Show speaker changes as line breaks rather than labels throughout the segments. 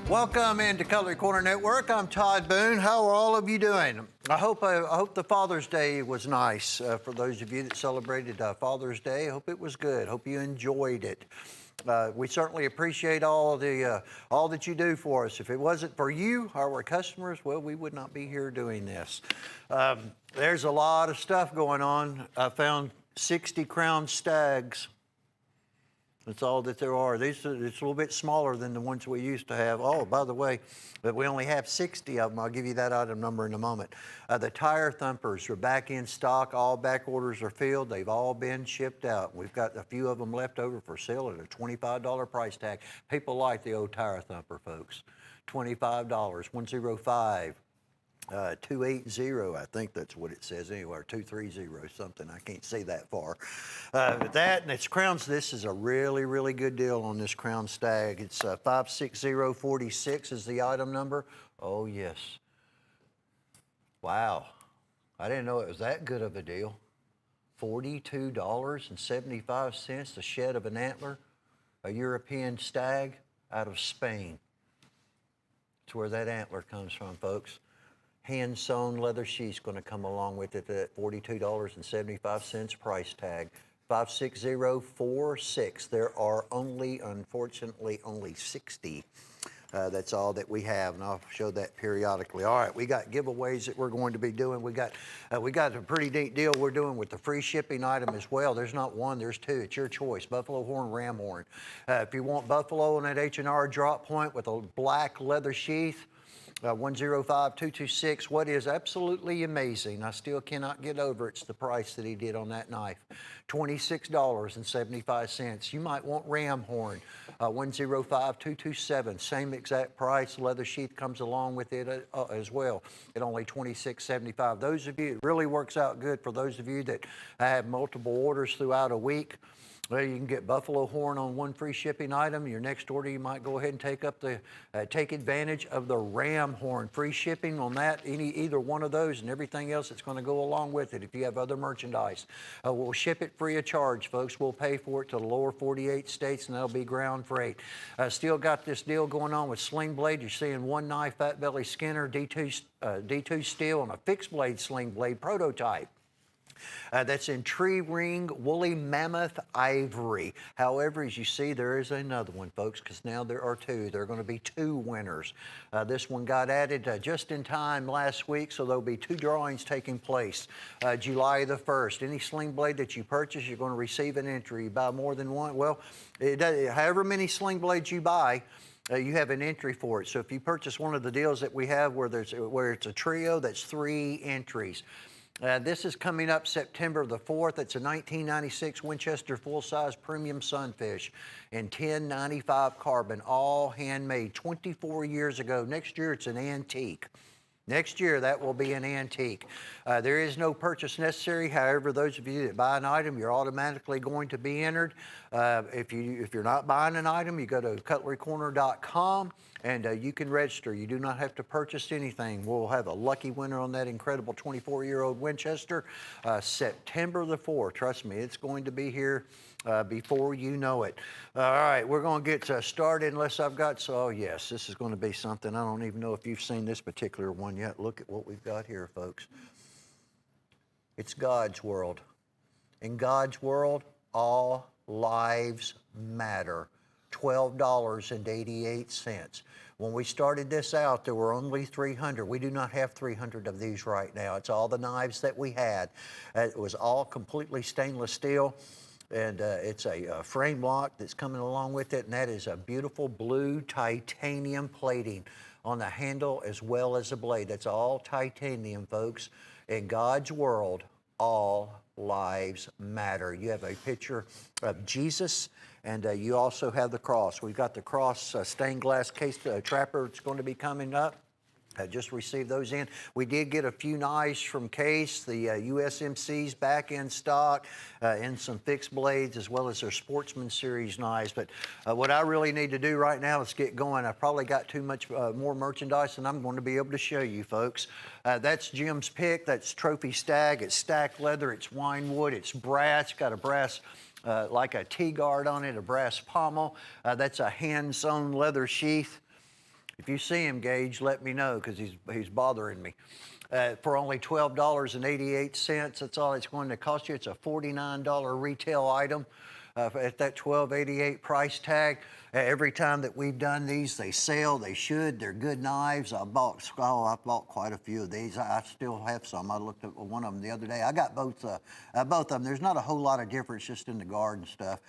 Welcome into Cutlery Corner Network. I'm Todd Boone. How are all of you doing? I hope the Father's Day was nice for those of you that celebrated Father's Day. I hope it was good. Hope you enjoyed it. We certainly appreciate all that you do for us. If it wasn't for you, our customers, well, we would not be here doing this. There's a lot of stuff going on. I found 60 crown stags. That's all that there are. It's a little bit smaller than the ones we used to have. Oh, by the way, but we only have 60 of them. I'll give you that item number in a moment. The tire thumpers are back in stock. All back orders are filled. They've all been shipped out. We've got a few of them left over for sale at a $25 price tag. People like the old tire thumper, folks. $25, 105. 280, I think that's what it says anyway, or 230 something. I can't see that far. That and its crowns. This is a really, really good deal on this crown stag. It's 56046 is the item number. Oh yes. Wow, I didn't know it was that good of a deal. $42.75 the shed of an antler, a European stag out of Spain. That's where that antler comes from, folks. Hand-sewn leather sheath's going to come along with it at $42.75 price tag. 56046. There are unfortunately, only 60. That's all that we have, and I'll show that periodically. All right, we got giveaways that we're going to be doing. We got a pretty neat deal we're doing with the free shipping item as well. There's not one, there's two. It's your choice, buffalo horn, ram horn. If you want buffalo on that H&R drop point with a black leather sheath, 105-226. What is absolutely amazing, I still cannot get over, it's the price that he did on that knife. $26.75. You might want ram horn, 105-227. Same exact price. Leather sheath comes along with it as well at only $26.75. Those of you, it really works out good for those of you that have multiple orders throughout a week. Well, you can get buffalo horn on one free shipping item. Your next order, you might go ahead and take advantage of the ram horn. Free shipping on that, either one of those, and everything else that's going to go along with it. If you have other merchandise, we'll ship it free of charge, folks. We'll pay for it to the lower 48 states, and that'll be ground freight. Still got this deal going on with Sling Blade. You're seeing one knife, Fat Belly Skinner, D2 steel, and a fixed blade Sling Blade prototype. That's in tree ring, woolly mammoth ivory. However, as you see, there is another one, folks, because now there are two. There are going to be two winners. This one got added just in time last week, so there'll be two drawings taking place July the 1st. Any sling blade that you purchase, you're going to receive an entry. You buy more than one, well, however many sling blades you buy, you have an entry for it. So if you purchase one of the deals that we have where it's a trio, that's 3 entries. This is coming up September the 4th. It's a 1996 Winchester full-size premium sunfish in 1095 carbon, all handmade 24 years ago. Next year, it's an antique. Next year, that will be an antique. There is no purchase necessary. However, those of you that buy an item, you're automatically going to be entered. If you're not buying an item, you go to cutlerycorner.com and you can register. You do not have to purchase anything. We'll have a lucky winner on that incredible 24-year-old Winchester September the 4th. Trust me, it's going to be here before you know it. All right, we're going to get started unless I've got, oh yes, this is going to be something. I don't even know if you've seen this particular one yet. Look at what we've got here, folks. It's God's world. In God's world, all lives matter. $12.88. When we started this out, there were only 300. We do not have 300 of these right now. It's all the knives that we had. It was all completely stainless steel. And it's a frame lock that's coming along with it, and that is a beautiful blue titanium plating on the handle as well as the blade. That's all titanium, folks. In God's world, all lives matter. You have a picture of Jesus, and you also have the cross. We've got the cross stained glass case trapper. It's going to be coming up. I just received those in. We did get a few knives from Case, the USMC's back in stock, and some fixed blades, as well as their Sportsman Series knives. But what I really need to do right now is get going. I've probably got too much more merchandise than I'm going to be able to show you, folks. That's Jim's pick. That's Trophy Stag. It's stacked leather. It's wine wood. It's brass. It's got a brass like a T-guard on it, a brass pommel. That's a hand-sewn leather sheath. If you see him, Gage, let me know because he's bothering me. For only $12.88, that's all it's going to cost you. It's a $49 retail item at that $12.88 price tag. Every time that we've done these, they sell, they should, they're good knives. I bought quite a few of these. I still have some. I looked at one of them the other day. I got both of them. There's not a whole lot of difference just in the guard and stuff,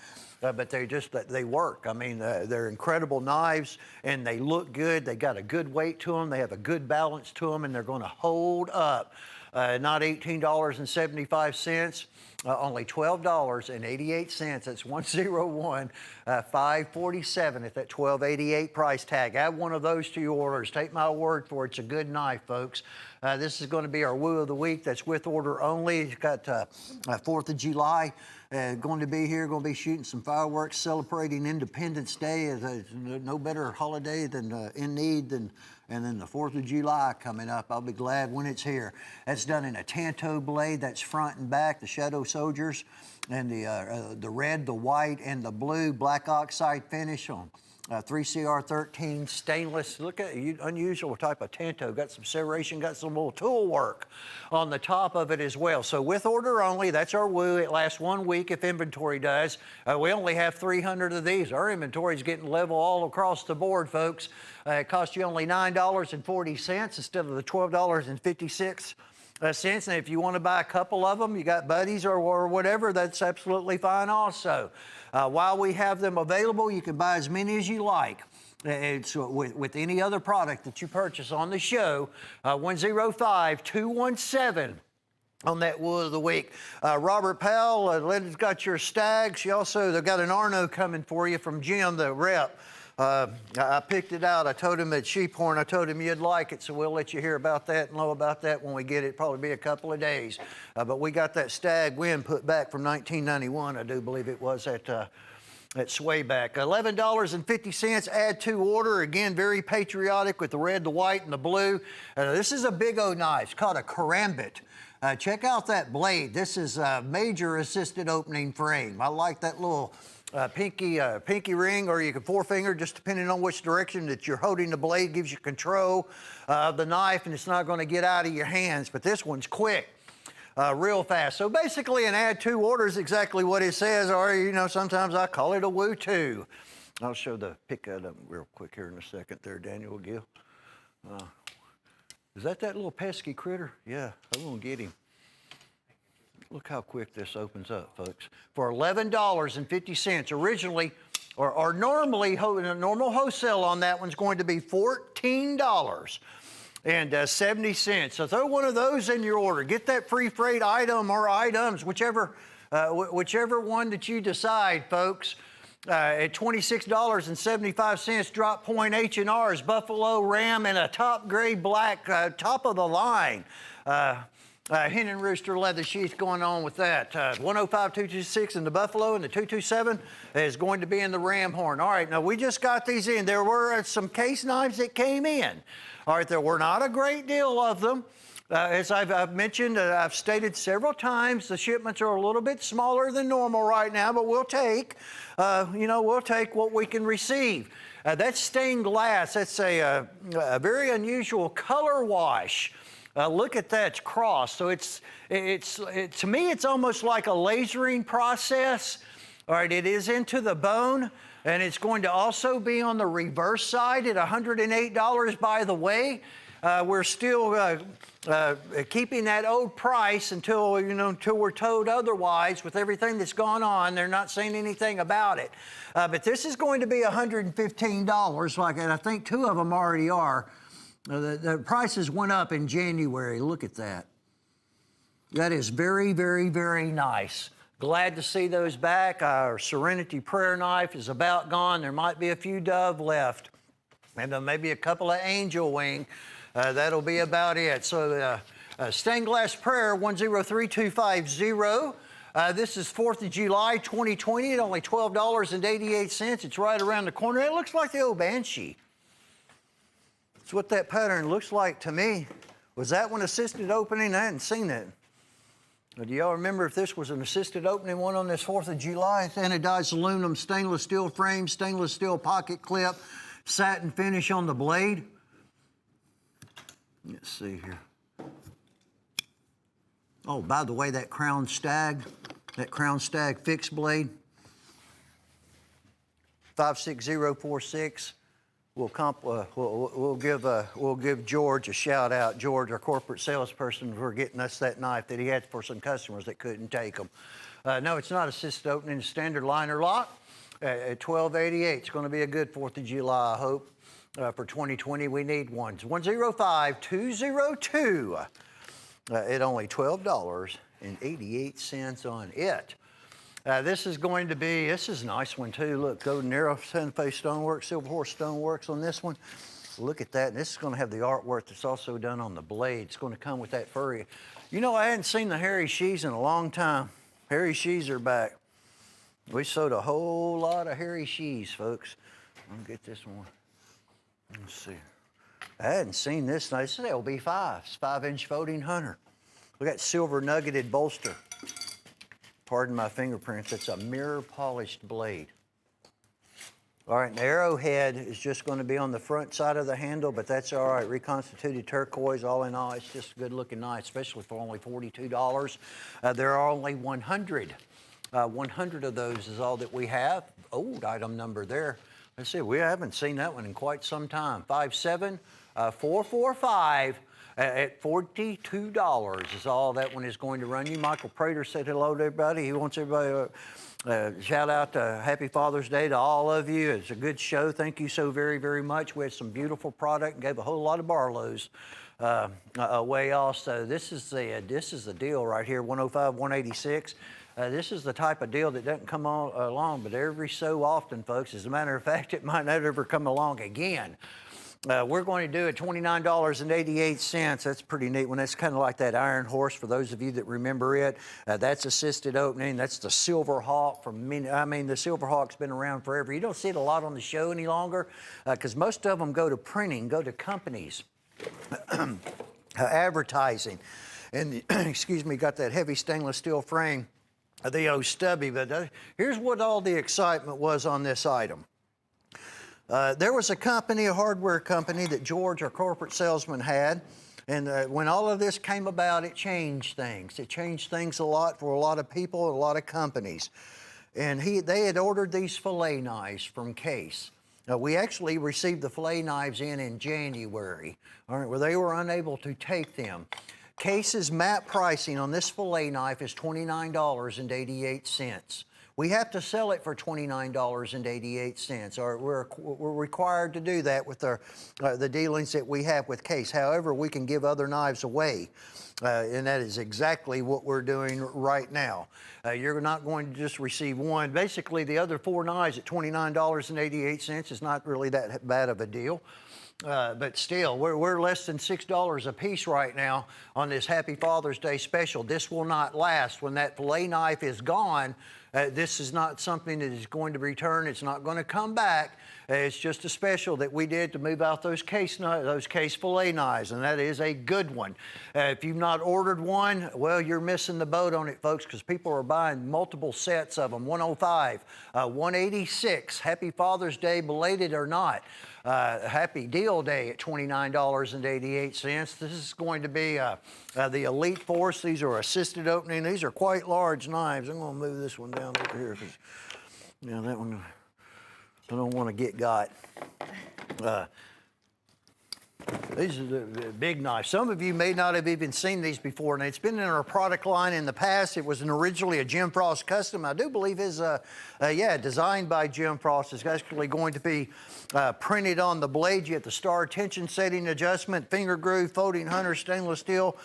but they work. I mean, they're incredible knives, and they look good. They got a good weight to them. They have a good balance to them, and they're going to hold up. Not $18.75. Only $12.88. That's 547 at that $12.88 price tag. Add one of those to your orders. Take my word for it. It's a good knife, folks. This is going to be our Woo of the Week. That's with order only. You've got 4th of July going to be here. Going to be shooting some fireworks, celebrating Independence Day. No better holiday than in need than. And then the 4th of July coming up. I'll be glad when it's here. That's done in a Tanto blade. That's front and back, the Shadow Soldiers. And the red, the white, and the blue black oxide finish on 3CR13 stainless. Look at it, unusual type of Tanto. Got some serration, got some little tool work on the top of it as well. So with order only, that's our Woo. It lasts 1 week if inventory does. We only have 300 of these. Our inventory is getting level all across the board, folks. It costs you only $9.40 instead of the $12.56. And if you want to buy a couple of them, you got buddies or whatever, that's absolutely fine also. While we have them available, you can buy as many as you like. It's with any other product that you purchase on the show, 105-217 on that Woo of the Week. Robert Powell, Linda's got your stag. They've got an Arno coming for you from Jim, the rep. I picked it out. I told him at Sheephorn, I told him you'd like it, so we'll let you hear about that and know about that when we get it. Probably be a couple of days. But we got that stag win put back from 1991, I do believe it was at Swayback. $11.50, add to order. Again, very patriotic with the red, the white, and the blue. This is a big old knife. It's called a karambit. Check out that blade. This is a major assisted opening frame. I like that little pinky ring, or you can forefinger, just depending on which direction that you're holding the blade, gives you control of the knife, and it's not going to get out of your hands. But this one's quick, real fast. So basically, an add to order is exactly what it says, or sometimes I call it a Woo 2. I'll show pick that up real quick here in a second there, Daniel Gill. Is that little pesky critter? Yeah, I'm going to get him. Look how quick this opens up, folks. For $11.50. Originally, or normally, a normal wholesale on that one's going to be $14.70. So throw one of those in your order. Get that free freight item or items, whichever one that you decide, folks. At $26.75, drop point H&R's, Buffalo Ram, and a top grade black, top of the line. Hen and Rooster leather sheath going on with that. 105-226 in the Buffalo, and the 227 is going to be in the Ram horn. All right, now we just got these in. There were some case knives that came in. All right, there were not a great deal of them. As I've mentioned, I've stated several times, the shipments are a little bit smaller than normal right now, but we'll take what we can receive. That's stained glass. That's a very unusual color wash. Look at that, it's crossed. So to me, it's almost like a lasering process. All right, it is into the bone, and it's going to also be on the reverse side at $108, by the way. We're still keeping that old price until we're told otherwise. With everything that's gone on, they're not saying anything about it. But this is going to be $115, and I think two of them already are. The prices went up in January. Look at that. That is very, very, very nice. Glad to see those back. Our Serenity prayer knife is about gone. There might be a few Dove left, and maybe a couple of Angel Wing. That'll be about it. So stained glass prayer, 103250. This is 4th of July, 2020 at only $12.88. It's right around the corner. It looks like the old Banshee. That's what that pattern looks like to me. Was that one assisted opening? I hadn't seen it. Do y'all remember if this was an assisted opening one on this 4th of July? It's anodized aluminum stainless steel frame, stainless steel pocket clip. satin finish on the blade. Let's see here. Oh, by the way, that Crown Stag fixed blade, 56046. We'll give George a shout out. George, our corporate salesperson, for getting us that knife that he had for some customers that couldn't take them. No, it's not assisted opening, it's standard liner lock at $12.88. It's going to be a good 4th of July, I hope. For 2020, we need ones. 105202 at only $12.88 on it. This is a nice one too. Look, golden arrow, Santa Fe stonework, silver horse stoneworks on this one. Look at that. And this is going to have the artwork that's also done on the blade. It's going to come with that furry. You know, I hadn't seen the hairy shees in a long time. Hairy shees are back. We sold a whole lot of hairy shees, folks. I'll get this one. Let's see. I hadn't seen this. This is LB5. It's 5-inch folding hunter. Look at that silver nuggeted bolster. Pardon my fingerprints, it's a mirror polished blade. All right, the arrowhead is just going to be on the front side of the handle, but that's all right. Reconstituted turquoise, all in all, it's just a good looking knife, especially for only $42. There are only 100. 100 of those is all that we have. Old item number there. Let's see, we haven't seen that one in quite some time. 57445. At $42 is all that one is going to run you. Michael Prater said hello to everybody. He wants everybody shout out to Happy Father's Day to all of you. It's a good show. Thank you so very, very much. We had some beautiful product and gave a whole lot of Barlows away also. This is the deal right here, 105, 186. This is the type of deal that doesn't come along, but every so often, folks. As a matter of fact, it might not ever come along again. We're going to do it $29.88. That's pretty neat one. That's kind of like that Iron Horse for those of you that remember it. That's assisted opening. That's the Silver Hawk the Silver Hawk's been around forever. You don't see it a lot on the show any longer because most of them go to printing, go to companies, advertising. And, excuse me, got that heavy stainless steel frame, the old stubby. But here's what all the excitement was on this item. There was a hardware company that George, our corporate salesman, had. And when all of this came about, it changed things. It changed things a lot for a lot of people, a lot of companies. And they had ordered these fillet knives from Case. We actually received the fillet knives in January, all right, where they were unable to take them. Case's MAP pricing on this fillet knife is $29.88. We have to sell it for $29.88. We're required to do that with the dealings that we have with Case. However, we can give other knives away, and that is exactly what we're doing right now. You're not going to just receive one. Basically, the other 4 knives at $29.88 is not really that bad of a deal. But still, we're less than $6 a piece right now on this Happy Father's Day special. This will not last. When that fillet knife is gone, this is not something that is going to return. It's not going to come back. It's just a special that we did to move out those Case fillet knives, and that is a good one. If you've not ordered one, well, you're missing the boat on it, folks, because people are buying multiple sets of them. 105, 186. Happy Father's Day, belated or not. Happy Deal Day at $29.88. This is going to be the Elite Force. These are assisted opening. These are quite large knives. I'm going to move this one down over here because, that one I don't want to get got. These are the big knives. Some of you may not have even seen these before, and it's been in our product line in the past. It was originally a Jim Frost custom. I do believe is designed by Jim Frost. It's actually going to be printed on the blade. You have the star tension setting adjustment, finger groove, folding hunter, stainless steel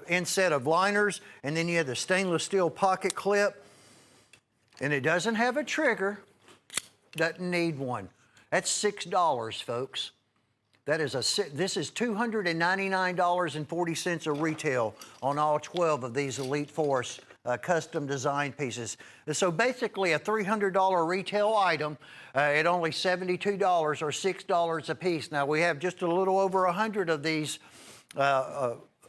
inset of liners, and then you have the stainless steel pocket clip. And it doesn't have a trigger. Doesn't need one. That's $6, folks. This is $299.40 a retail on all 12 of these Elite Force custom design pieces. So basically a $300 retail item at only $72 or $6 a piece. Now we have just a little over 100 of these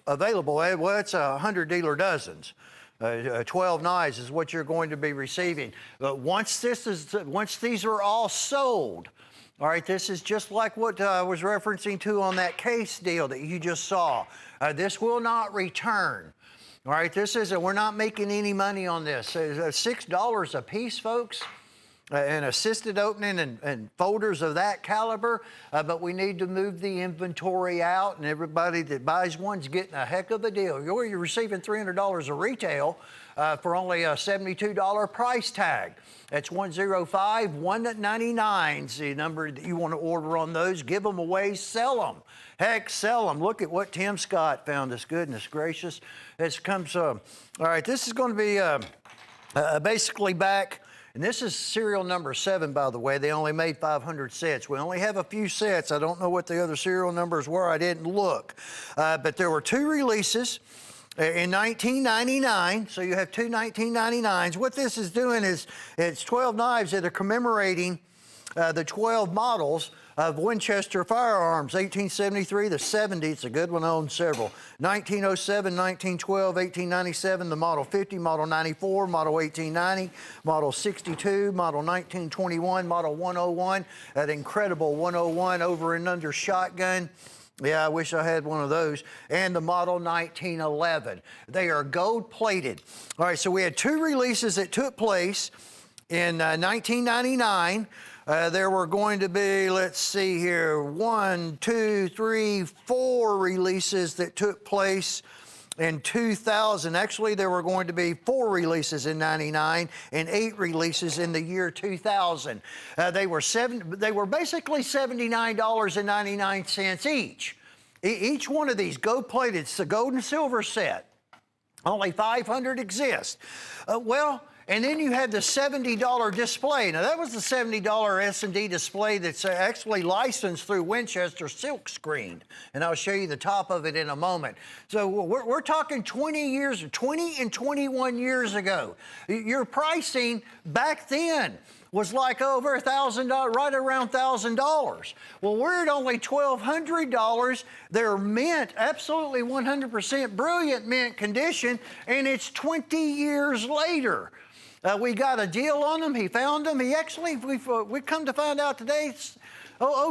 available. Well, it's 100 dealer dozens. 12 knives is what you're going to be receiving. Once these are all sold, All right, this is just like what I was referencing to on that case deal that you just saw. This will not return. All right, we're not making any money on this. $6 a piece, folks. An assisted opening and folders of that caliber, but we need to move the inventory out, and everybody that buys one's getting a heck of a deal. You're receiving $300 a retail for only a $72 price tag. That's 105-199's the number that you want to order on those. Give them away, sell them. Heck, sell them. Look at what Tim Scott found us. Goodness gracious. This comes, all right, this is going to be basically back. And this is serial number 7, by the way. They only made 500 sets. We only have a few sets. I don't know what the other serial numbers were. I didn't look. But there were 2 releases in 1999. So you have 2 1999s. What this is doing is it's 12 knives that are commemorating the 12 models of Winchester firearms, 1873 to 70. It's a good one. I own several. 1907, 1912, 1897, the Model 50, Model 94, Model 1890, Model 62, Model 1921, Model 101, that incredible 101 over and under shotgun. Yeah, I wish I had one of those. And the Model 1911. They are gold plated. All right, so we had 2 releases that took place in 1999. There were going to be, let's see here, 1, 2, 3, 4 releases that took place in 2000. Actually, there were going to be 4 releases in 99 and 8 releases in the year 2000. They were basically $79.99 each. Each one of these gold-plated, it's a gold and silver set. Only 500 exist. And then you had the $70 display. Now, that was the $70 S&D display that's actually licensed through Winchester silk screened. And I'll show you the top of it in a moment. So we're talking 20 and 21 years ago. Your pricing back then was like over $1,000, right around $1,000. Well, we're at only $1,200. They're mint, absolutely 100% brilliant mint condition, and it's 20 years later. We got a deal on them. He found them. He actually, we come to find out today,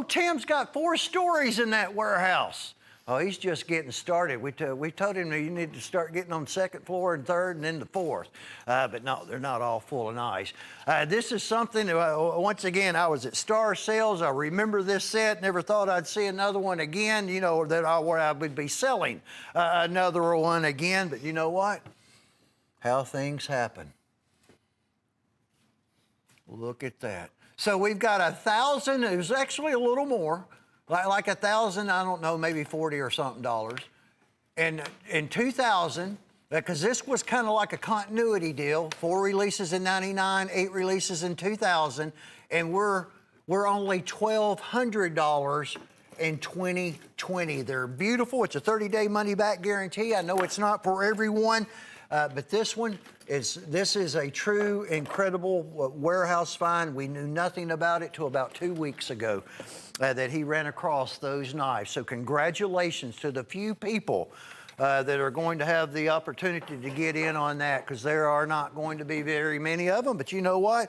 Tim's got 4 stories in that warehouse. Oh, he's just getting started. We told him that you need to start getting on the 2nd floor and 3rd and then the 4th. But no, they're not all full of knives. This is something, once again, I was at Star Sales. I remember this set. Never thought I'd see another one again, you know, where I would be selling another one again. But you know what? How things happen. Look at that. So we've got 1,000. It was actually a little more, like 1,000. I don't know, maybe 40 or something dollars. And in 2000, because this was kind of like a continuity deal. 4 releases in 99, 8 releases in 2000, and we're only $1,200 in 2020. They're beautiful. It's a 30-day money-back guarantee. I know it's not for everyone. But this is a true, incredible warehouse find. We knew nothing about it till about 2 weeks ago that he ran across those knives. So congratulations to the few people that are going to have the opportunity to get in on that, because there are not going to be very many of them. But you know what?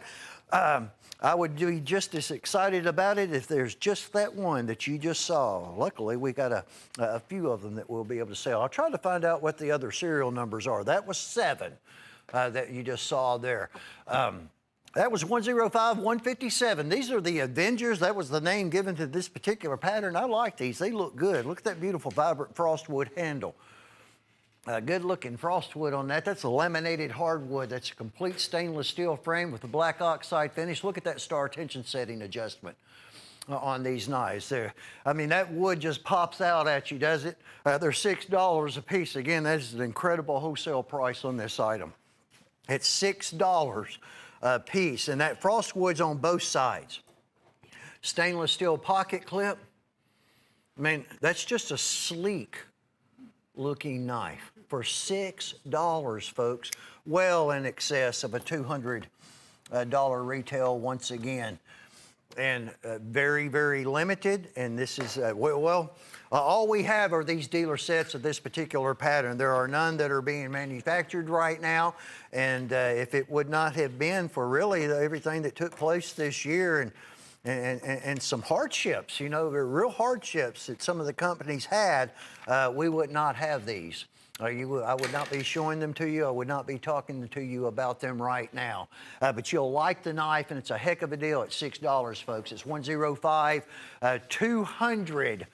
I would be just as excited about it if there's just that one that you just saw. Luckily, we got a few of them that we'll be able to sell. I'll try to find out what the other serial numbers are. That was 7 that you just saw there. That was 105-157. These are the Avengers. That was the name given to this particular pattern. I like these. They look good. Look at that beautiful, vibrant frostwood handle. Good looking frostwood on that. That's a laminated hardwood. That's a complete stainless steel frame with a black oxide finish. Look at that star tension setting adjustment on these knives there. I mean, that wood just pops out at you, does it? They're $6 a piece. Again, that is an incredible wholesale price on this item. It's $6 a piece, and that frostwood's on both sides. Stainless steel pocket clip. I mean, that's just a sleek looking knife for $6, folks. Well in excess of a $200 retail once again. And very, very limited. And this is, all we have are these dealer sets of this particular pattern. There are none that are being manufactured right now. And if it would not have been for really everything that took place this year, and and some hardships. You know, there are real hardships that some of the companies had. We would not have these. I would not be showing them to you. I would not be talking to you about them right now. But you'll like the knife, and it's a heck of a deal at $6, folks. It's 105 200.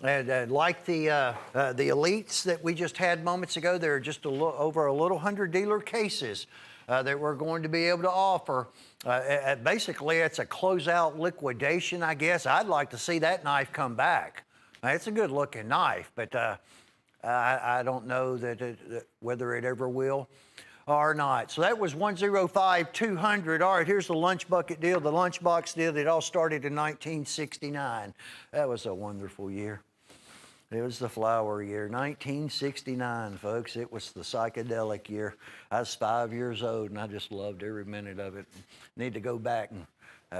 And like the Elites that we just had moments ago, there are just over a little 100 dealer cases that we're going to be able to offer. Basically, it's a closeout liquidation, I guess. I'd like to see that knife come back. Now, it's a good-looking knife, but I don't know whether it ever will or not. So that was 105 200. All right, here's the lunch bucket deal, the lunchbox deal that all started in 1969. That was a wonderful year. It was the flower year, 1969, folks. It was the psychedelic year. I was 5 years old, and I just loved every minute of it. Need to go back and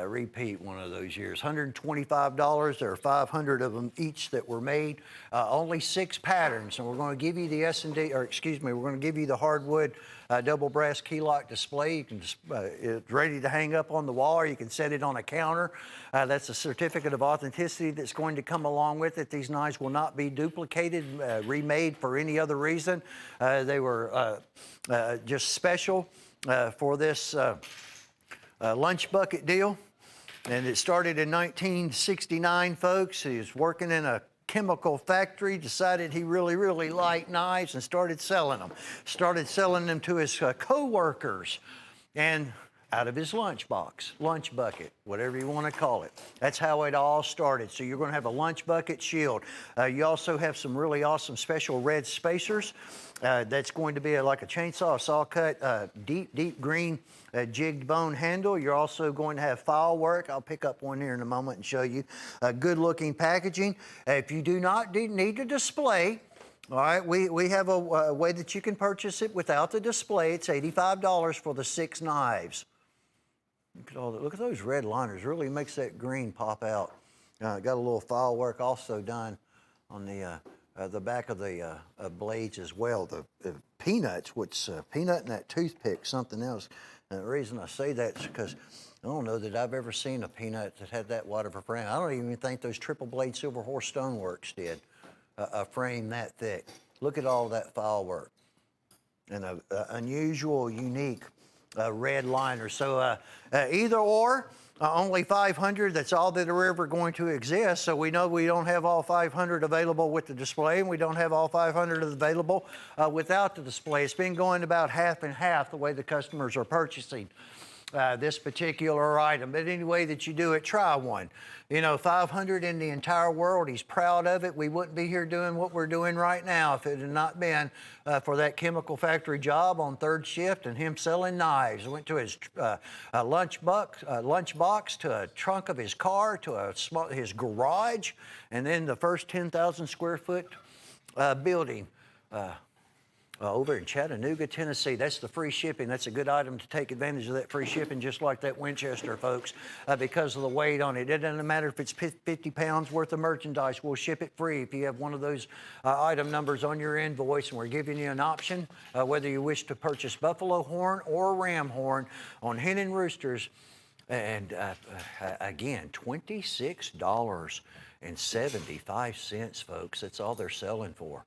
repeat one of those years. $125. There are 500 of them each that were made. Only 6 patterns, and we're going to give you the we're going to give you the hardwood double brass key lock display. You can it's ready to hang up on the wall, or you can set it on a counter. That's a certificate of authenticity that's going to come along with it. These knives will not be duplicated, remade for any other reason. They were just special for this lunch bucket deal. And it started in 1969, folks. He was working in a chemical factory, decided he really, really liked knives and started selling them. Started selling them to his co-workers and out of his lunch bucket, whatever you want to call it. That's how it all started. So you're going to have a lunch bucket shield. You also have some really awesome special red spacers. That's going to be like a chainsaw, a saw cut, deep green jigged bone handle. You're also going to have file work. I'll pick up one here in a moment and show you. Good looking packaging. If you do not need a display, all right, we have a way that you can purchase it without the display. It's $85 for the 6 knives. Look at those red liners. Really makes that green pop out. Got a little file work also done on the back of the blades as well. The peanuts, peanut and that toothpick, something else. And the reason I say that is because I don't know that I've ever seen a peanut that had that wide of a frame. I don't even think those triple blade Silver Horse Stoneworks did a frame that thick. Look at all that file work and an unusual, unique red liner. So either or, only 500, that's all that are ever going to exist. So we know we don't have all 500 available with the display, and we don't have all 500 available without the display. It's been going about half and half the way the customers are purchasing this particular item. But any way that you do it, try one. You know, 500 in the entire world. He's proud of it. We wouldn't be here doing what we're doing right now if it had not been for that chemical factory job on 3rd shift and him selling knives. Went to his lunch box, to a trunk of his car, to his garage, and then the first 10,000 square foot building. Over in Chattanooga, Tennessee. That's the free shipping. That's a good item to take advantage of that free shipping, just like that Winchester, folks, because of the weight on it. It doesn't matter if it's 50 pounds worth of merchandise. We'll ship it free if you have one of those item numbers on your invoice, and we're giving you an option, whether you wish to purchase buffalo horn or ram horn on hen and roosters. And again, $26.75, folks. That's all they're selling for.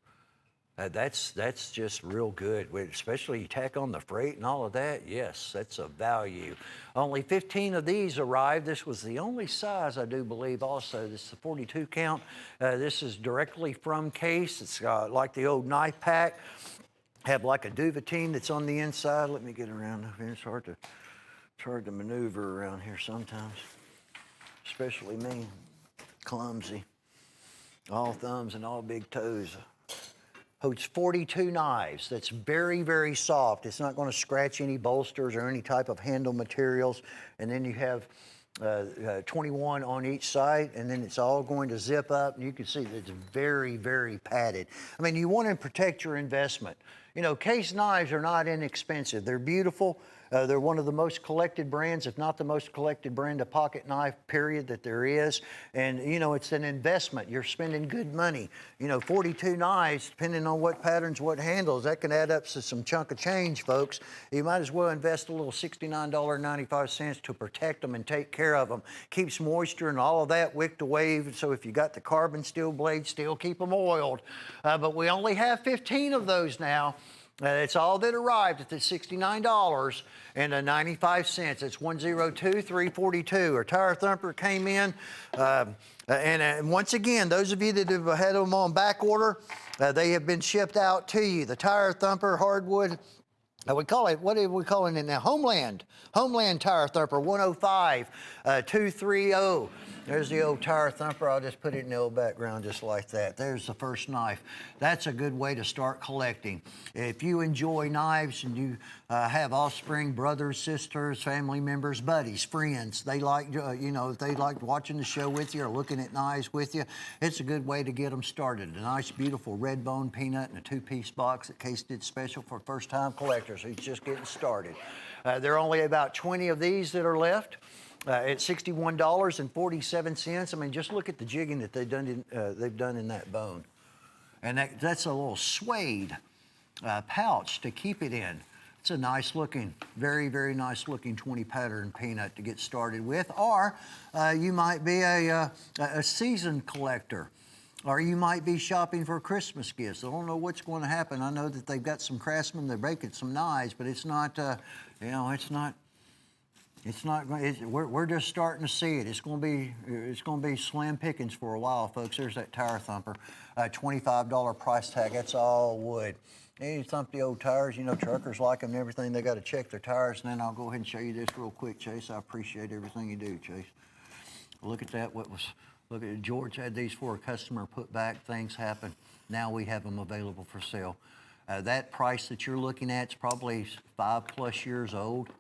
That's just real good, especially you tack on the freight and all of that. Yes, that's a value. Only 15 of these arrived. This was the only size, I do believe, also. This is the 42 count. This is directly from case. It's like the old knife pack. Have like a duvetine that's on the inside. Let me get around here. It's hard to maneuver around here sometimes, especially me, clumsy. All thumbs and all big toes. Holds 42 knives. That's very, very soft. It's not going to scratch any bolsters or any type of handle materials. And then you have 21 on each side, and then it's all going to zip up. And you can see that it's very, very padded. I mean, you want to protect your investment. You know, case knives are not inexpensive. They're beautiful. They're one of the most collected brands, if not the most collected brand of pocket knife, period, that there is. And, you know, it's an investment. You're spending good money. You know, 42 knives, depending on what patterns, what handles, that can add up to some chunk of change, folks. You might as well invest a little $69.95 to protect them and take care of them. Keeps moisture and all of that wicked away. So if you got the carbon steel blades, still keep them oiled. But we only have 15 of those now. It's all that arrived at the $69.95. It's 102-342. Our Tire Thumper came in. And once again, those of you that have had them on back order, they have been shipped out to you. The Tire Thumper hardwood. We call it, what are we calling it now? Homeland Tire Thumper, 105-230. There's the old Tire Thumper. I'll just put it in the old background just like that. There's the first knife. That's a good way to start collecting. If you enjoy knives and you have offspring, brothers, sisters, family members, buddies, friends, they like, you know, if they like watching the show with you or looking at knives with you, it's a good way to get them started. A nice, beautiful red bone peanut in a two-piece box that Case did special for first-time collectors who's just getting started. There are only about 20 of these that are left. At $61.47. I mean, just look at the jigging that they've done in that bone. And that's a little suede pouch to keep it in. It's a nice looking, very, very nice looking 20 pattern peanut to get started with. Or you might be a seasoned collector. Or you might be shopping for Christmas gifts. I don't know what's going to happen. I know that they've got some craftsmen, they're making some knives, but it's not, you know, it's not, we're just starting to see it. It's going to be slim pickings for a while, folks. There's that Tire Thumper, $25 price tag. That's all wood. And you thump the old tires. You know, truckers like them and everything. They got to check their tires. And then I'll go ahead and show you this real quick, Chase. I appreciate everything you do, Chase. Look at that. Look at George had these for a customer put back. Things happen. Now we have them available for sale. That price that you're looking at is probably 5+ years old.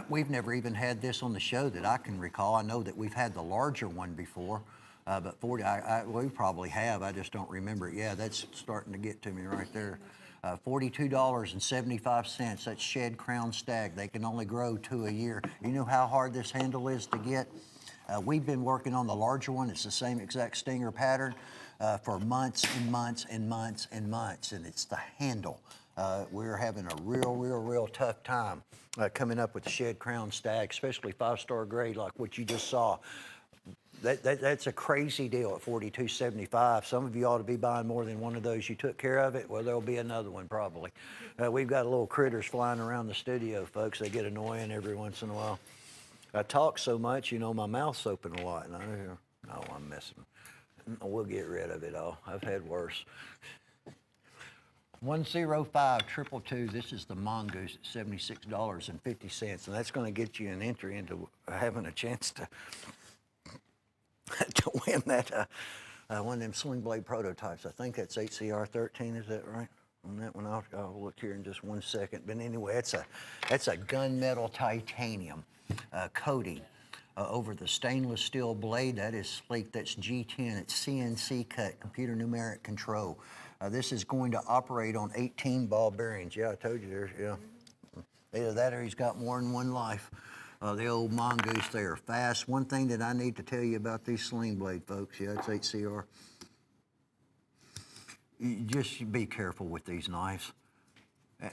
We've never even had this on the show that I can recall. I know that we've had the larger one before, but 40, we probably have. I just don't remember it. Yeah, that's starting to get to me right there. $42.75. That's shed crown stag. They can only grow 2 a year. You know how hard this handle is to get? We've been working on the larger one. It's the same exact stinger pattern for months and months and months and months, and it's the handle. We're having a real tough time coming up with the shed crown stag, especially 5-star grade like what you just saw. That's a crazy deal at $42.75. Some of you ought to be buying more than one of those. You took care of it, well, there'll be another one probably. We've got little critters flying around the studio, folks. They get annoying every once in a while. I talk so much, you know, my mouth's open a lot. And I'm messing. We'll get rid of it all. I've had worse. 105-222. This is the Mongoose at $76.50, and that's going to get you an entry into having a chance to win that one of them sling blade prototypes. I think that's HCR13. Is that right? On that one, I'll look here in just 1 second. But anyway, that's a gunmetal titanium coating over the stainless steel blade. That is sleek. That's G10. It's CNC cut, computer numeric control. This is going to operate on 18 ball bearings. Yeah, I told you there's, yeah. Either that or he's got more than one life. The old Mongoose, they are fast. One thing that I need to tell you about these sling blade, folks, yeah, it's HCR. You just be careful with these knives.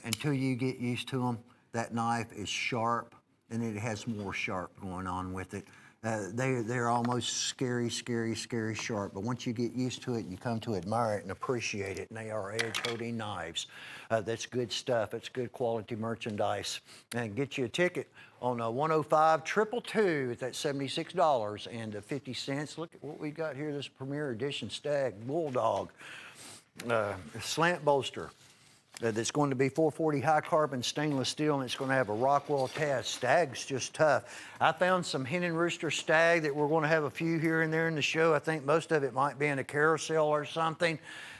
Until you get used to them, that knife is sharp, and it has more sharp going on with it. They're almost scary sharp. But once you get used to it, you come to admire it and appreciate it. And they are edge-holding knives. That's good stuff. It's good quality merchandise. And get you a ticket on 105-222. It's at $76.50. Look at what we got here. This Premier Edition Stag Bulldog slant bolster. That's going to be 440 high carbon stainless steel, and it's going to have a Rockwell test. Stag's just tough. I found some hen and rooster stag that we're going to have a few here and there in the show. I think most of it might be in a carousel or something,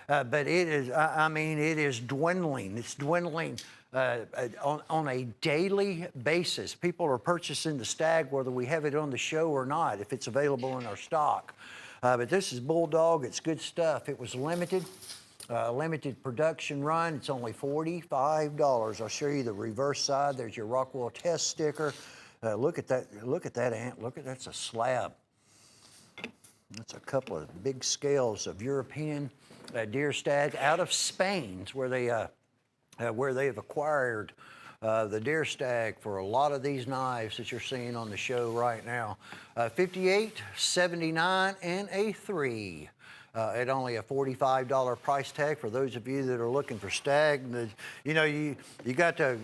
but it is, I mean, it is dwindling. It's dwindling on a daily basis. People are purchasing the stag whether we have it on the show or not, if it's available in our stock. But this is Bulldog. It's good stuff. It was limited. Limited production run. It's only $45. I'll show you the reverse side. There's your Rockwell test sticker. Look at that. Look at that ant. Look at that's a slab. That's a couple of big scales of European deer stag out of Spain, where they have acquired the deer stag for a lot of these knives that you're seeing on the show right now. $58.79 and a 3. At only a $45 price tag for those of you that are looking for stag. You know, you got the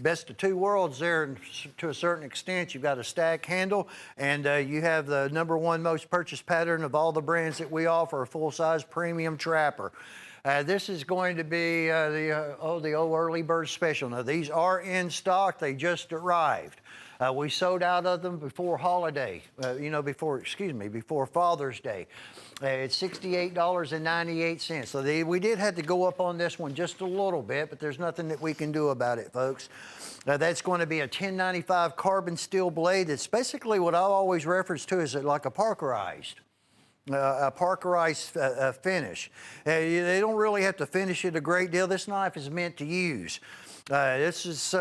best of two worlds there, and to a certain extent. You've got a stag handle, and you have the #1 most purchased pattern of all the brands that we offer, a full-size premium trapper. This is going to be the old early bird special. Now, these are in stock. They just arrived. We sold out of them before holiday, before Father's Day. It's $68.98. So we did have to go up on this one just a little bit, but there's nothing that we can do about it, folks. That's going to be a 1095 carbon steel blade. It's basically what I always reference to as like a Parkerized. A Parkerized finish. They don't really have to finish it a great deal. This knife is meant to use. This is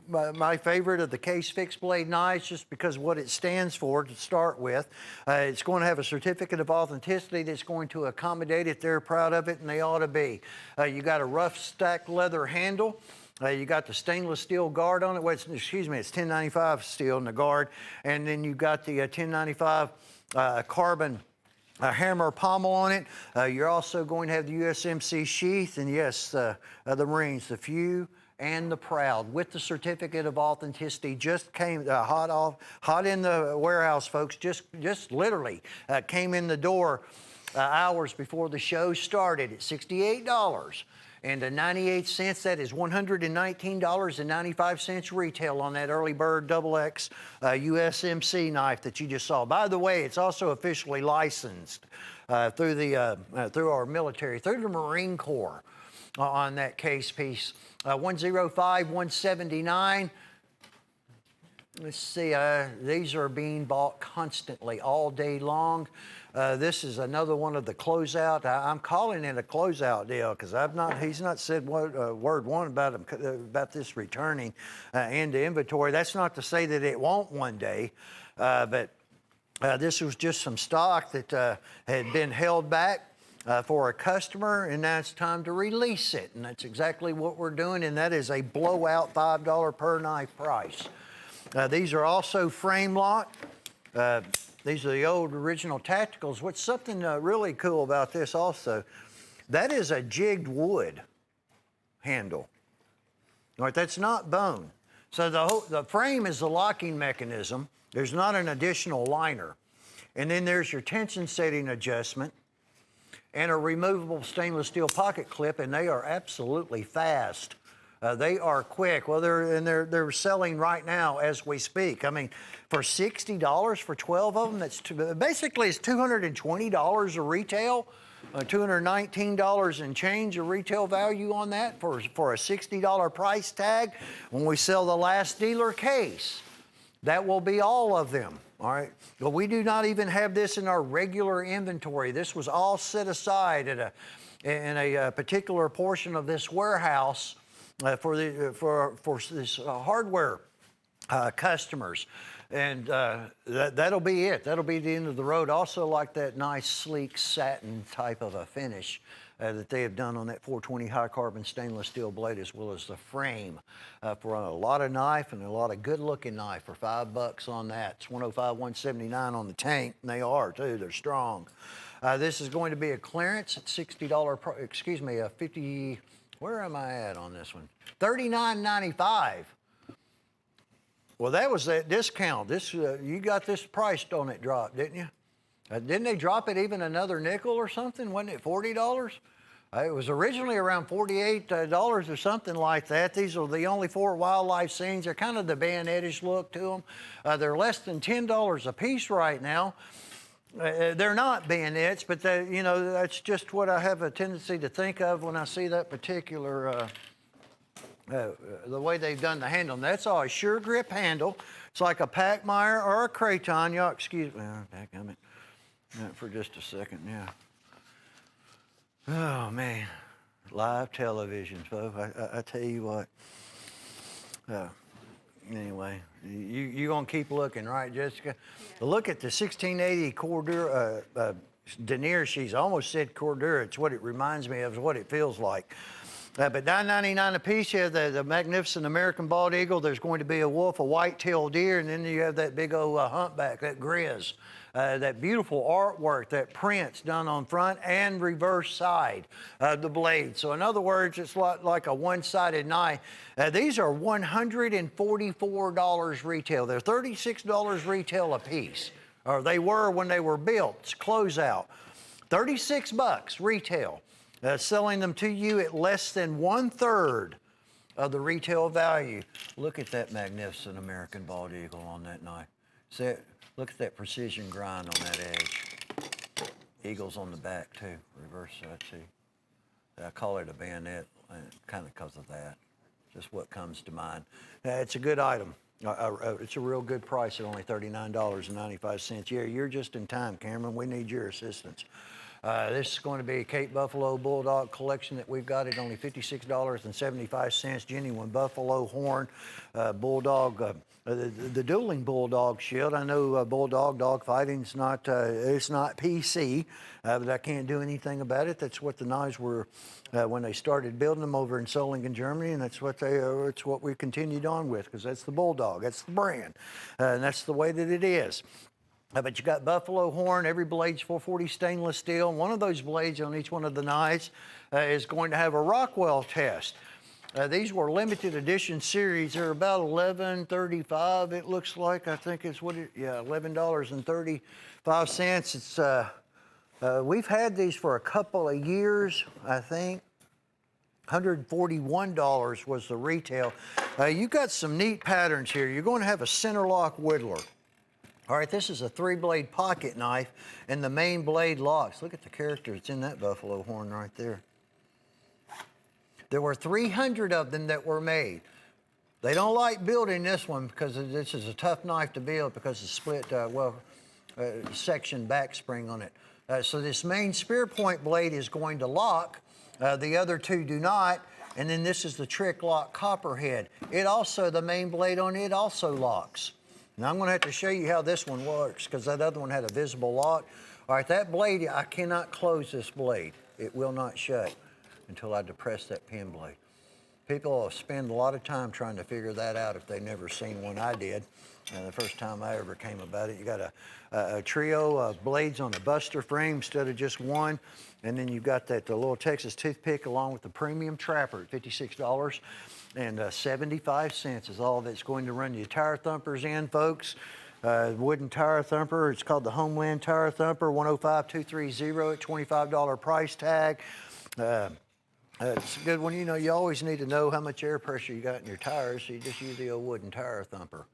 my favorite of the case fixed blade knives, just because of what it stands for to start with. It's going to have a certificate of authenticity that's going to accommodate it. They're proud of it, and they ought to be. You got a rough stacked leather handle. You got the stainless steel guard on it. Well, it's 1095 steel in the guard, and then you got the 1095 carbon hammer pommel on it. You're also going to have the USMC sheath, and yes, the Marines, the few and the proud, with the certificate of authenticity. Just came hot in the warehouse, folks. Just literally came in the door hours before the show started at $68. And 98 cents, that is $119.95 retail on that early bird XX USMC knife that you just saw. By the way, it's also officially licensed through our military, through the Marine Corps on that case piece. 105, 179. Let's see, these are being bought constantly all day long. This is another one of the closeout. I'm calling it a closeout deal because he's not said word one about this returning into inventory. That's not to say that it won't one day, but this was just some stock that had been held back for a customer, and now it's time to release it. And that's exactly what we're doing, and that is a blowout $5 per knife price. These are also frame locked. These are the old original Tacticals. What's something really cool about this also, that is a jigged wood handle. All right, that's not bone. So the frame is the locking mechanism. There's not an additional liner. And then there's your tension setting adjustment and a removable stainless steel pocket clip, and they are absolutely fast. They are quick. Well, they're selling right now as we speak. I mean, for $60 for 12 of them, that's basically it's $220 a retail, $219 and change a retail value on that for a $60 price tag. When we sell the last dealer case, that will be all of them. All right. But we do not even have this in our regular inventory. This was all set aside in a particular portion of this warehouse. For this hardware customers, and that'll be it. That'll be the end of the road. Also, like that nice sleek satin type of a finish that they have done on that 420 high carbon stainless steel blade, as well as the frame for a lot of knife and a lot of good looking knife for $5 on that. It's 105, 179 on the tank, and they are too. They're strong. This is going to be a clearance at $60. 50. Where am I at on this one? $39.95. Well, that was that discount. This you got this priced on it dropped, didn't you? Didn't they drop it even another nickel or something? Wasn't it $40? It was originally around $48 or something like that. These are the only 4 wildlife scenes. They're kind of the bayonetish look to them. They're less than $10 a piece right now. They're not bayonets, but that's just what I have a tendency to think of when I see that particular, the way they've done the handle. And that's all a sure grip handle. It's like a Packmeyer or a Craton. Y'all excuse me, back on it for just a second, yeah. Oh, man. Live television, folks. I tell you what. Uh, anyway, you going to keep looking, right, Jessica? Yeah. Look at the 1680 Cordura denier. She's almost said Cordura. It's what it reminds me of, what it feels like. But $9.99 a piece. You have the magnificent American bald eagle. There's going to be a wolf, a white-tailed deer, and then you have that big old humpback, that grizz. That beautiful artwork, that prints done on front and reverse side of the blade. So in other words, it's like a one-sided knife. These are $144 retail. They're $36 retail a piece, or they were when they were built. It's closeout. 36 bucks retail. Selling them to you at less than 1/3 of the retail value. Look at that magnificent American bald eagle on that knife. See, look at that precision grind on that edge. Eagles on the back too, reverse side too. I call it a bayonet, kind of because of that. Just what comes to mind. It's a good item. It's a real good price at only $39.95. Yeah, you're just in time, Cameron. We need your assistance. This is going to be a Cape Buffalo Bulldog collection that we've got at only $56.75. Genuine buffalo horn bulldog, the dueling bulldog shield. I know bulldog dog fighting's not it's not PC, but I can't do anything about it. That's what the knives were when they started building them over in Solingen, Germany, and that's what it's what we continued on with, because that's the bulldog, that's the brand, and that's the way that it is. But you got buffalo horn. Every blade's 440 stainless steel. And one of those blades on each one of the knives is going to have a Rockwell test. These were limited edition series. They're about $11.35. It looks like. I think it's $11.35. It's we've had these for a couple of years, I think. $141 was the retail. You got some neat patterns here. You're going to have a center lock whittler. All right, this is a 3-blade pocket knife, and the main blade locks. Look at the character. It's in that buffalo horn right there. There were 300 of them that were made. They don't like building this one because this is a tough knife to build because it's split, section back spring on it. So this main spear point blade is going to lock. The other two do not. And then this is the trick lock copperhead. It also, the main blade on it also locks. Now I'm going to have to show you how this one works because that other one had a visible lock. All right, that blade, I cannot close this blade. It will not shut until I depress that pin blade. People spend a lot of time trying to figure that out if they've never seen one. I did. The first time I ever came about it. You got a trio of blades on a buster frame instead of just one. And then you've got that little Texas toothpick along with the premium trapper at $56.75 is all that's going to run your tire thumpers in, folks. Wooden tire thumper. It's called the Homeland Tire Thumper, 105230 at $25 price tag. It's a good one. You know, you always need to know how much air pressure you got in your tires, so you just use the old wooden tire thumper.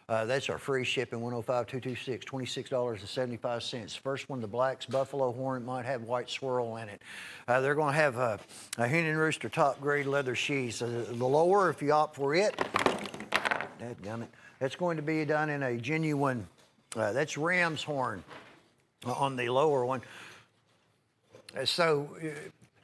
That's our free shipping, 105226, $26.75. First one, the black's buffalo horn. It might have white swirl in it. They're going to have a hen and rooster top grade leather sheaths. The lower, if you opt for it, dadgummit, that's going to be done in a genuine, that's ram's horn on the lower one. So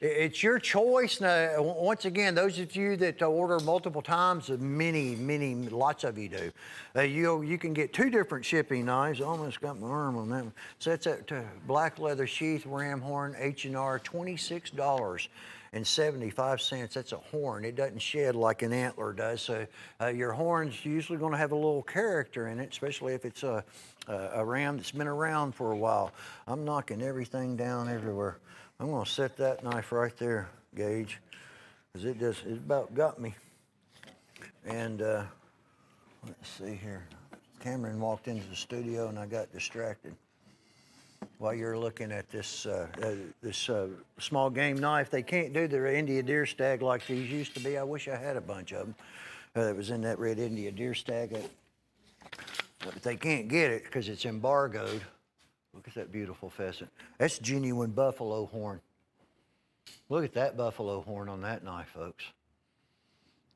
it's your choice. Now, once again, those of you that order multiple times, lots of you do. You can get 2 different shipping knives. I almost got my arm on that one. So that's a black leather sheath, ram horn, H&R, $26.75. That's a horn. It doesn't shed like an antler does. So your horn's usually going to have a little character in it, especially if it's a ram that's been around for a while. I'm knocking everything down everywhere. I'm going to set that knife right there, Gage, because it about got me. And let's see here. Cameron walked into the studio and I got distracted. While you're looking at this small game knife, they can't do the India deer stag like these used to be. I wish I had a bunch of them that was in that red India deer stag. But they can't get it because it's embargoed. Look at that beautiful pheasant. That's genuine buffalo horn. Look at that buffalo horn on that knife, folks.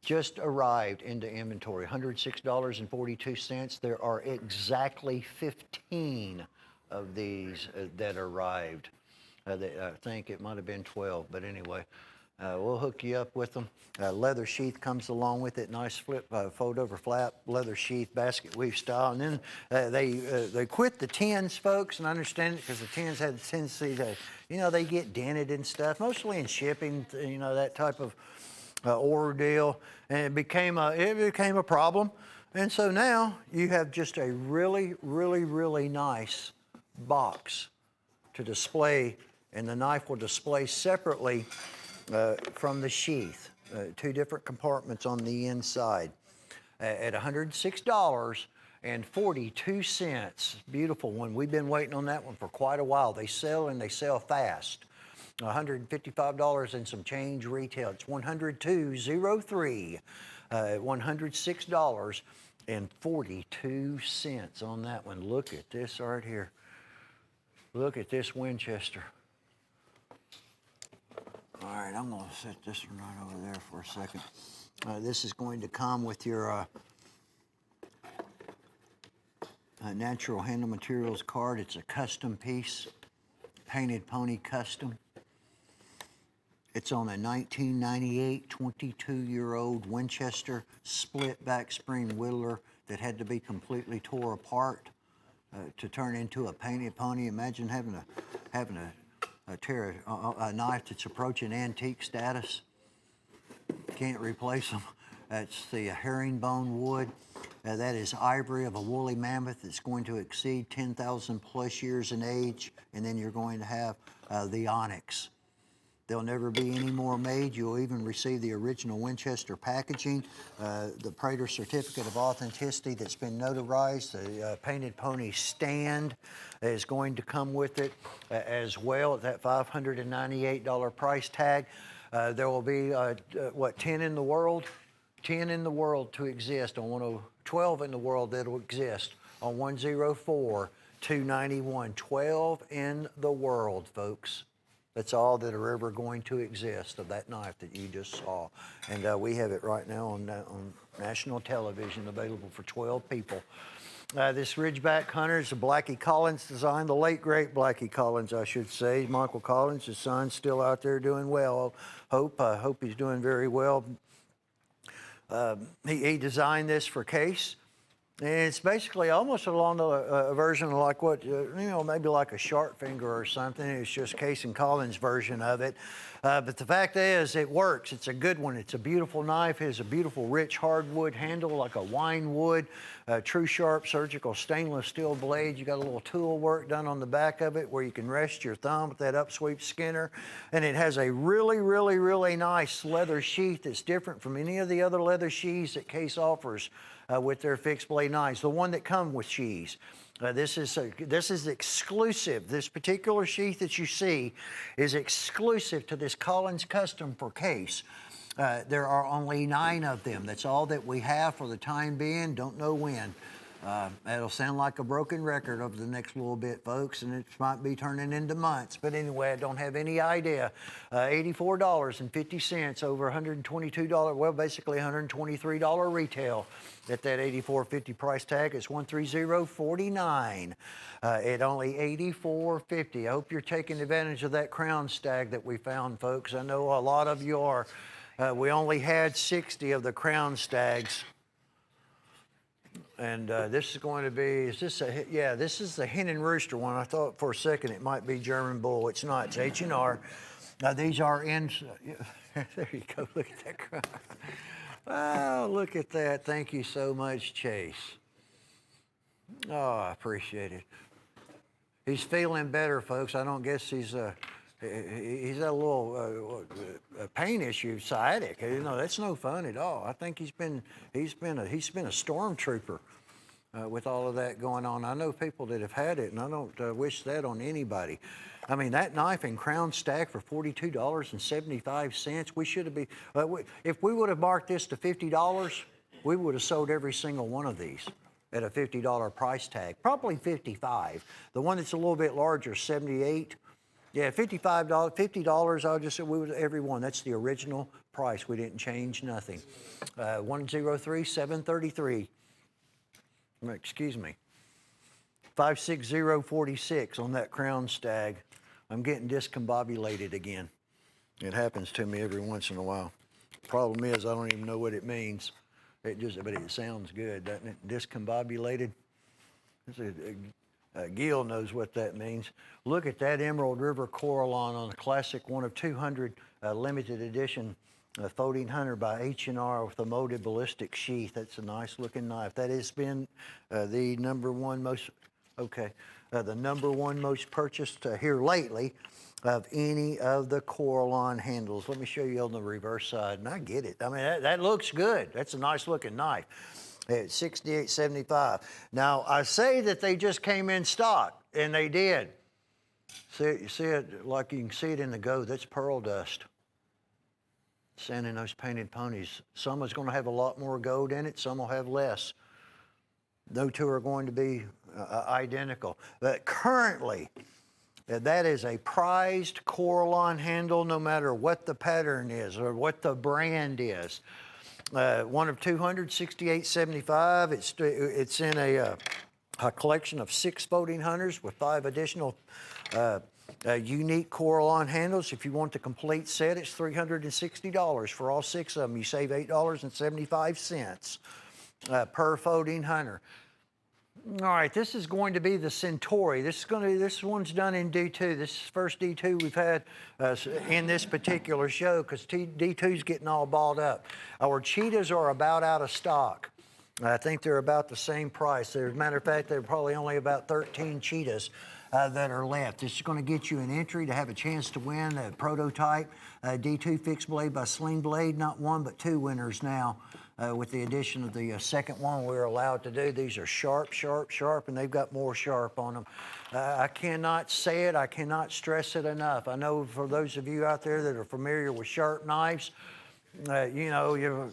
Just arrived into inventory, $106.42. There are exactly 15 of these that arrived. I think it might have been 12, but anyway, we'll hook you up with them. Leather sheath comes along with it, nice flip, fold over flap, leather sheath, basket weave style. And then they quit the tins, folks, and I understand it because the tins had a tendency to, they get dented and stuff, mostly in shipping, that type of ordeal, and it became a problem. And so now you have just a really, really, really nice box to display, and the knife will display separately from the sheath. Two different compartments on the inside at $106.42. Beautiful one. We've been waiting on that one for quite a while. They sell and they sell fast. $155 and some change retail. It's $102.03. $106.42 on that one. Look at this right here. Look at this Winchester. All right, I'm going to set this one right over there for a second. This is going to come with your Natural Handle Materials card. It's a custom piece, Painted Pony Custom. It's on a 1998 22-year-old Winchester split back spring whittler that had to be completely tore apart to turn into a painted pony. Imagine having a knife that's approaching antique status. Can't replace them. That's the herringbone wood. That is ivory of a woolly mammoth that's going to exceed 10,000 plus years in age. And then you're going to have the onyx. There'll never be any more made. You'll even receive the original Winchester packaging, the Prater Certificate of Authenticity that's been notarized. The Painted Pony stand is going to come with it as well at that $598 price tag. There will be, 10 in the world? 10 in the world to exist on 12 in the world that'll exist on 104-291. 12 in the world, folks. That's all that are ever going to exist of that knife that you just saw. And we have it right now on national television, available for 12 people. This Ridgeback Hunter is a Blackie Collins design, the late, great Blackie Collins, I should say. Michael Collins, his son's still out there doing well. Hope he's doing very well. He designed this for Case. And it's basically almost along the version of like what, maybe like a sharp finger or something. It's just Case and Collins' version of it. But the fact is, it works. It's a good one. It's a beautiful knife. It has a beautiful, rich hardwood handle, like a wine wood. True sharp surgical stainless steel blade. You got a little tool work done on the back of it where you can rest your thumb with that upsweep skinner. And it has a really, really, really nice leather sheath that's different from any of the other leather sheaths that Case offers. With their fixed blade knives, the one that come with sheaths. This is exclusive. This particular sheath that you see is exclusive to this Collins Custom for Case. There are only 9 of them. That's all that we have for the time being. Don't know when. It'll sound like a broken record over the next little bit, folks, and it might be turning into months. But anyway, I don't have any idea. $84.50 over $122, well, basically $123 retail at that $84.50 price tag. It's $130.49 at only $84.50. I hope you're taking advantage of that crown stag that we found, folks. I know a lot of you are. We only had 60 of the crown stags. And this is going to be, this is the hen and rooster one. I thought for a second it might be German bull. It's not, it's H&R. Now these are in, there you go, look at that crown. Oh, look at that. Thank you so much, Chase. Oh, I appreciate it. He's feeling better, folks. I don't guess he's got a little pain issue, sciatic. That's no fun at all. I think he's been a stormtrooper with all of that going on. I know people that have had it, and I don't wish that on anybody. I mean, that knife and crown stack for $42.75. We should have been. If we would have marked this to $50, we would have sold every single one of these at a $50 price tag. Probably $55. The one that's a little bit larger, $78. Yeah, $55, $50, I'll just say we would every one. That's the original price. We didn't change nothing. 103-733. Excuse me. 56046 on that crown stag. I'm getting discombobulated again. It happens to me every once in a while. Problem is, I don't even know what it means. But it sounds good, doesn't it? Discombobulated. Gil knows what that means. Look at that Emerald River Coralline on a classic 1 of 200 limited edition folding hunter by H&R with a molded ballistic sheath. That's a nice looking knife. That has been the number one most purchased here lately of any of the Coralline handles. Let me show you on the reverse side, and I get it. I mean, that looks good. That's a nice looking knife. It's $68.75. Now, I say that they just came in stock, and they did. You see it, like you can see it in the go, that's pearl dust. Sanding those painted ponies. Some is going to have a lot more gold in it, some will have less. No two are going to be identical. But currently, that is a prized Coralline handle, no matter what the pattern is or what the brand is. 1 of 200, $68.75. It's in a collection of 6 folding hunters with 5 additional unique Coralline handles. If you want the complete set, it's $360 for all 6 of them. You save $8.75 per folding hunter. All right, this is going to be the Centauri. This one's done in D2. This is the first D2 we've had in this particular show because D2's getting all balled up. Our cheetahs are about out of stock. I think they're about the same price. As a matter of fact, there are probably only about 13 cheetahs that are left. This is going to get you an entry to have a chance to win a prototype D2 fixed blade by Sling Blade. Not 1, but 2 winners now. With the addition of the second one we're allowed to do. These are sharp, sharp, sharp, and they've got more sharp on them. I cannot say it, I cannot stress it enough. I know for those of you out there that are familiar with sharp knives, you know, you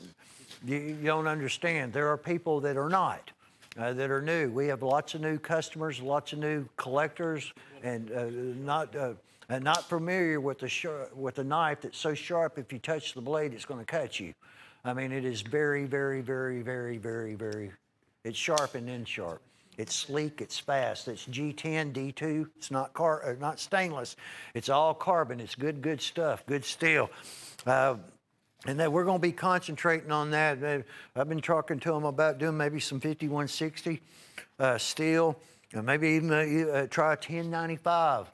don't understand. There are people that are not, that are new. We have lots of new customers, lots of new collectors, and not familiar with the knife that's so sharp if you touch the blade, it's going to cut you. I mean, it is very, very, very, very, very, very, it's sharp and then sharp. It's sleek, it's fast. It's G10, D2. It's not stainless. It's all carbon. It's good stuff, good steel. And then we're going to be concentrating on that. I've been talking to them about doing maybe some 5160 steel, and maybe even try a 1095.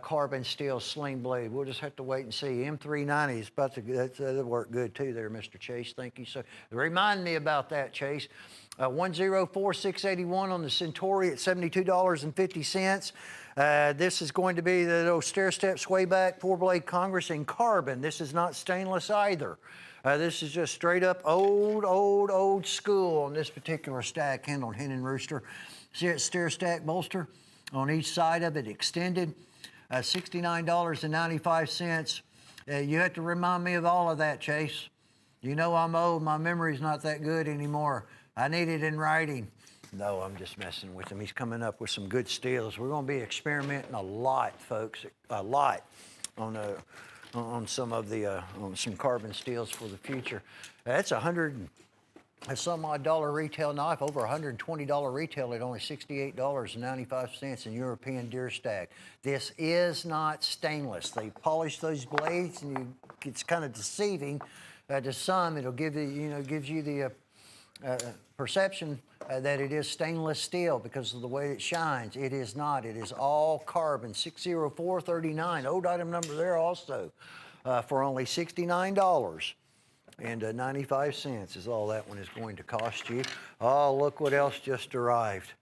Carbon steel sling blade. We'll just have to wait and see. M390 is about to, that'll work good too there, Mr. Chase. Thank you. So remind me about that, Chase. 104,681 on the Centauri at $72.50. This is going to be the old stair-step sway back 4-blade Congress in carbon. This is not stainless either. This is just straight up old school on this particular stack handled hen and rooster. See that stair-stack bolster on each side of it extended. $69.95. You have to remind me of all of that, Chase. You know I'm old. My memory's not that good anymore. I need it in writing. No, I'm just messing with him. He's coming up with some good steels. We're going to be experimenting a lot, folks, a lot on some of the on some carbon steels for the future. That's some odd dollar retail knife, over $120 retail at only $68.95 in European deer stack. This is not stainless. They polish those blades, and it's kind of deceiving to some. It'll give you, gives you the perception that it is stainless steel because of the way it shines. It is not. It is all carbon. 60439. Old item number there also for only $69. And 95 cents is all that one is going to cost you. Oh, look what else just arrived.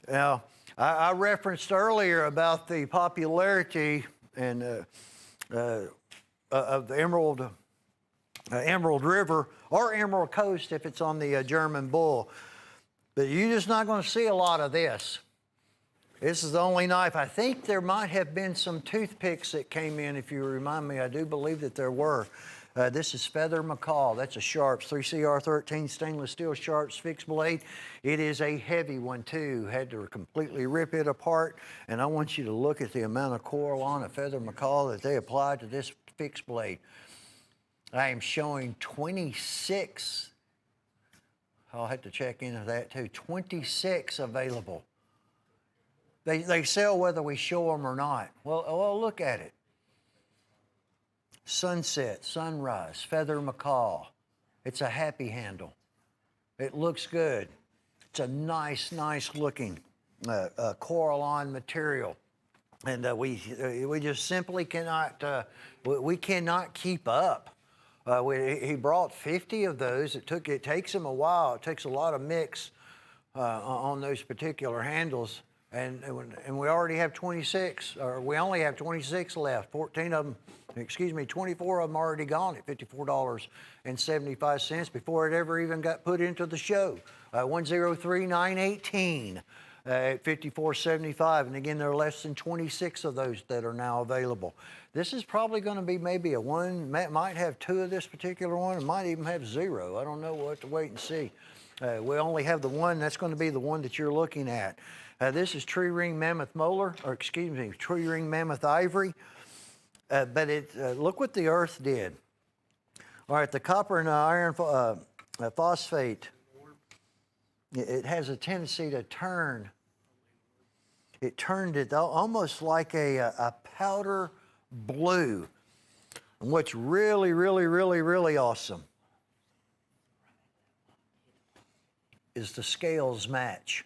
Now, I referenced earlier about the popularity and of the Emerald River or Emerald Coast if it's on the German Bull. But you're just not going to see a lot of this. This is the only knife. I think there might have been some toothpicks that came in, if you remind me. I do believe that there were. This is Feather Macaw. That's a Sharps 3CR13 stainless steel Sharps fixed blade. It is a heavy one too. Had to completely rip it apart. And I want you to look at the amount of Coralline of Feather Macaw that they applied to this fixed blade. I am showing 26. I'll have to check into that too. 26 available. They sell whether we show them or not. Well, look at it. Sunset, sunrise, feather macaw. It's a happy handle. It looks good. It's a nice looking Coraline material. And we just simply cannot, we cannot keep up. He brought 50 of those. It takes him a while. It takes a lot of mix on those particular handles. And we already have 26, or we only have 26 left. 24 of them already gone at $54.75 before it ever even got put into the show. 103,918 at $54.75. And again, there are less than 26 of those that are now available. This is probably going to be maybe a one, might have 2 of this particular one, and might even have 0. I don't know. We'll have to wait and see. We only have the one. That's going to be the one that you're looking at. This is tree ring mammoth molar, or excuse me, tree ring mammoth ivory. But look what the earth did. All right, the copper and iron phosphate, it has a tendency to turn. It turned it almost like a powder blue. And what's really awesome is the scales match.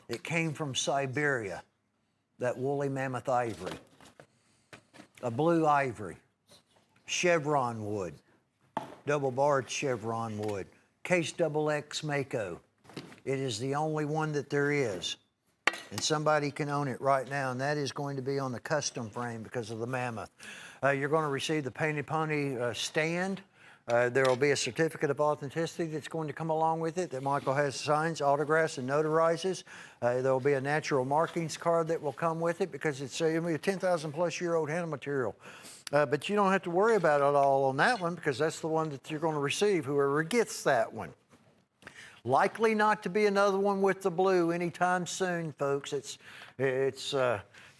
It came from Siberia, that woolly mammoth ivory, a blue ivory, chevron wood, double-barred chevron wood, case XX Mako. It is the only one that there is, and somebody can own it right now, and that is going to be on the custom frame because of the mammoth. You're going to receive the Painted Pony stand. There will be a certificate of authenticity that's going to come along with it that Michael has signs, autographs, and notarizes. There will be a natural markings card that will come with it because it's a 10,000-plus-year-old handle material. But you don't have to worry about it all on that one because that's the one that you're going to receive, whoever gets that one. Likely not to be another one with the blue anytime soon, folks. It's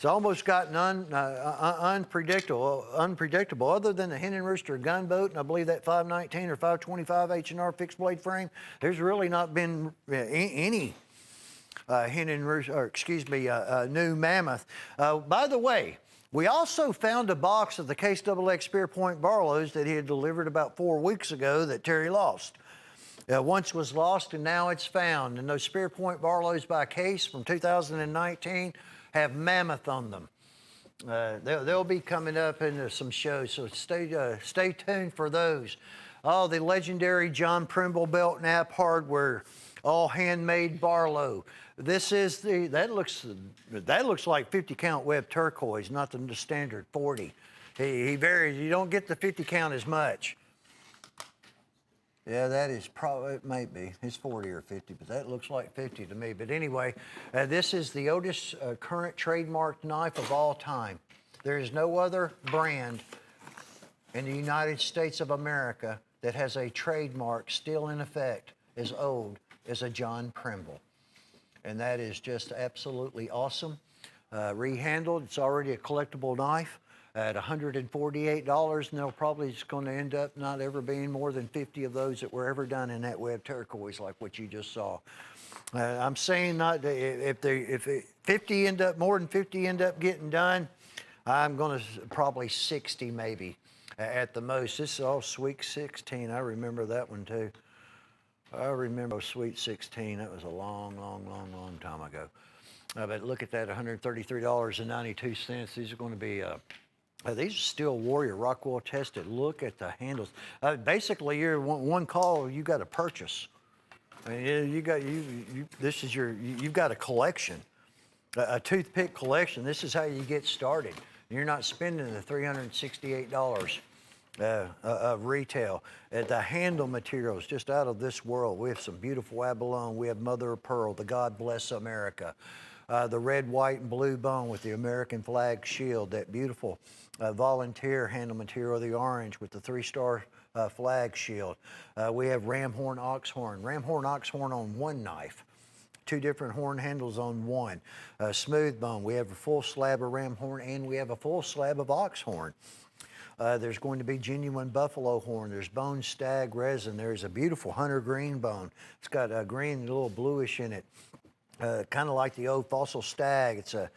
almost gotten unpredictable. Other than the Hen and Rooster gunboat, and I believe that 519 or 525 H&R fixed blade frame, there's really not been any Hen and Rooster, or excuse me, new mammoth. By the way, we also found a box of the Case XX Spear Point Barlows that he had delivered about 4 weeks ago that Terry lost. Once was lost and now it's found. And those Spear Point Barlows by Case from 2019 have mammoth on them. They'll be coming up into some shows, so stay tuned for those. Oh, the legendary John Primble Belt Nap Hardware, all handmade Barlow. This is that looks like 50 count web turquoise, not the standard 40. He varies. You don't get the 50 count as much. Yeah, that is probably, it may be. It's 40 or 50, but that looks like 50 to me. But anyway, this is the oldest current trademarked knife of all time. There is no other brand in the United States of America that has a trademark still in effect as old as a John Primble. And that is just absolutely awesome. Rehandled, it's already a collectible knife at $148, and they'll probably just going to end up not ever being more than 50 of those that were ever done in that web turquoise like what you just saw. I'm saying not if 50 end up, more than 50 end up getting done, I'm going to probably 60 maybe at the most. This is all Sweet 16. I remember that one too. I remember Sweet 16. That was a long time ago. But look at that, $133.92. These are going to be these are Steel Warrior Rockwell tested. Look at the handles. Basically, you're one call. You got to purchase. I mean, you've got a collection, a toothpick collection. This is how you get started. You're not spending the $368 of retail. The handle material is just out of this world. We have some beautiful abalone. We have mother of pearl, the God Bless America. The red, white, and blue bone with the American flag shield, that beautiful volunteer handle material, the orange with the 3-star flag shield. We have ram horn ox horn on one knife, 2 different horn handles on one. Smooth bone, we have a full slab of ram horn and we have a full slab of ox horn. There's going to be genuine buffalo horn. There's bone stag resin. There's a beautiful hunter green bone. It's got a green, a little bluish in it. kind of like the old fossil stag. It's a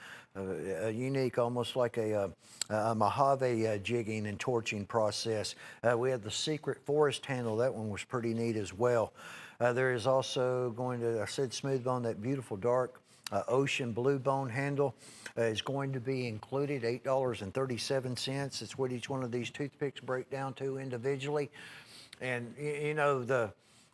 unique, almost like a Mojave jigging and torching process. We have the secret forest handle. That one was pretty neat as well. There is also going to, I said smooth bone, that beautiful dark ocean blue bone handle is going to be included, $8.37. It's what each one of these toothpicks break down to individually. And you know,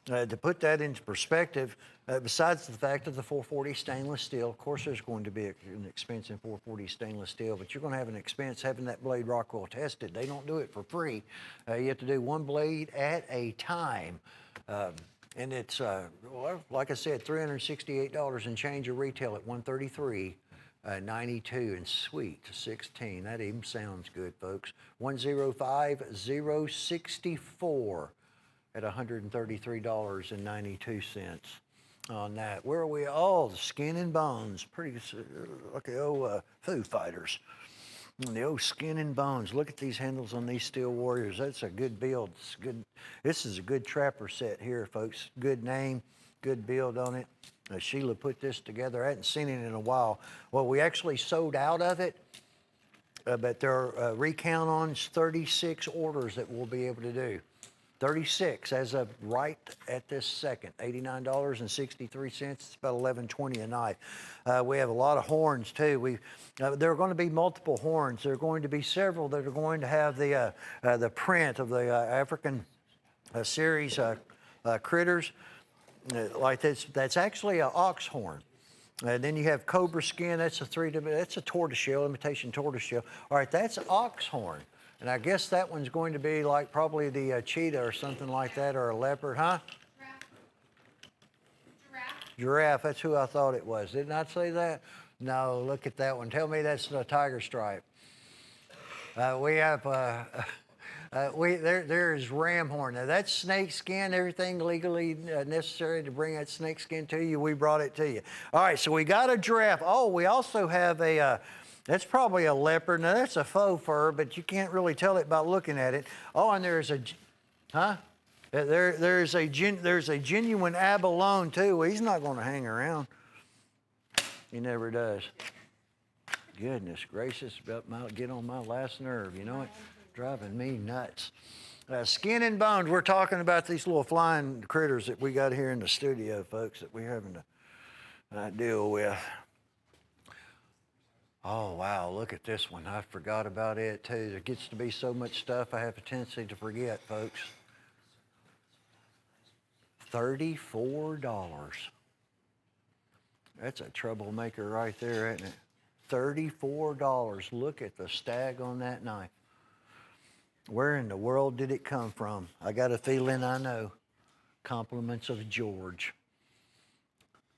to put that into perspective, besides the fact of the 440 stainless steel, of course there's going to be an expense in 440 stainless steel, but you're going to have an expense having that blade Rockwell tested. They don't do it for free. You have to do one blade at a time. And it's, well, like I said, $368 and change of retail at $133. 92 and sweet 16. That even sounds good, folks. 105064 at $133.92 on that. Where are we? Oh, the Skin and Bones. Pretty like the old Foo Fighters. The old Skin and Bones. Look at these handles on these Steel Warriors. That's a good build. It's good. This is a good trapper set here, folks. Good name, good build on it. Sheila put this together. I hadn't seen it in a while. Well, we actually sold out of it, but there are recount on 36 orders that we'll be able to do. 36 as of right at this second. $89.63. It's about $11.20 a knife. We have a lot of horns too. There are going to be multiple horns. There are going to be several that are going to have the print of the African series critters. Like this, that's actually an ox horn. And then you have cobra skin. That's that's a tortoiseshell, imitation tortoiseshell. All right, that's ox horn, and I guess that one's going to be like probably the cheetah or something like that, or a leopard, huh? Giraffe. That's who I thought it was. Didn't I say that? No. Look at that one. Tell me that's a tiger stripe. We have. There is ram horn. Now that's snake skin, everything legally necessary to bring that snake skin to you, we brought it to you. All right, so we got a giraffe. Oh, we also have that's probably a leopard. Now that's a faux fur, but you can't really tell it by looking at it. Oh, and there's a, huh? There's a genuine abalone too. Well, he's not going to hang around. He never does. Goodness gracious, get on my last nerve, you know it? Driving me nuts. Skin and Bones, we're talking about these little flying critters that we got here in the studio, folks, that we're having to deal with. Oh, wow, look at this one. I forgot about it, too. There gets to be so much stuff I have a tendency to forget, folks. $34. That's a troublemaker right there, isn't it? $34. Look at the stag on that knife. Where in the world did it come from? I got a feeling I know. Compliments of George,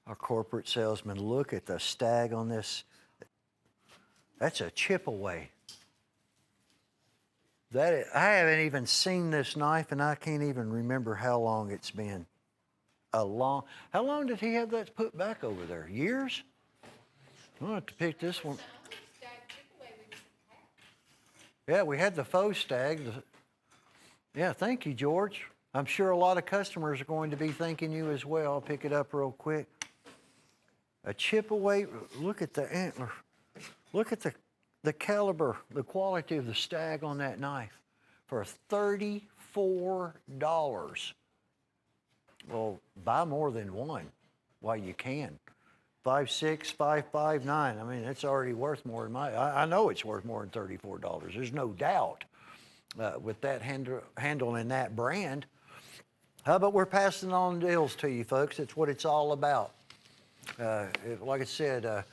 our corporate salesman. Look at the stag on this. That's a chip away. I haven't even seen this knife, and I can't even remember how long it's been. How long did he have that put back over there? Years? I'm going to have to pick this one. Yeah, we had the faux stag. Yeah, thank you, George. I'm sure a lot of customers are going to be thanking you as well. I'll pick it up real quick. A chip away. Look at the antler. Look at the caliber, the quality of the stag on that knife for $34. Well, buy more than one while you can. 5.6, 5.59. I mean, it's already worth more than I know it's worth more than $34. There's no doubt with that handle and that brand. But we're passing on deals to you, folks. It's what it's all about. Like I said,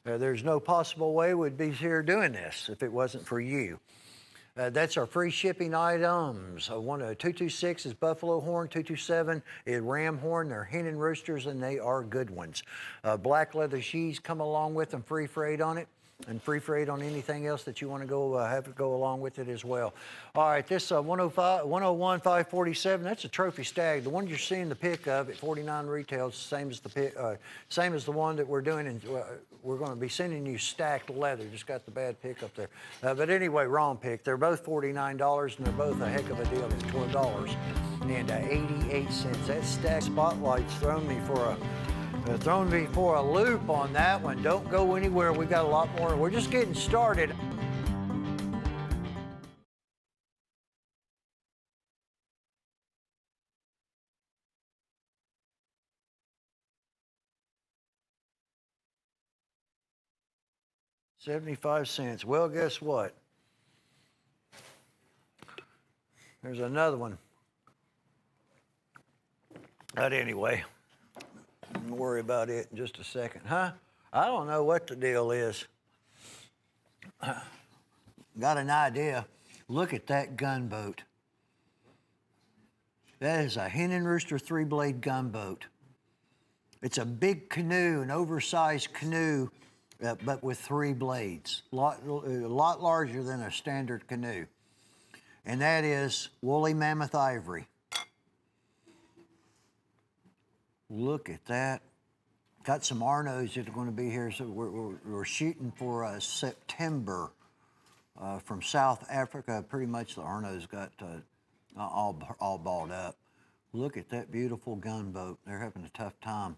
there's no possible way we'd be here doing this if it wasn't for you. That's our free shipping items. 226 is buffalo horn, 227 is ram horn. They're hen and roosters, and they are good ones. Black leather sheaths come along with them, free freight on it, and free freight on anything else that you want to have it go along with it as well. All right, this 101 547. That's a trophy stag. The one you're seeing the pick of at 49 retail is the same as same as the one that we're doing, and we're going to be sending you stacked leather. Just got the bad pick up there, but anyway, wrong pick. They're both $49, and they're both a heck of a deal at $12 and 88 cents. That stack spotlight's thrown me for Thrown me for a loop on that one. Don't go anywhere. We got a lot more. We're just getting started. $0.75. Well, guess what? There's another one. But anyway, we'll worry about it in just a second. Huh? I don't know what the deal is. Got an idea. Look at that gunboat. That is a hen and rooster 3-blade gunboat. It's a big canoe, an oversized canoe, but with 3 blades. A lot larger than a standard canoe. And that is woolly mammoth ivory. Look at that. Got some Arnos that are going to be here. So we're shooting for September from South Africa. Pretty much the Arnos got all balled up. Look at that beautiful gunboat. They're having a tough time.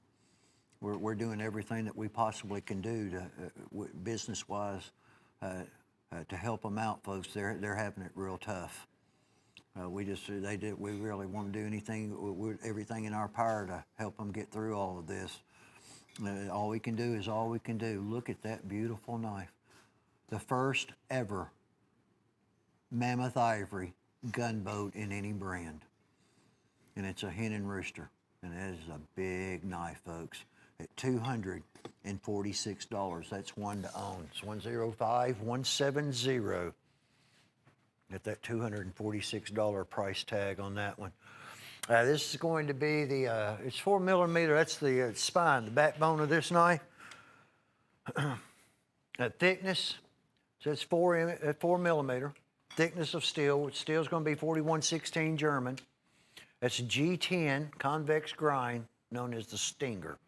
We're doing everything that we possibly can do to business-wise to help them out, folks. They're having it real tough. We really want to do everything in our power to help them get through all of this. All we can do is all we can do. Look at that beautiful knife. The first ever mammoth ivory gunboat in any brand. And it's a hen and rooster. And that is a big knife, folks. At $246. That's one to own. It's 105170. At that $246 price tag on that one. This is going to be it's 4mm. That's the spine, the backbone of this knife. Thickness, so it's 4mm. Thickness of steel. Steel's going to be 4116 German. That's G10 convex grind, known as the Stinger.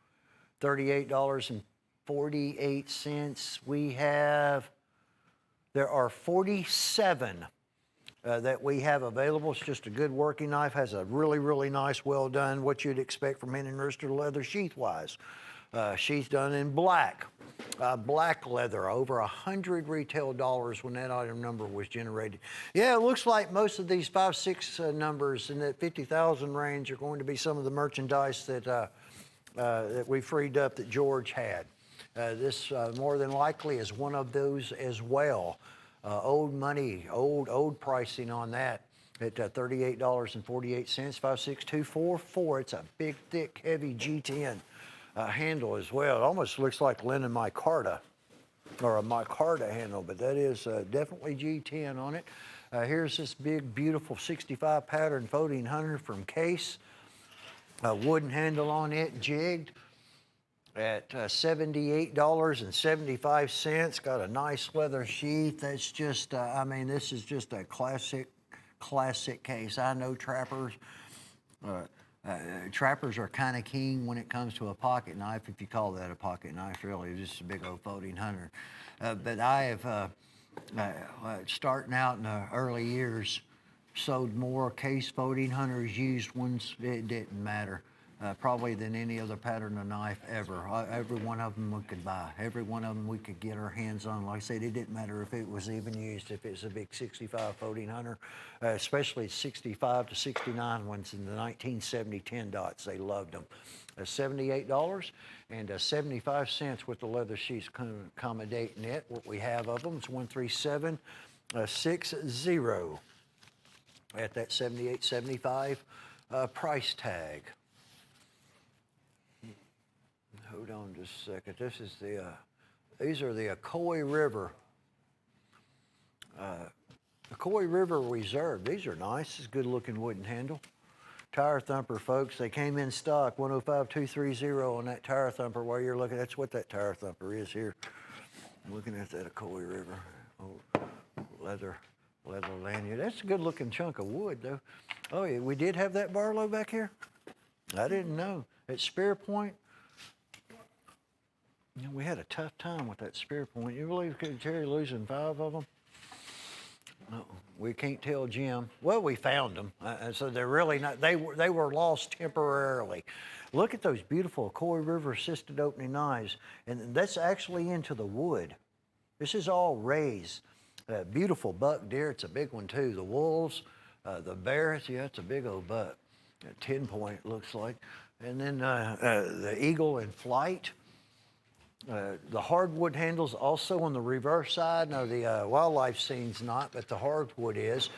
$38.48. There are 47 that we have available. It's just a good working knife. Has a really, really nice, well done, what you'd expect from hen and rooster leather sheath-wise. Sheath done in black. Black leather, over 100 retail dollars when that item number was generated. Yeah, it looks like most of these 5, 6 numbers in that 50,000 range are going to be some of the merchandise that we freed up that George had. This more than likely is one of those as well. Old money, old pricing on that at $38.48, 56244. It's a big, thick, heavy G10 handle as well. It almost looks like Lennon micarta, or a micarta handle, but that is definitely G10 on it. Here's this big, beautiful 65 pattern folding hunter from Case. A wooden handle on it, jigged at $78.75. Got a nice leather sheath. That's just, I mean, this is just a classic case. I know trappers are kind of keen when it comes to a pocket knife, if you call that a pocket knife, really. It's just a big old folding hunter. But I have, starting out in the early years, sold more case folding hunters, used ones, it didn't matter. Probably than any other pattern of knife ever. Every one of them we could buy. Every one of them we could get our hands on. Like I said, it didn't matter if it was even used, if it's a big 65 folding hunter, especially 65 to 69 ones in the 1970 10 dots. They loved them. $78 and 75 cents with the leather sheets accommodating it. What we have of them is 13760 at that $78.75 price tag. Hold on just a second. This is these are the Ocoee River. Ocoee River Reserve. These are nice. This is a good looking wooden handle. Tire thumper, folks. They came in stock, 105230 on that tire thumper while you're looking. That's what that tire thumper is here. I'm looking at that Ocoee River. Oh, leather lanyard. That's a good looking chunk of wood though. Oh yeah, we did have that Barlow back here? I didn't know. At Spear Point, you know, we had a tough time with that Spear Point. You believe Terry losing 5 of them? No, we can't tell Jim. Well, we found them, so they're really not. They were lost temporarily. Look at those beautiful Coy River assisted opening knives, and that's actually into the wood. This is all raised. Beautiful buck deer. It's a big one too. The wolves, the bears. Yeah, it's a big old buck. 10-point looks like, and then the eagle in flight. The hardwood handles also on the reverse side. No, the wildlife scene's not, but the hardwood is.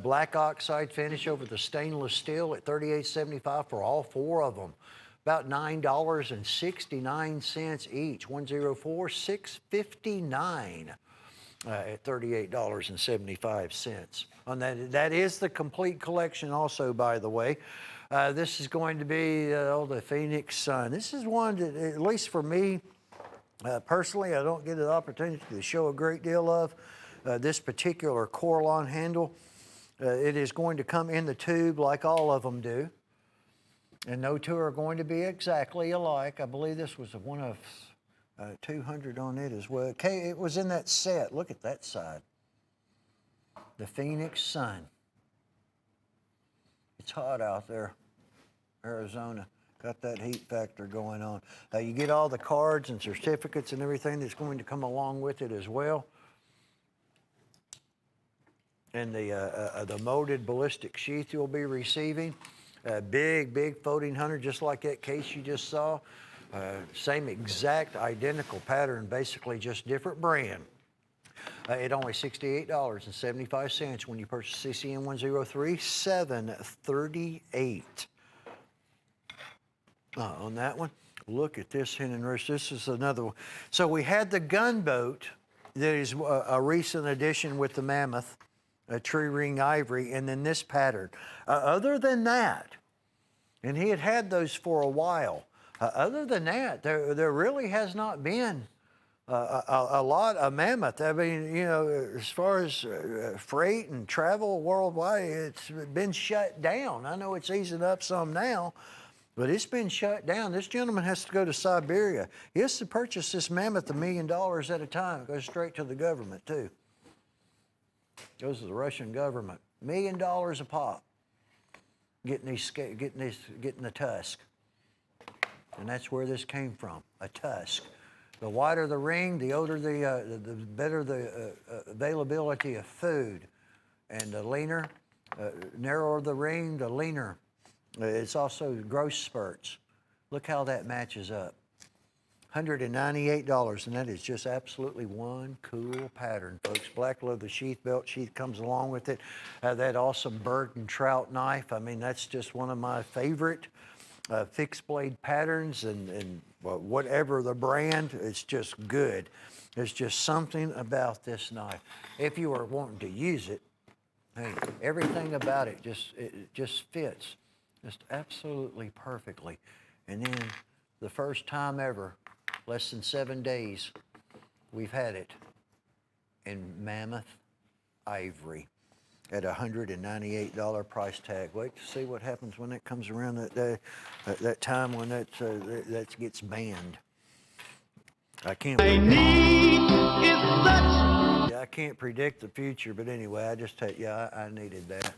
Black oxide finish over the stainless steel at $38.75 for all four of them. About $9.69 each. 104 659 at $38.75. On that is the complete collection also, by the way. This is going to be the Phoenix Sun. This is one that, at least for me, personally, I don't get an opportunity to show a great deal of this particular Corlon handle. It is going to come in the tube like all of them do. And no two are going to be exactly alike. I believe this was one of 200 on it as well. Okay, it was in that set. Look at that side. The Phoenix Sun. It's hot out there, Arizona. Got that heat factor going on. You get all the cards and certificates and everything that's going to come along with it as well. And the molded ballistic sheath you'll be receiving. Big 1400, just like that case you just saw. Same exact identical pattern, basically just different brand. At only $68.75 when you purchase CCN 103738. On that one, look at this hen and roost. This is another one. So we had the gunboat that is a recent addition with the mammoth, a tree ring ivory, and then this pattern. Other than that, and he had those for a while. Other than that, there really has not been a lot of mammoth. I mean, you know, as far as freight and travel worldwide, it's been shut down. I know it's easing up some now, but it's been shut down. This gentleman has to go to Siberia. He has to purchase this mammoth $1 million at a time. It goes straight to the government, too. Goes to the Russian government. $1 million a pop. Getting the tusk. And that's where this came from, a tusk. The wider the ring, the older the better the availability of food. And the leaner, narrower the ring, the leaner. It's also growth spurts. Look how that matches up. $198, and that is just absolutely one cool pattern, folks. Black leather sheath, belt sheath comes along with it. That awesome bird and trout knife. I mean, that's just one of my favorite fixed blade patterns, and whatever the brand, it's just good. There's just something about this knife. If you are wanting to use it, hey, everything about it just fits. Just absolutely perfectly. And then the first time ever, less than 7 days, we've had it in mammoth ivory at $198 price tag. Wait to see what happens when that comes around that day, that time when that gets banned. I can't. Yeah, I can't predict the future, but anyway, I just I needed that.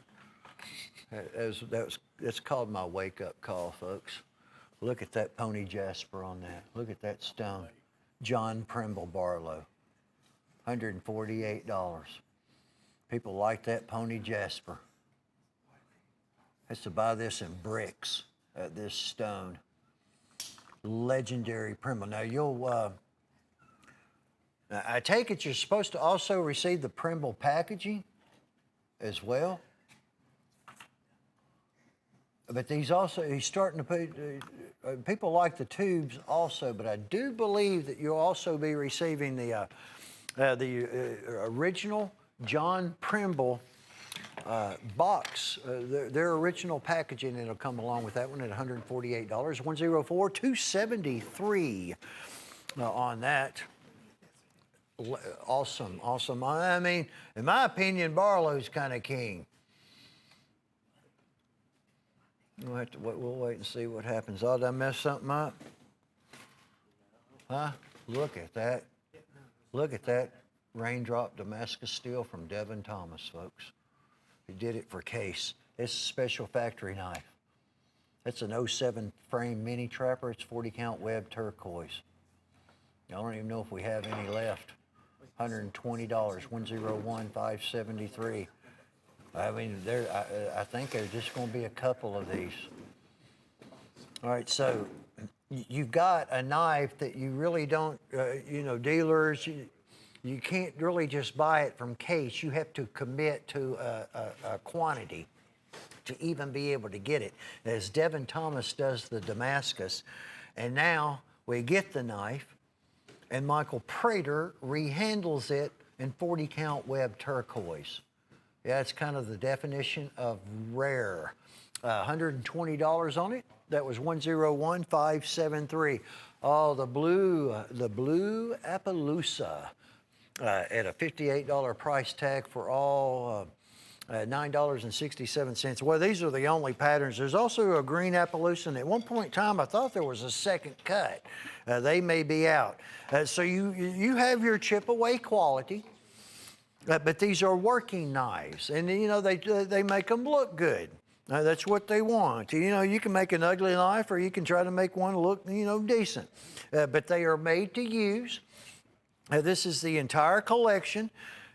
That's called my wake-up call, folks. Look at that pony jasper on that. Look at that stone. John Primble Barlow, $148. People like that pony jasper. Has to buy this in bricks at this stone. Legendary Primble. Now I take it you're supposed to also receive the Primble packaging as well. But he's starting to put, people like the tubes also, but I do believe that you'll also be receiving the original John Primble box, their original packaging, and it'll come along with that one at $148. 104 273 on that. Awesome. I mean, in my opinion, Barlow's kind of king. We'll wait and see what happens. Oh, did I mess something up? Huh? Look at that. Look at that. raindrop Damascus steel from Devin Thomas, folks. He did it for Case. It's a special factory knife. It's an '07 frame mini trapper. It's 40 count web turquoise. I don't even know if we have any left. $120, 101,573. I mean, I think there's just going to be a couple of these. All right, so you've got a knife that you really don't, dealers, you can't really just buy it from Case. You have to commit to a quantity to even be able to get it. As Devin Thomas does the Damascus, and now we get the knife, and Michael Prater rehandles it in 40 count web turquoise. Yeah, it's kind of the definition of rare. $120 on it. That was 101,573. Oh, the blue Appaloosa at a $58 price tag for all $9.67. Well, these are the only patterns. There's also a green Appaloosa, and at one point in time, I thought there was a second cut. They may be out. So you have your chip away quality, but these are working knives, and they make them look good. That's what they want. You can make an ugly knife, or you can try to make one look, decent. But they are made to use. This is the entire collection,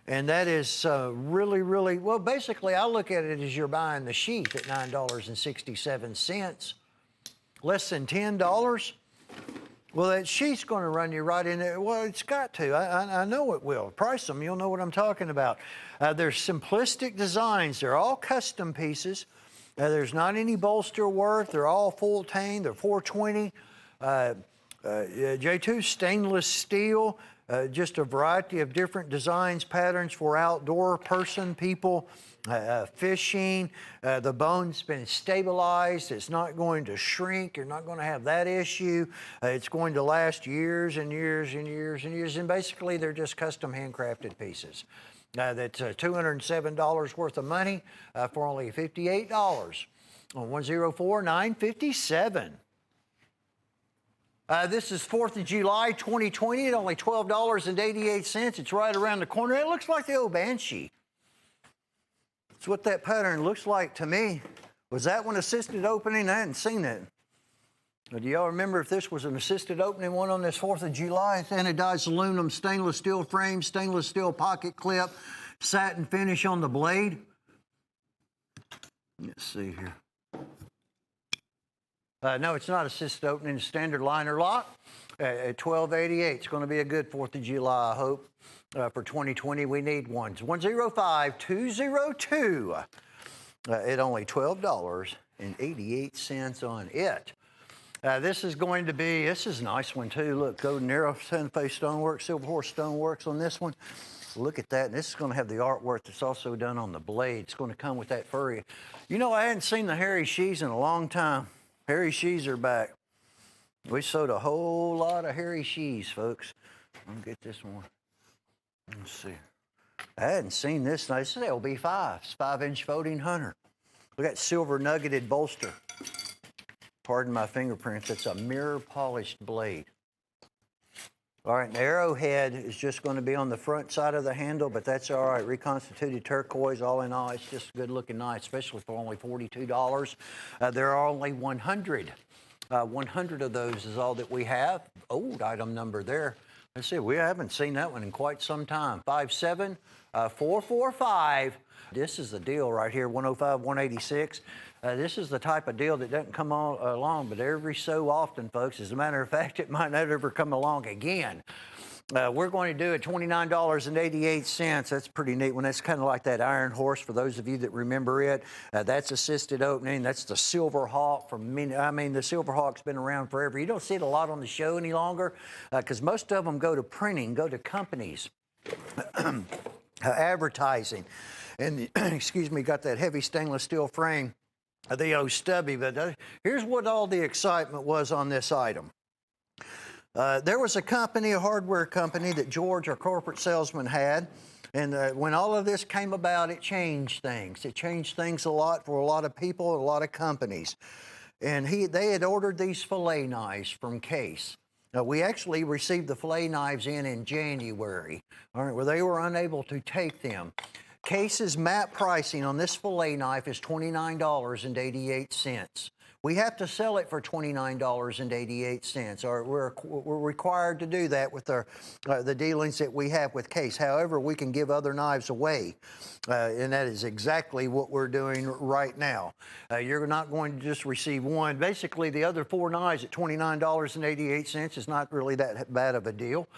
and that is really, really, well, basically, I look at it as you're buying the sheath at $9.67. Less than $10. Well, that sheath's going to run you right in there. Well, it's got to. I know it will. Price them, you'll know what I'm talking about. They're simplistic designs. They're all custom pieces. There's not any bolster work. They're all full tang. They're 420. J2 stainless steel. Just a variety of different designs, patterns for outdoor people, fishing. The bone's been stabilized. It's not going to shrink. You're not going to have that issue. It's going to last years and years and years and years. And basically, they're just custom handcrafted pieces. That's $207 worth of money for only $58 on 104,957. This is 4th of July, 2020 at only $12.88. It's right around the corner. It looks like the old Banshee. It's what that pattern looks like to me. Was that one assisted opening? I hadn't seen it. Do y'all remember if this was an assisted opening one on this 4th of July? It's anodized aluminum stainless steel frame, stainless steel pocket clip, satin finish on the blade. Let's see here. No, it's not assisted opening, it's standard liner lock at $12.88. It's going to be a good 4th of July, I hope. For 2020, we need ones. 105,202 at only $12.88 on it. This is going to be, this is a nice one too. Look, golden arrow, Santa Fe stonework, silver horse stoneworks on this one. Look at that. And this is going to have the artwork that's also done on the blade. It's going to come with that furry. I hadn't seen the Harry Shees in a long time. Harry Shees are back. We sold a whole lot of Harry Shees, folks. Let me get this one. Let's see. I hadn't seen this. This is LB5. It's 5-inch folding hunter. Look at that silver nuggeted bolster. Pardon my fingerprints. It's a mirror polished blade. All right, the arrowhead is just going to be on the front side of the handle, but that's all right. Reconstituted turquoise, all in all, it's just a good-looking knife, especially for only $42. There are only 100. 100 of those is all that we have. Old item number there. Let's see, we haven't seen that one in quite some time. 57445. This is the deal right here, 105, 186. This is the type of deal that doesn't come along, but every so often, folks. As a matter of fact, it might not ever come along again. We're going to do it $29.88. That's pretty neat one. That's kind of like that Iron Horse, for those of you that remember it. That's assisted opening. That's the Silver Hawk from the Silver Hawk's been around forever. You don't see it a lot on the show any longer because most of them go to printing, go to companies, advertising. And, excuse me, got that heavy stainless steel frame, the old stubby. But here's what all the excitement was on this item. There was a company, a hardware company that George, our corporate salesman, had. And when all of this came about, it changed things. It changed things a lot for a lot of people, a lot of companies. And they had ordered these fillet knives from Case. We actually received the fillet knives in January, all right, where they were unable to take them. Case's MAP pricing on this fillet knife is $29.88. We have to sell it for $29.88, or we're required to do that with the dealings that we have with Case. However, we can give other knives away, and that is exactly what we're doing right now. You're not going to just receive one. Basically, the other 4 knives at $29.88 is not really that bad of a deal.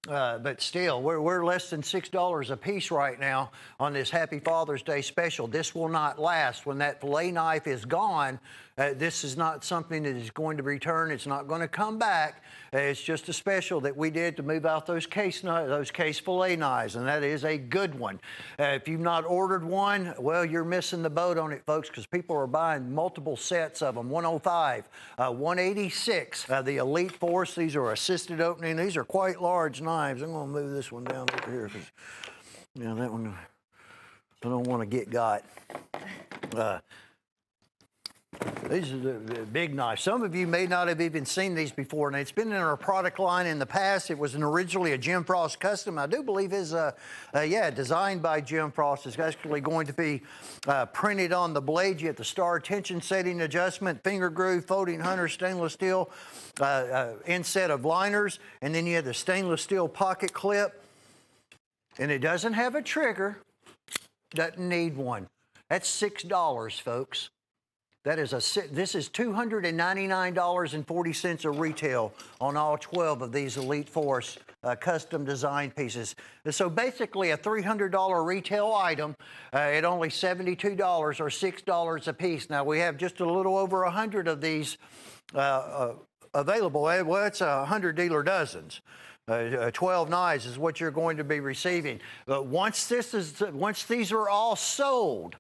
But still, we're less than $6 a piece right now on this Happy Father's Day special. This will not last. When that fillet knife is gone, this is not something that is going to return. It's not going to come back. It's just a special that we did to move out those case fillet knives, and that is a good one. If you've not ordered one, well, you're missing the boat on it, folks, because people are buying multiple sets of them. 105, 186, the Elite Force. These are assisted opening. These are quite large knives. I'm going to move this one down over here because, yeah, that one I don't want to get got. These are the big knives. Some of you may not have even seen these before, and it's been in our product line in the past. It was originally a Jim Frost custom. I do believe is, designed by Jim Frost. It's actually going to be printed on the blade. You have the star tension setting adjustment, finger groove, folding hunter, stainless steel inset of liners, and then you have the stainless steel pocket clip. And it doesn't have a trigger. Doesn't need one. That's $6, folks. This is $299.40 a retail on all 12 of these Elite Force custom design pieces. So basically a $300 retail item at only $72 or $6 a piece. Now we have just a little over 100 of these available. Well, it's 100 dealer dozens. 12 knives is what you're going to be receiving. But once these are all sold,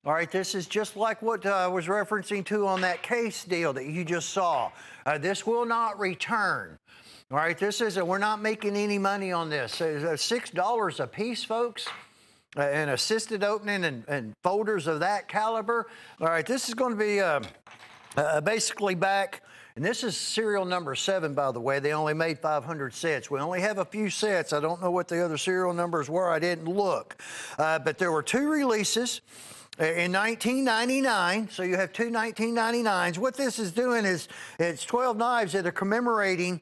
all right, this is just like what I was referencing to on that Case deal that you just saw. This will not return. All right, we're not making any money on this. $6 a piece, folks, and assisted opening and folders of that caliber. All right, this is going to be basically back. And this is serial number 7, by the way. They only made 500 sets. We only have a few sets. I don't know what the other serial numbers were. I didn't look. But there were 2 releases in 1999. So you have 2 1999s. What this is doing is it's 12 knives that are commemorating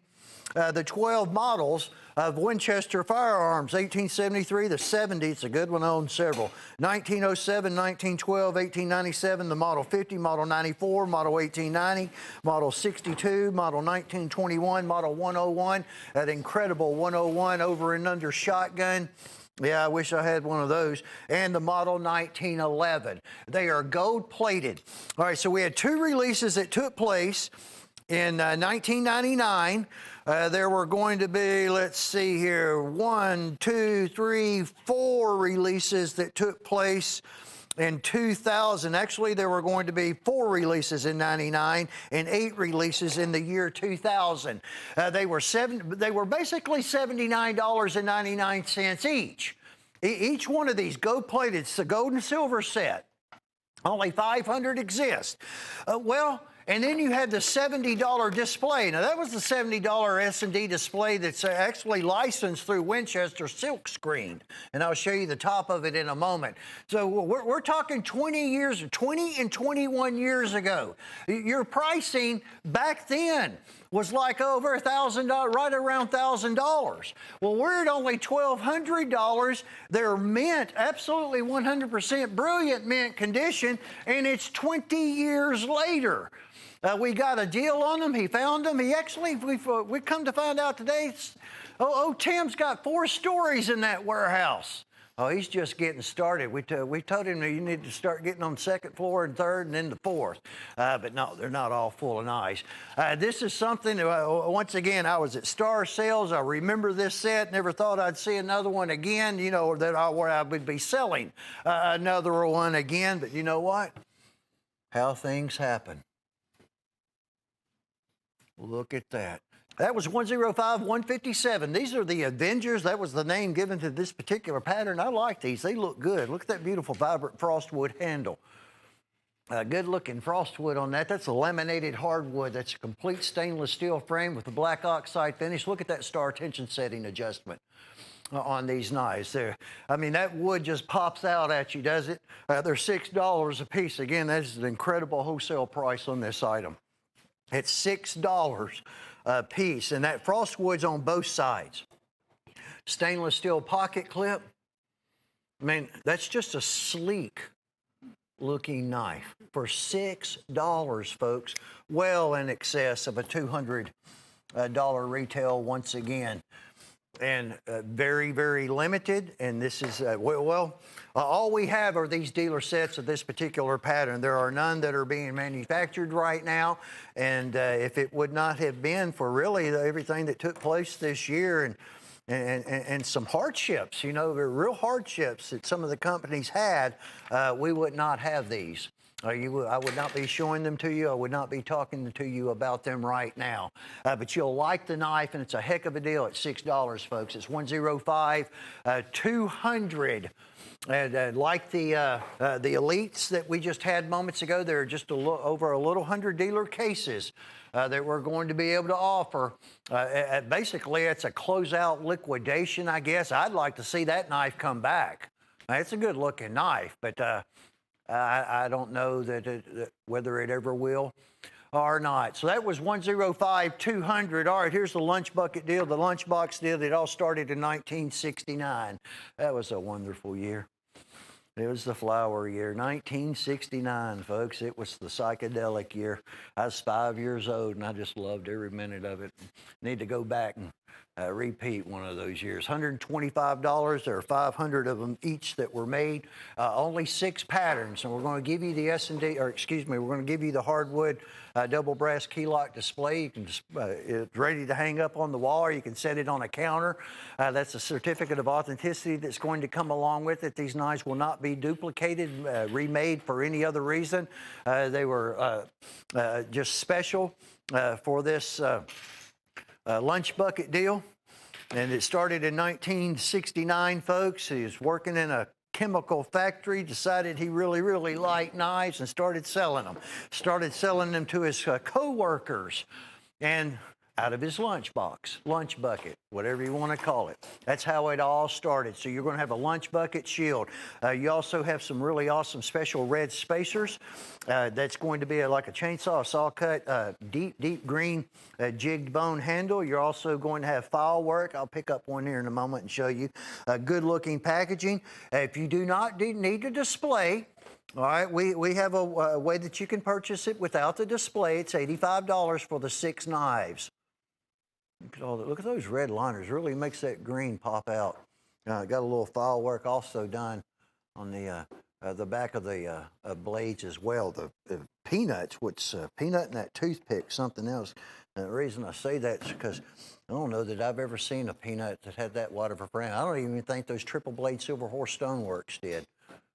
the 12 models of Winchester firearms. 1873, the 70, it's a good one, I own several. 1907, 1912, 1897, the Model 50, Model 94, Model 1890, Model 62, Model 1921, Model 101, that incredible 101 over and under shotgun. Yeah, I wish I had one of those. And the Model 1911. They are gold plated. All right, so we had 2 releases that took place in 1999. There were going to be, let's see here, 1, 2, 3, 4 releases that took place in 2000. Actually, there were going to be 4 releases in 99 and 8 releases in the year 2000. They were basically $79.99 each. Each one of these gold-plated, it's a gold and silver set. Only 500 exist. And then you had the $70 display. Now, that was the $70 S&D display that's actually licensed through Winchester Silk Screen. And I'll show you the top of it in a moment. So we're talking 20 and 21 years ago. Your pricing back then was like over $1,000, right around $1,000. Well, we're at only $1,200. They're mint, absolutely 100% brilliant mint condition, and it's 20 years later. We got a deal on them. He found them. He actually, we come to find out today, Tim's got 4 stories in that warehouse. Oh, he's just getting started. We told him that you need to start getting on the 2nd floor and 3rd and then the 4th. But no, they're not all full of knives. This is something, once again, I was at Star Sales. I remember this set. Never thought I'd see another one again, you know, that I would be selling another one again. But you know what? How things happen. Look at that. That was 105, 157. These are the Avengers. That was the name given to this particular pattern. I like these. They look good. Look at that beautiful vibrant frostwood handle. Good looking frostwood on that. That's a laminated hardwood. That's a complete stainless steel frame with a black oxide finish. Look at that star tension setting adjustment on these knives there. I mean, that wood just pops out at you, does it? They're $6 a piece. Again, that is an incredible wholesale price on this item. It's $6 a piece, and that frostwood's on both sides. Stainless steel pocket clip. I mean, that's just a sleek looking knife for $6, folks. Well in excess of a $200 retail once again. And very, very limited. And this is, all we have are these dealer sets of this particular pattern. There are none that are being manufactured right now. And if it would not have been for really everything that took place this year and some hardships, you know, the real hardships that some of the companies had, we would not have these. I would not be showing them to you. I would not be talking to you about them right now. But you'll like the knife, and it's a heck of a deal at $6, folks. It's 105 200. And like the Elites that we just had moments ago, there are just over a little 100 dealer cases that we're going to be able to offer. Basically, it's a closeout liquidation, I guess. I'd like to see that knife come back. It's a good-looking knife, but I don't know whether it ever will or not. So that was 105 200. All right, here's the lunch bucket deal, the lunchbox deal. It all started in 1969. That was a wonderful year. It was the flower year, 1969, folks. It was the psychedelic year. I was 5 years old, and I just loved every minute of it. Need to go back and repeat one of those years. $125. There are 500 of them each that were made. Only 6 patterns, and we're going to give you the we're going to give you the hardwood double brass key lock display. You can it's ready to hang up on the wall, or you can set it on a counter. That's a certificate of authenticity that's going to come along with it. These knives will not be duplicated, remade for any other reason. They were just special for this lunch bucket deal. And it started in 1969, folks. He was working in a chemical factory, decided he really, really liked knives and started selling them. Started selling them to his co-workers and out of his lunch bucket, whatever you want to call it. That's how it all started. So you're going to have a lunch bucket shield. You also have some really awesome special red spacers. That's going to be like a chainsaw, saw cut, deep green jigged bone handle. You're also going to have file work. I'll pick up one here in a moment and show you. Good looking packaging. If you do not need a display, all right, we have a way that you can purchase it without the display. It's $85 for the 6 knives. Look at those red liners. Really makes that green pop out. Got a little file work also done on the back of the blades as well. The peanuts, peanut and that toothpick, something else. And the reason I say that is because I don't know that I've ever seen a peanut that had that wide of a frame. I don't even think those triple blade Silver Horse Stoneworks did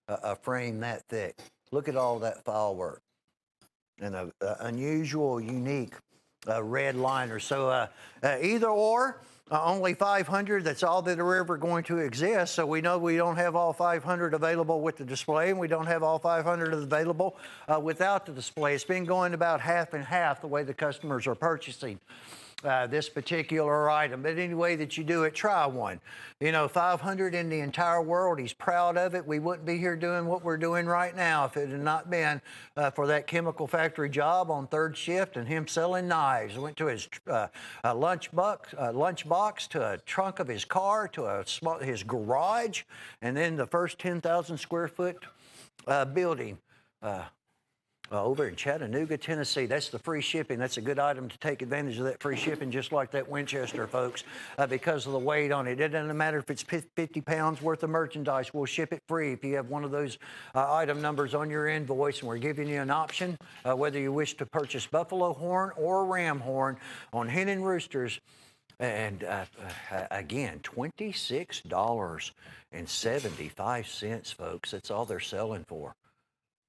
a frame that thick. Look at all that file work and an unusual, unique red liner. So either or, only 500. That's all that are ever going to exist. So we know we don't have all 500 available with the display, and we don't have all 500 available without the display. It's been going about half and half the way the customers are purchasing this particular item. But any way that you do it, try one. You know, 500 in the entire world. He's proud of it. We wouldn't be here doing what we're doing right now if it had not been for that chemical factory job on third shift and him selling knives. Went to his lunch box, to a trunk of his car, to his garage, and then the first 10,000 square foot building over in Chattanooga, Tennessee. That's the free shipping. That's a good item to take advantage of that free shipping, just like that Winchester, folks, because of the weight on it. It doesn't matter if it's 50 pounds worth of merchandise. We'll ship it free if you have one of those item numbers on your invoice, and we're giving you an option, whether you wish to purchase buffalo horn or ram horn on hen and roosters. And again, $26.75, folks. That's all they're selling for.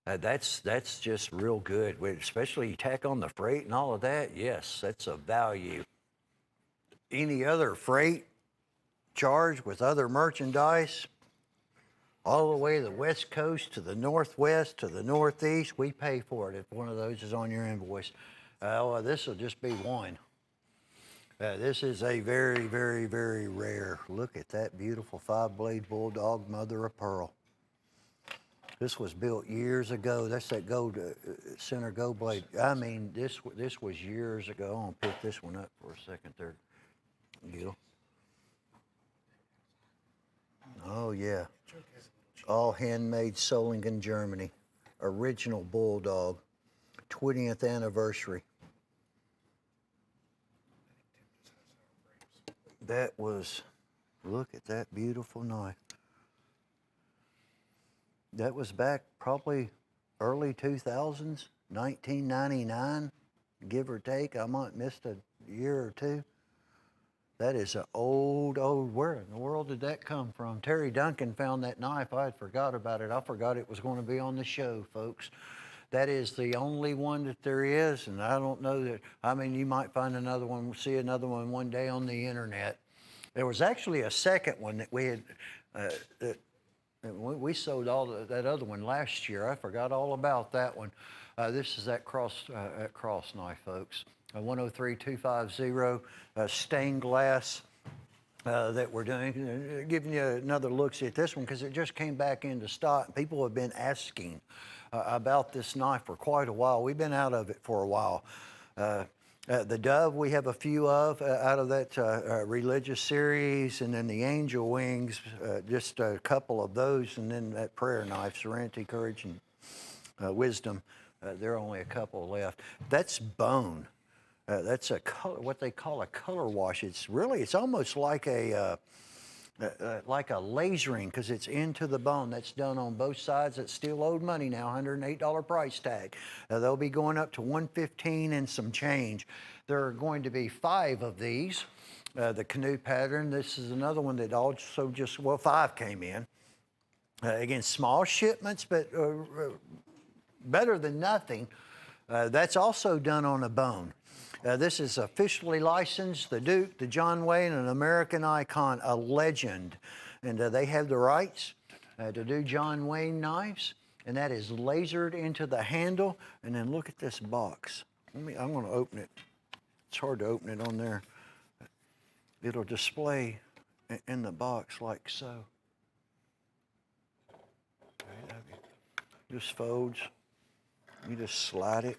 That's just real good, especially you tack on the freight and all of that. Yes, that's a value. Any other freight charged with other merchandise, all the way to the West Coast, to the Northwest, to the Northeast. We pay for it if one of those is on your invoice. This will just be one. This is a very, very, very rare. Look at that beautiful 5-blade bulldog, mother of pearl. This was built years ago. That's that gold center gold blade. I mean, this was years ago. I'm gonna pick this one up for a second there, Gil. Oh yeah, all handmade, Solingen, Germany. Original bulldog, 20th anniversary. That was, look at that beautiful knife. That was back probably early 2000s, 1999, give or take. I might have missed a year or two. That is an old, where in the world did that come from? Terry Duncan found that knife. I had forgot about it. I forgot it was going to be on the show, folks. That is the only one that there is, and I don't know that, I mean, you might find another one, see another one day on the internet. There was actually a second one that we had, we sold that other one last year. I forgot all about that one. This is that cross knife, folks. 103250 stained glass that we're doing. Giving you another look at this one because it just came back into stock. People have been asking about this knife for quite a while. We've been out of it for a while. The Dove we have a few of out of that religious series, and then the Angel Wings, just a couple of those, and then that prayer knife, Serenity, Courage, and Wisdom. There are only a couple left. That's bone. That's a color, what they call a color wash. It's almost like a lasering because it's into the bone. That's done on both sides. It's still owed money now, $108 price tag. They'll be going up to $115 and some change. There are going to be 5 of these. The canoe pattern. This is another one that also just, 5 came in. Again, small shipments, but better than nothing. That's also done on a bone. This is officially licensed, the Duke, the John Wayne, an American icon, a legend. And they have the rights to do John Wayne knives, and that is lasered into the handle. And then look at this box. I'm going to open it. It's hard to open it on there. It'll display in the box like so. Just folds. You just slide it,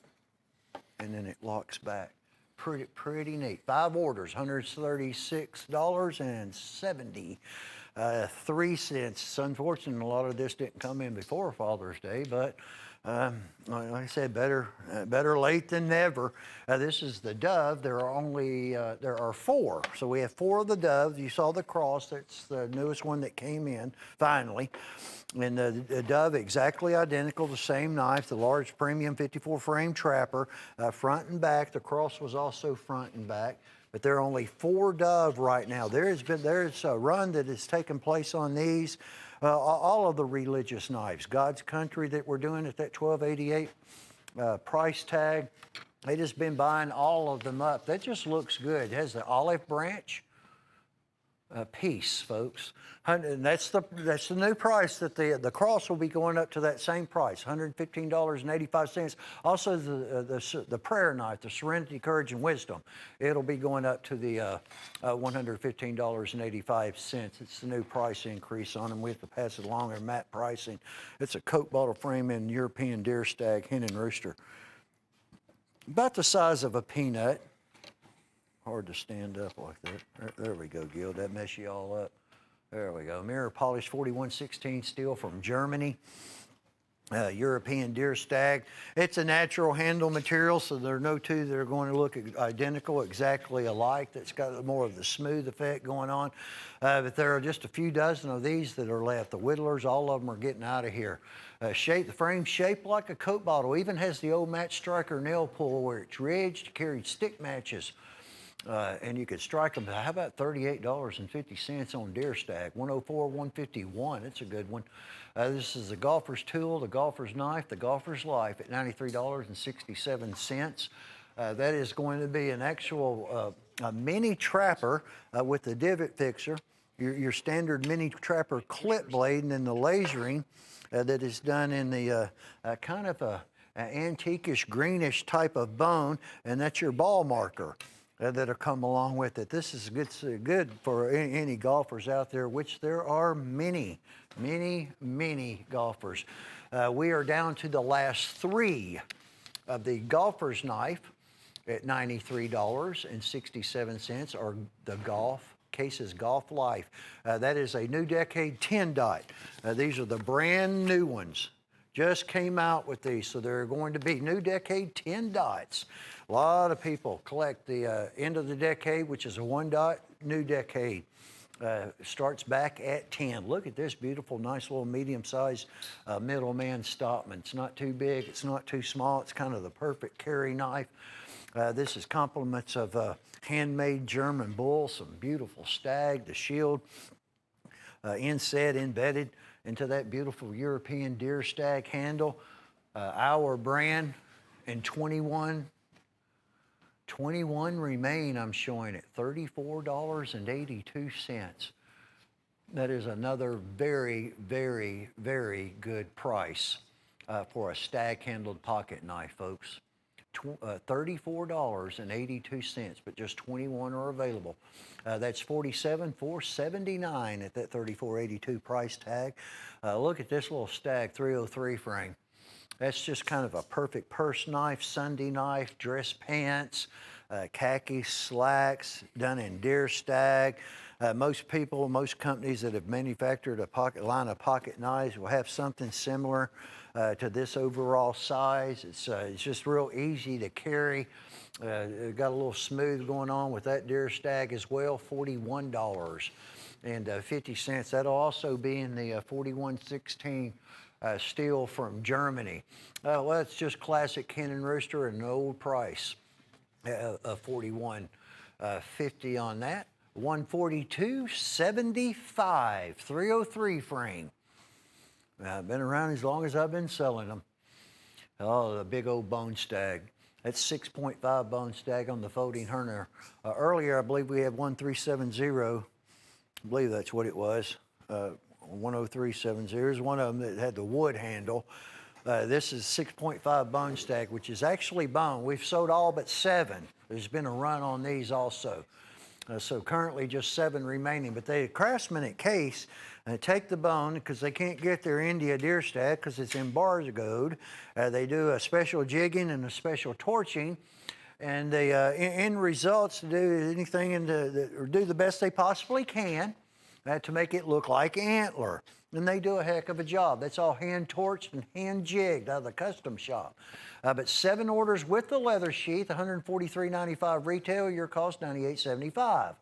and then it locks back. Pretty neat. 5 orders, $136.73. Unfortunately, a lot of this didn't come in before Father's Day, but like I said, better late than never. This is the Dove. There are 4. So we have 4 of the Doves. You saw the cross. That's the newest one that came in, finally. And the Dove, exactly identical, the same knife, the large premium 54 frame trapper, front and back. The cross was also front and back, but there are only 4 Dove right now. There's a run that has taken place on these, all of the religious knives. God's Country that we're doing at that $12.88 price tag. They just been buying all of them up. That just looks good. It has the olive branch. Piece, folks, and that's the new price. That the cross will be going up to that same price, $115.85. Also, the prayer knife, the Serenity, Courage, and Wisdom, it'll be going up to the $115.85. It's the new price increase on them. We have to pass it along our MAP pricing. It's a Coke bottle frame in European deer stag, hen and rooster, about the size of a peanut. Hard to stand up like that. There we go, Gil. That mess you all up. There we go. Mirror polished 4116 steel from Germany. European deer stag. It's a natural handle material, so there are no two that are going to look identical, exactly alike. That's got more of the smooth effect going on. But there are just a few dozen of these that are left. The whittlers, all of them are getting out of here. The frame shaped like a Coke bottle. Even has the old match striker nail pull where it's ridged, carried stick matches. And you could strike them. How about $38.50 on deer stag? 104, 151. It's a good one. This is the golfer's tool, the golfer's knife, the golfer's life at $93.67. That is going to be an actual a mini trapper with the divot fixer. your standard mini trapper clip blade, and then the lasering that is done in the kind of a antiquish greenish type of bone, and that's your ball marker that'll come along with it. This is good for any golfers out there, which there are many golfers. We are down to the last three of the golfer's knife at $93.67, or the Case's Golf Life. That is a new decade 10 dot. These are the brand new ones. Just came out with these, so they're going to be new decade 10 dots. A lot of people collect the end of the decade, which is a 1 dot. New decade starts back at 10. Look at this beautiful, nice little medium-sized middleman Stockman. It's not too big, it's not too small. It's kind of the perfect carry knife. This is compliments of handmade German bull, some beautiful stag, the shield inset embedded into that beautiful European deer stag handle. Our brand, and 21 remain, I'm showing it, $34.82. That is another very, very, very good price for a stag handled pocket knife, folks. $34.82, but just 21 are available. That's $47,479 at that $34.82 price tag. Look at this little stag 303 frame. That's just kind of a perfect purse knife, Sunday knife, dress pants, khaki slacks, done in deer stag. Most companies that have manufactured a line of pocket knives will have something similar to this overall size. It's just real easy to carry. Got a little smooth going on with that deer stag as well, $41.50. That'll also be in the 4116 steel from Germany. Well, it's just classic Ken and Rooster at an old price of $41.50 on that. $142.75, 303 frame. Been around as long as I've been selling them. Oh, the big old bone stag. That's 6.5 bone stag on the folding herner. Earlier, I believe we had 1370. I believe that's what it was. 10370 is one of them that had the wood handle. This is 6.5 bone stag, which is actually bone. We've sold all but 7. There's been a run on these also. So currently just 7 remaining, but the craftsmen at Case take the bone because they can't get their India deer stag because it's embargoed. They do a special jigging and a special torching, and they end results do anything or do the best they possibly can to make it look like antler. And they do a heck of a job. That's all hand torched and hand jigged out of the custom shop. But 7 orders with the leather sheath, $143.95 retail, your cost $98.75,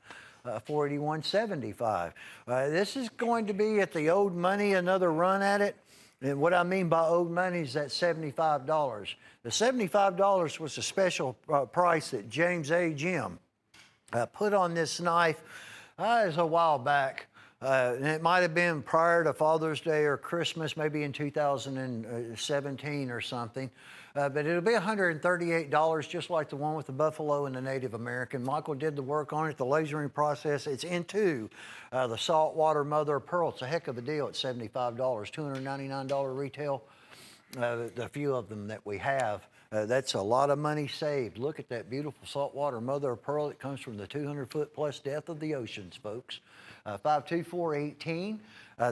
$481.75. This is going to be at the old money, another run at it. And what I mean by old money is that $75. The $75 was a special price that James A. Jim put on this knife. It was a while back. And it might have been prior to Father's Day or Christmas, maybe in 2017 or something. But it'll be $138, just like the one with the buffalo and the Native American. Michael did the work on it, the lasering process. It's into the saltwater mother of pearl. It's a heck of a deal at $75, $299 retail. The few of them that we have, that's a lot of money saved. Look at that beautiful saltwater mother of pearl that comes from the 200-foot plus depth of the oceans, folks. 52418.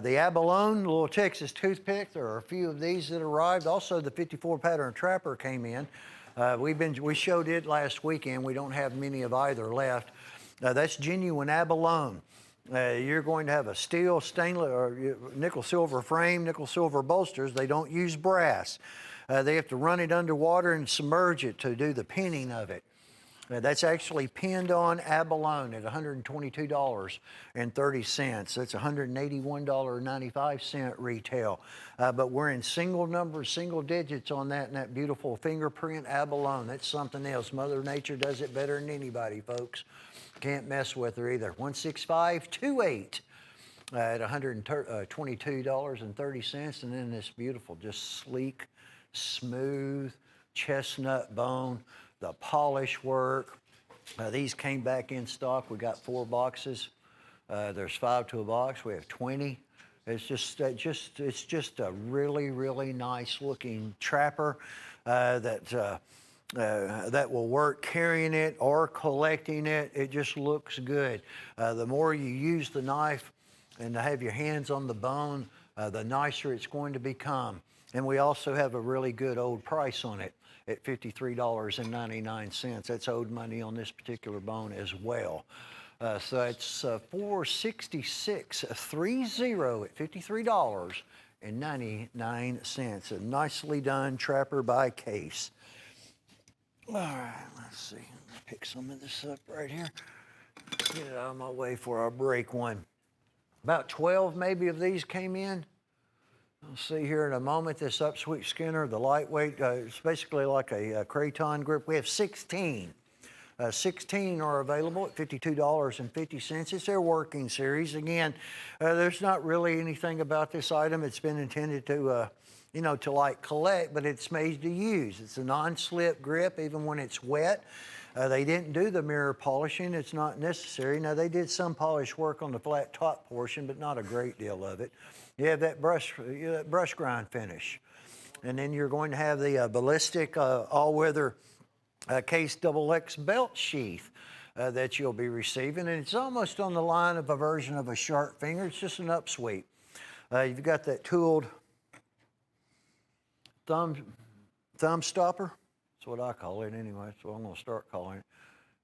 The abalone, little Texas toothpick. There are a few of these that arrived. Also, the 54 pattern trapper came in. We showed it last weekend. We don't have many of either left. That's genuine abalone. You're going to have a steel, stainless, or nickel silver frame, nickel silver bolsters. They don't use brass. They have to run it underwater and submerge it to do the pinning of it. That's actually pinned on abalone at $122.30. That's $181.95 retail. But we're in single numbers, single digits on that, and that beautiful fingerprint abalone. That's something else. Mother Nature does it better than anybody, folks. Can't mess with her either. 16528 at $122.30. And then this beautiful, just sleek, smooth chestnut bone. The polish work. These came back in stock. We got 4 boxes There's 5 to a box. We have 20. It's just a really, really nice looking trapper that will work carrying it or collecting it. It just looks good. The more you use the knife and to have your hands on the bone, the nicer it's going to become. And we also have a really good old price on it at $53.99. That's owed money on this particular bone as well. So it's $466.30 at $53.99. A nicely done trapper by Case. All right, let's see. Pick some of this up right here. Get it out of my way before I break one. About 12 maybe of these came in. I'll see here in a moment this Upsweep Skinner, the lightweight. It's basically like a craton grip. We have 16. 16 are available at $52.50. It's their working series. Again, there's not really anything about this item. It's been intended to, to like collect, but it's made to use. It's a non-slip grip even when it's wet. They didn't do the mirror polishing. It's not necessary. Now, they did some polish work on the flat top portion, but not a great deal of it. You have that brush grind finish. And then you're going to have the ballistic all-weather Case XX belt sheath that you'll be receiving. And it's almost on the line of a version of a sharp finger. It's just an upsweep. You've got that tooled thumb stopper. That's what I call it anyway. So I'm going to start calling it.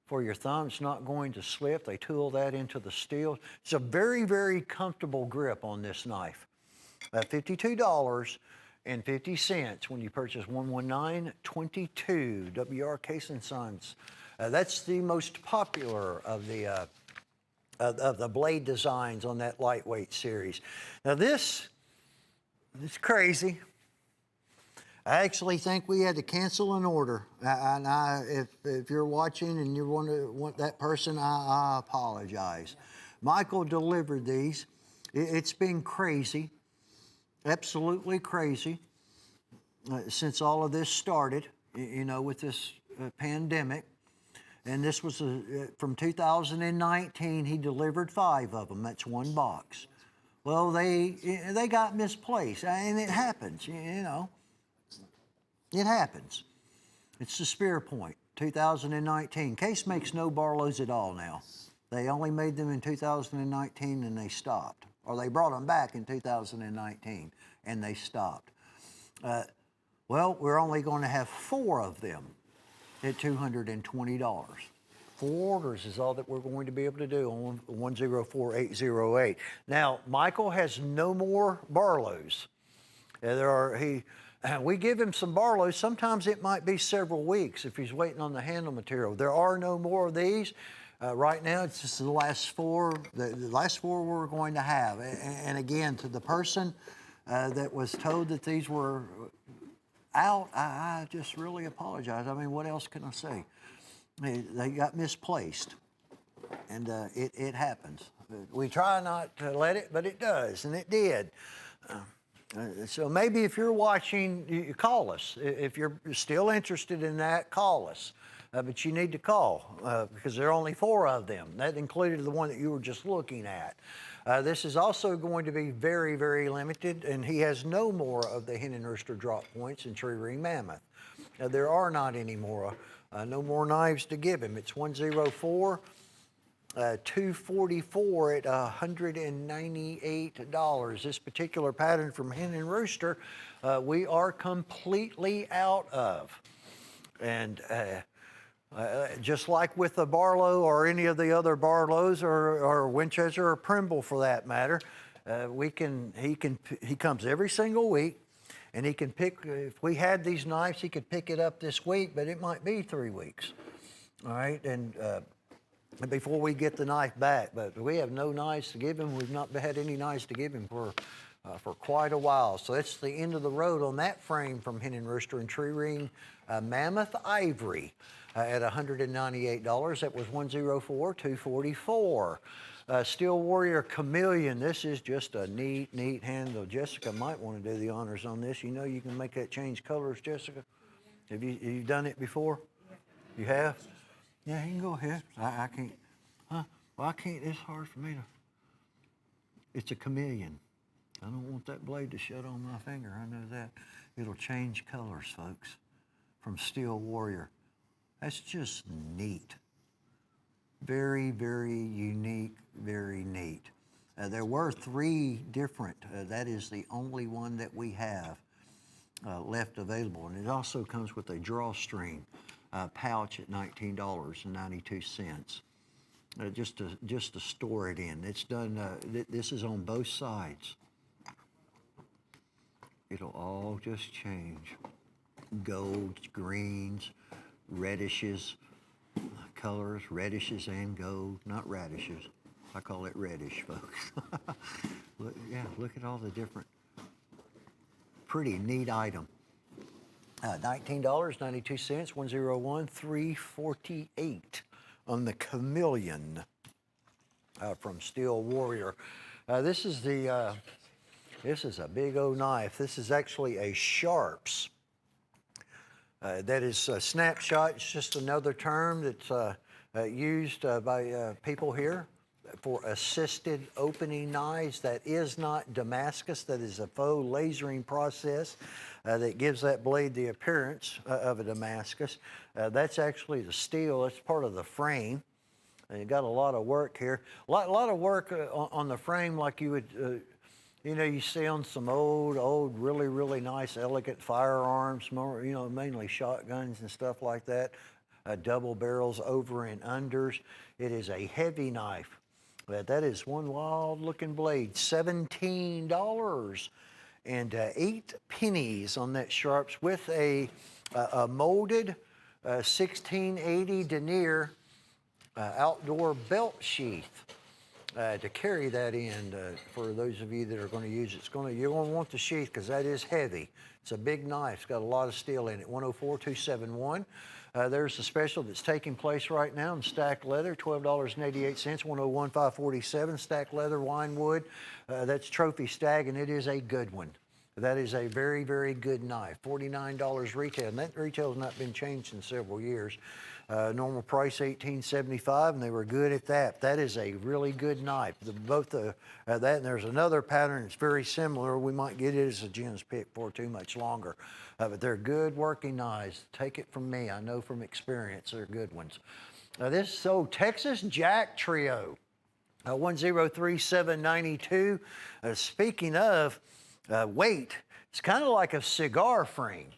For your thumb, it's not going to slip. They tool that into the steel. It's a very, very comfortable grip on this knife. $52.50 when you purchase 11922 WR Case & Sons. That's the most popular of the blade designs on that lightweight series. Now this is crazy. I actually think we had to cancel an order. If you're watching and you want that person, I apologize. Michael delivered these. It's been crazy, absolutely crazy, since all of this started, with this pandemic. And this was from 2019. He delivered 5 of them. That's one box. Well, they got misplaced, and it happens, It happens. It's the Spear Point, 2019. Case makes no Barlows at all now. They only made them in 2019 and they stopped. Or they brought them back in 2019 and they stopped. Well, we're only going to have 4 of them at $220. 4 orders is all that we're going to be able to do on 104808. Now, Michael has no more Barlows. We give him some Barlows. Sometimes it might be several weeks if he's waiting on the handle material. There are no more of these. Right now, it's just the last 4. The last 4 we're going to have. And again, to the person that was told that these were out, I just really apologize. I mean, what else can I say? They got misplaced, and it happens. We try not to let it, but it does, and it did. So maybe if you're watching, you call us. If you're still interested in that, call us. But you need to call because there are only 4 of them. That included the one that you were just looking at. This is also going to be very, very limited, and he has no more of the Hen and Rooster drop points in Tree Ring Mammoth. There are not any more. No more knives to give him. It's 104. 244 at $198. This particular pattern from Hen and Rooster, we are completely out of. And just like with the Barlow or any of the other Barlows or Winchester or Primble for that matter, he comes every single week. And he can pick, if we had these knives, he could pick it up this week, but it might be 3 weeks. All right, and before we get the knife back, but we have no knives to give him. We've not had any knives to give him for quite a while. So that's the end of the road on that frame from Hen and Rooster and Tree Ring Mammoth Ivory at $198. That was 104, 244. Steel Warrior Chameleon. This is just a neat handle. Jessica might want to do the honors on this. You know you can make that change colors, Jessica? Have you done it before? Yeah. You have? Yeah, you can go ahead. I can't. Huh? Well, I can't. It's hard for me to. It's a chameleon. I don't want that blade to shut on my finger. I know that. It'll change colors, folks, from Steel Warrior. That's just neat. Very, very unique, very neat. There were 3 different. That is the only one that we have left available. And it also comes with a drawstring pouch at $19.92. Just to store it in. It's done. This is on both sides. It'll all just change. Golds, greens, redishes, colors, redishes and gold, not radishes. I call it reddish, folks. Look at all the different. Pretty neat item. $19.92, 101 348 on the chameleon from Steel Warrior. This is a big old knife. This is actually a Sharps. That is a snapshot. It's just another term that's used by people here for assisted opening knives. That is not Damascus. That is a faux lasering process that gives that blade the appearance of a Damascus. That's actually the steel. It's part of the frame. You got a lot of work here. A lot of work on the frame, like you would, you see on some old, really, really nice, elegant firearms, more, mainly shotguns and stuff like that. Double barrels, over and unders. It is a heavy knife. That is one wild-looking blade. $17 and 8 pennies on that Sharps with a molded 1680 denier outdoor belt sheath to carry that in. For those of you that are going to use it, you're going to want the sheath because that is heavy. It's a big knife. It's got a lot of steel in it. 104-271. There's a special that's taking place right now in stacked leather, $12.88, 101-547. Stacked leather, wine wood. That's Trophy Stag, and it is a good one. That is a very, very good knife. $49 retail, and that retail has not been changed in several years. Normal price $18.75, and they were good at that. That is a really good knife. That and there's another pattern that's very similar. We might get it as a Jim's pick for too much longer, but they're good working knives. Take it from me. I know from experience they're good ones. Texas Jack Trio, 103792. Speaking of weight, it's kind of like a cigar frame,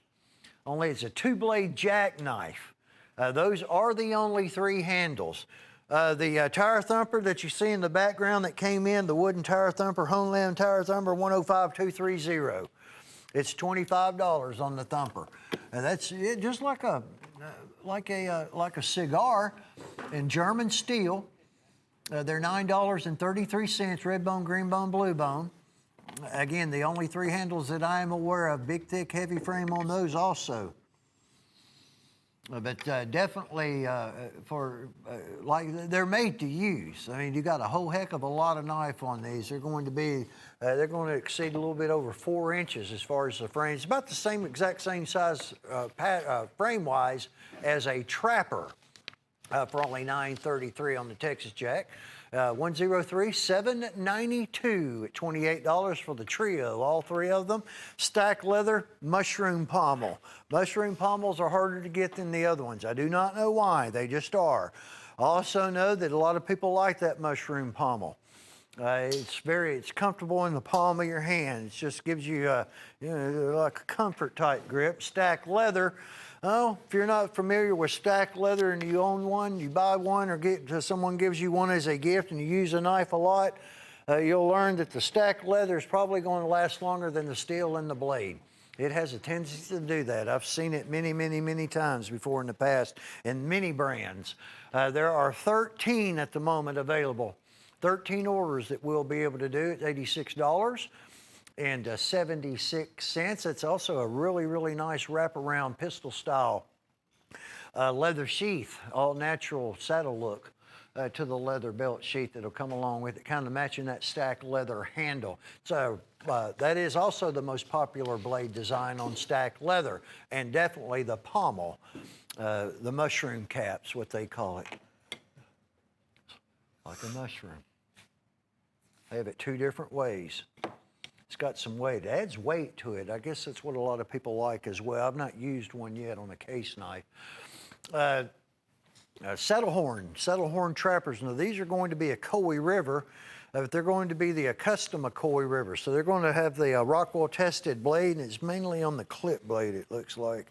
only it's a 2-blade jackknife. Those are the only 3 handles. The tire thumper that you see in the background that came in, the wooden tire thumper, Homeland tire thumper, 105230. It's $25 on the thumper. And that's it, just like a cigar in German steel. They're $9.33, red bone, green bone, blue bone. Again, the only 3 handles that I am aware of. Big, thick, heavy frame on those also. But definitely they're made to use. I mean, you got a whole heck of a lot of knife on these. They're going to exceed a little bit over 4 inches as far as the frame. It's about the exact same size frame-wise as a Trapper for only $9.33 on the Texas Jack. 103-792 at $28 for the trio, all 3 of them. Stacked leather, mushroom pommel. Mushroom pommels are harder to get than the other ones. I do not know why, they just are. I also know that a lot of people like that mushroom pommel. It's comfortable in the palm of your hand. It just gives you like a comfort type grip. Stacked leather. Oh, if you're not familiar with stacked leather and you own one, you buy one or someone gives you one as a gift and you use a knife a lot, you'll learn that the stacked leather is probably going to last longer than the steel in the blade. It has a tendency to do that. I've seen it many, many, many times before in the past in many brands. There are 13 at the moment available. 13 orders that we'll be able to do. It's $86 and 76 cents. It's also a really, really nice wraparound pistol style leather sheath, all natural saddle look to the leather belt sheath that'll come along with it, kind of matching that stacked leather handle. So that is also the most popular blade design on stacked leather, and definitely the pommel, the mushroom caps, what they call it, like a mushroom. They have it two different ways. It's got some weight. It adds weight to it. I guess that's what a lot of people like as well. I've not used one yet on a case knife. Saddle horn trappers. Now these are going to be a Coey River, but they're going to be the custom Coey River. So they're going to have the Rockwell tested blade, and it's mainly on the clip blade, it looks like,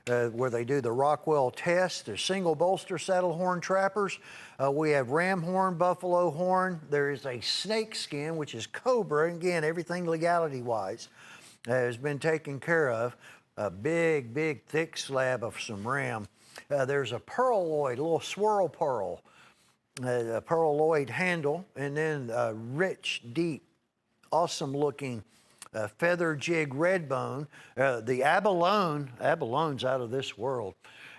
where they do the Rockwell test. They're single bolster saddle horn trappers. We have ram horn, buffalo horn. There is a snake skin, which is cobra. Again, everything legality-wise has been taken care of. A big, big, thick slab of some ram. There's a pearloid, a little swirl pearl, a pearloid handle, and then a rich, deep, awesome-looking feather jig red bone. The abalone's out of this world.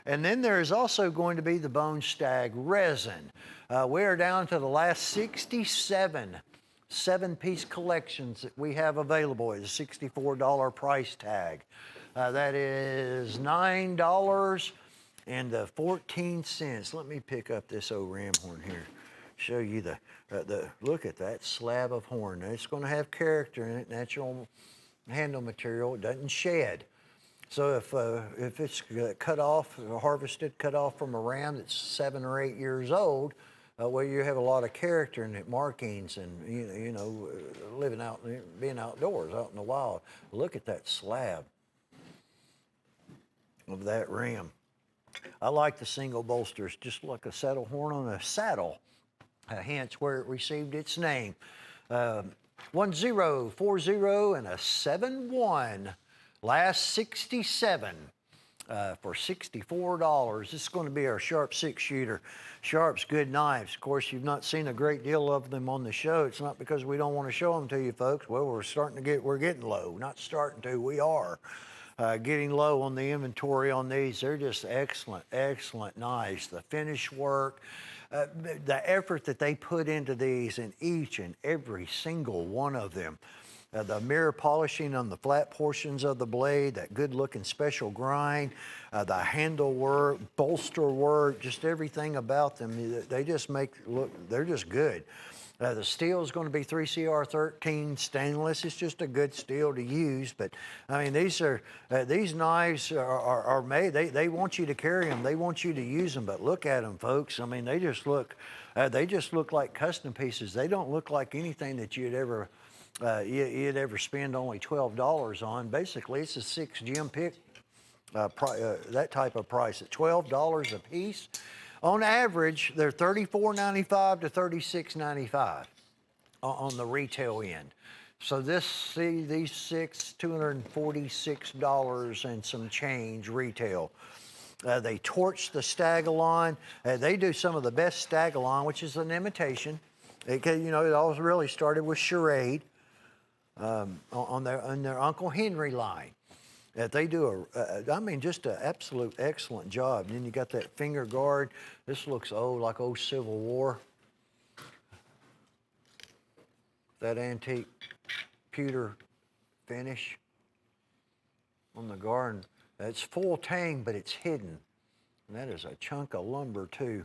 And then there's also going to be the bone stag resin. We are down to the last 67 7-piece collections that we have available at a $64 price tag. That is $9.14. Let me pick up this old ram horn here. Show you the look at that slab of horn. Now, it's going to have character in it, natural handle material. It doesn't shed. So if it's cut off, harvested, cut off from a ram that's 7 or 8 years old, well, you have a lot of character in it, markings, and you know, living out, being outdoors, out in the wild. Look at that slab of that ram. I like the single bolsters, just like a saddle horn on a saddle, hence where it received its name. 1040 and a 71, last 67 for $64. This is going to be our Sharp 6-shooter. Sharp's good knives. Of course, you've not seen a great deal of them on the show. It's not because we don't want to show them to you folks. Well, we're getting low. Not starting to, we are. Getting low on the inventory on these. They're just excellent, excellent knives. The finish work, the effort that they put into these in each and every single one of them. The mirror polishing on the flat portions of the blade, that good looking special grind, the handle work, bolster work, just everything about them. They just they're just good. The steel is going to be 3CR13 stainless. It's just a good steel to use. But I mean, these knives are made. They want you to carry them. They want you to use them. But look at them, folks. I mean, they just look like custom pieces. They don't look like anything that you'd ever spend only $12 on. Basically, it's a 6 gem pick, that type of price at $12 a piece. On average, they're $34.95 to $36.95 on the retail end. So these six, $246 and some change retail. They torch the Stagalon. They do some of the best Stagalon, which is an imitation. It all really started with Charade on their Uncle Henry line. They do just an absolute excellent job. And then you got that finger guard. This looks like old Civil War. That antique pewter finish on the guard. It's full tang, but it's hidden. And that is a chunk of lumber too.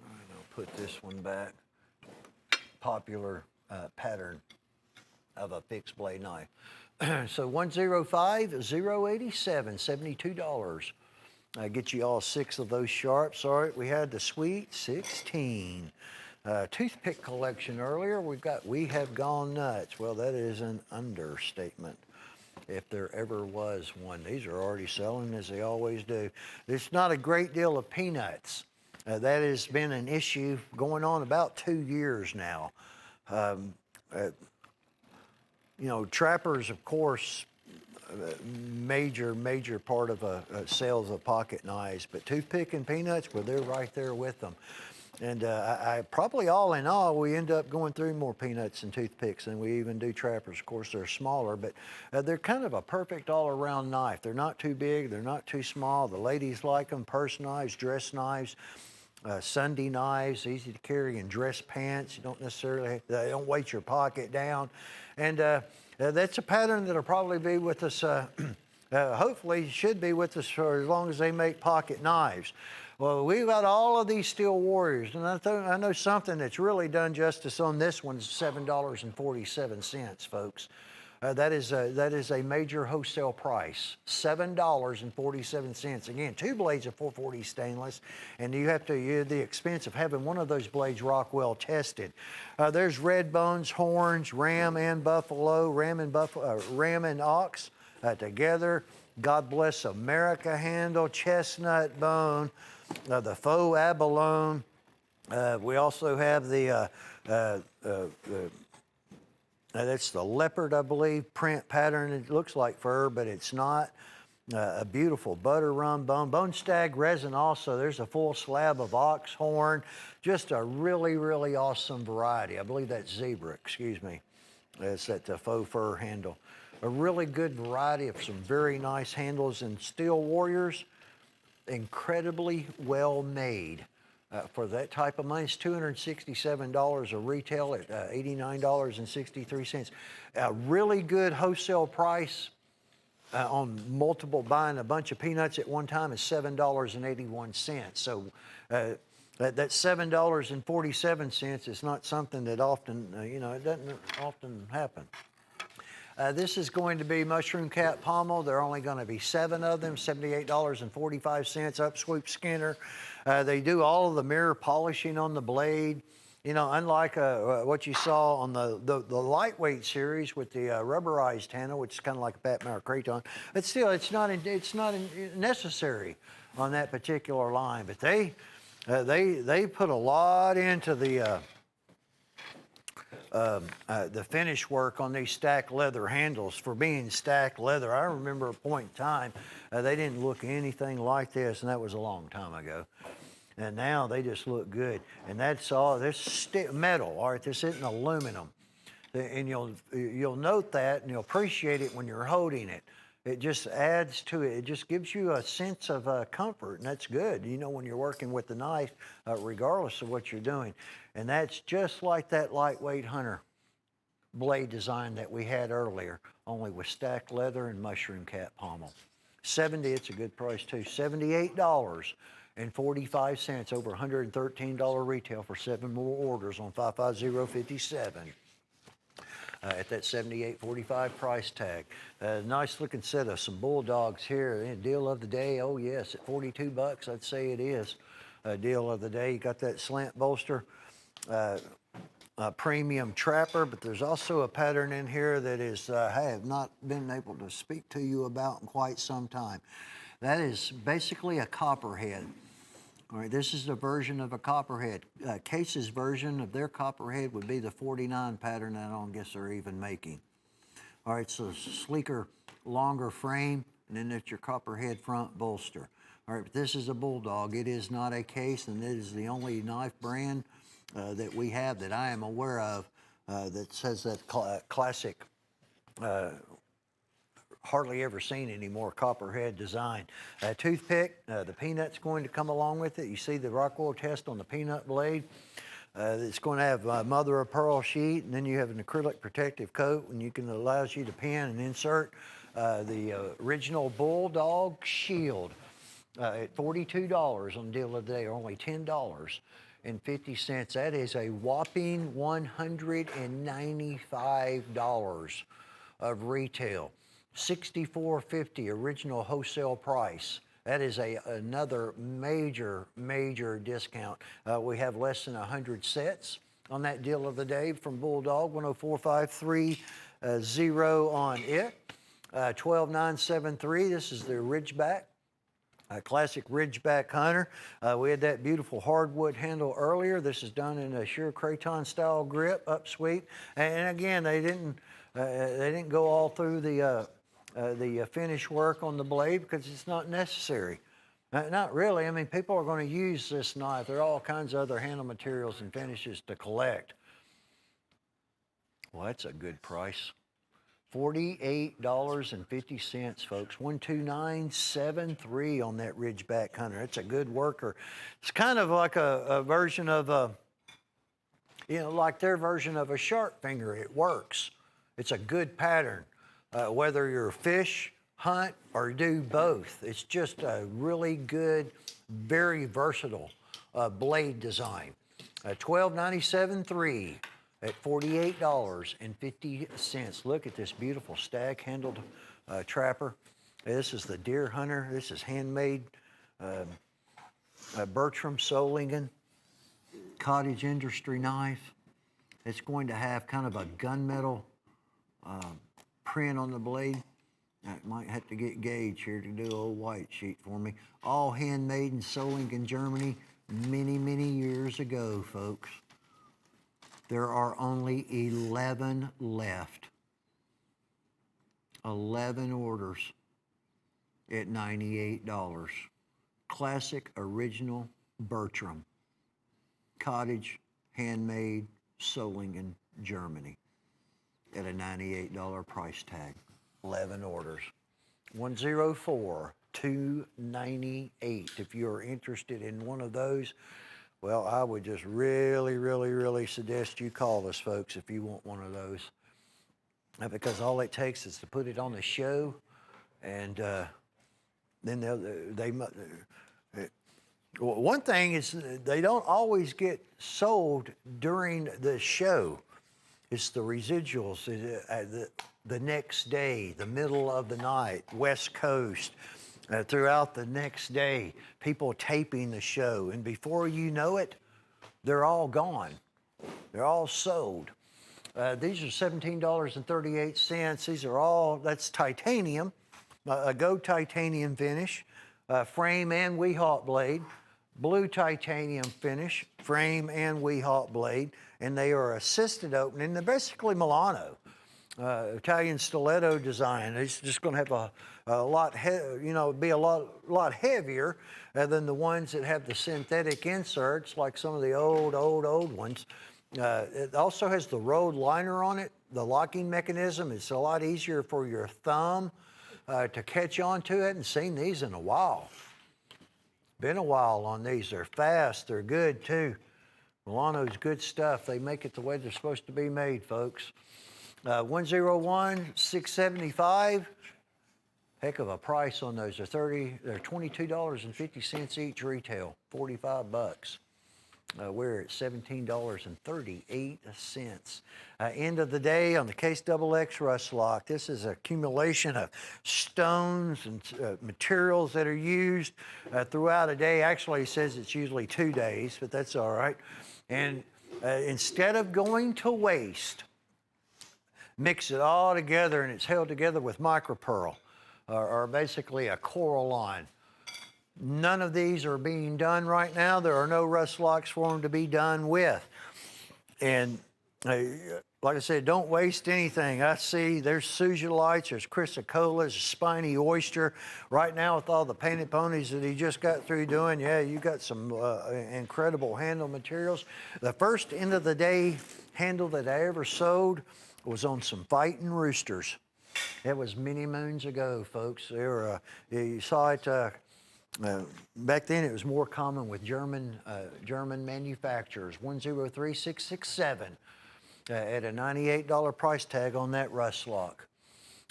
All right, I'll put this one back. Popular pattern of a fixed blade knife. So 105-087, $72. Get you all 6 of those sharps. All right, we had the Sweet 16. Toothpick collection earlier. We have gone nuts. Well, that is an understatement, if there ever was one. These are already selling as they always do. There's not a great deal of peanuts. That has been an issue going on about 2 years now. Trappers, of course, major part of sales of pocket knives, but toothpick and peanuts, well, they're right there with them. And I probably all in all, we end up going through more peanuts and toothpicks than we even do trappers. Of course, they're smaller, but they're kind of a perfect all-around knife. They're not too big, they're not too small. The ladies like them, purse knives, dress knives. Sunday knives, easy to carry in dress pants. You don't necessarily, they don't weight your pocket down. And that's a pattern that'll probably be with us hopefully should be with us for as long as they make pocket knives. Well, we've got all of these Steel Warriors, and I know something that's really done justice on this one's $7.47, folks. That is a major wholesale price, $7.47. Again, 2 blades of 440 stainless, and you have the expense of having one of those blades Rockwell tested. There's red bones, horns, ram and buffalo, ram and ox together. God bless America handle, chestnut bone, the faux abalone. We also have that's the leopard, I believe, print pattern. It looks like fur, but it's not. A beautiful butter rum bone. Bone stag resin also. There's a full slab of ox horn. Just a really, really awesome variety. I believe that's zebra, excuse me. It's that faux fur handle. A really good variety of some very nice handles, and Steel Warriors, incredibly well made. For that type of money, it's $267 a retail at $89.63. A really good wholesale price on multiple, buying a bunch of peanuts at one time is $7.81. So that $7.47 is not something that often, it doesn't often happen. This is going to be mushroom cat pommel. There are only going to be 7 of them, $78.45, upsweep Skinner. They do all of the mirror polishing on the blade. Unlike what you saw on the lightweight series with the rubberized handle, which is kind of like a Batman or Kraton, but still, it's not necessary on that particular line. But they put a lot into the finish work on these stacked leather handles for being stacked leather. I remember a point in time, they didn't look anything like this, and that was a long time ago. And now they just look good. And that's all, this metal, all right, this isn't aluminum. And you'll note that, and you'll appreciate it when you're holding it. It just adds to it. It just gives you a sense of comfort, and that's good, when you're working with the knife, regardless of what you're doing. And that's just like that lightweight Hunter blade design that we had earlier, only with stacked leather and mushroom cat pommel. It's a good price too, $78.45, over $113 retail for 7 more orders on 55057. At that $78.45 price tag. Nice looking set of some bulldogs here. Deal of the day, oh yes, at $42, I'd say it is a deal of the day. You got that slant bolster, premium trapper, but there's also a pattern in here that is I have not been able to speak to you about in quite some time. That is basically a copperhead. All right, this is a version of a copperhead. Case's version of their copperhead would be the 49 pattern I don't guess they're even making. All right, so sleeker, longer frame, and then that's your copperhead front bolster. All right, but this is a bulldog. It is not a case, and it is the only knife brand that we have that I am aware of that says that classic, hardly ever seen anymore, copperhead design. Toothpick, the peanut's going to come along with it. You see the Rockwell test on the peanut blade. It's going to have mother of pearl sheet, and then you have an acrylic protective coat, and allows you to pin and insert the original Bulldog shield at $42 on deal of the day, or only $10.50. That is a whopping $195 of retail. $64.50 original wholesale price. That is another major discount. We have less than 100 sets on that deal of the day from Bulldog. 10453 on it. 12973. This is the Ridgeback. Classic Ridgeback Hunter. We had that beautiful hardwood handle earlier. This is done in a sheer Kraton style grip, upsweep. And again, they didn't go all through the finish work on the blade because it's not necessary. Not really. I mean, people are going to use this knife. There are all kinds of other handle materials and finishes to collect. Well, that's a good price. $48.50, folks. 12973 on that Ridgeback Hunter. It's a good worker. It's kind of like a version of like their version of a sharp finger. It works. It's a good pattern. Whether you're fish, hunt, or do both. It's just a really good, very versatile blade design. $12.97 at $48.50. Look at this beautiful stag-handled trapper. This is the Deer Hunter. This is handmade Bertram Solingen cottage industry knife. It's going to have kind of a gunmetal print on the blade. I might have to get Gage here to do an old white sheet for me. All handmade in Solingen, Germany, many, many years ago, folks. There are only 11 left. 11 orders at $98. Classic, original Bertram. Cottage, handmade, Solingen, Germany. At a $98 price tag. 11 orders. 104-298. If you're interested in one of those, well, I would just really, really, really suggest you call us, folks, if you want one of those. Because all it takes is to put it on the show, and then one thing is they don't always get sold during the show. It's the residuals the next day, the middle of the night, West Coast, throughout the next day, people taping the show. And before you know it, they're all gone. They're all sold. These are $17.38. These are all, that's titanium, a gold titanium finish, frame and Weehawk blade, blue titanium finish, frame and Weehawk blade, and they are assisted opening. They're basically Milano, Italian stiletto design. It's just going to have a lot, be a lot heavier than the ones that have the synthetic inserts, like some of the old ones. It also has the road liner on it, the locking mechanism. It's a lot easier for your thumb to catch onto it, and seen these in a while. Been a while on these. They're fast, they're good too. Milano's good stuff. They make it the way they're supposed to be made, folks. 101-675. Heck of a price on those. They're $22.50 each retail, 45 bucks. We're at $17.38. End of the day on the Case XX Rust Lock. This is an accumulation of stones and materials that are used throughout a day. Actually, it says it's usually 2 days, but that's all right. And instead of going to waste, mix it all together, and it's held together with micropearl, or basically a Coraline. None of these are being done right now. There are no rust locks for them to be done with. And like I said, don't waste anything. I see there's Suzalites, there's Chrysocolas, Spiny Oyster. Right now with all the painted ponies that he just got through doing, yeah, you got some incredible handle materials. The first end of the day handle that I ever sewed was on some fighting roosters. It was many moons ago, folks. They were, you saw it. Back then, it was more common with German manufacturers. 103-667 at a $98 price tag on that rust lock.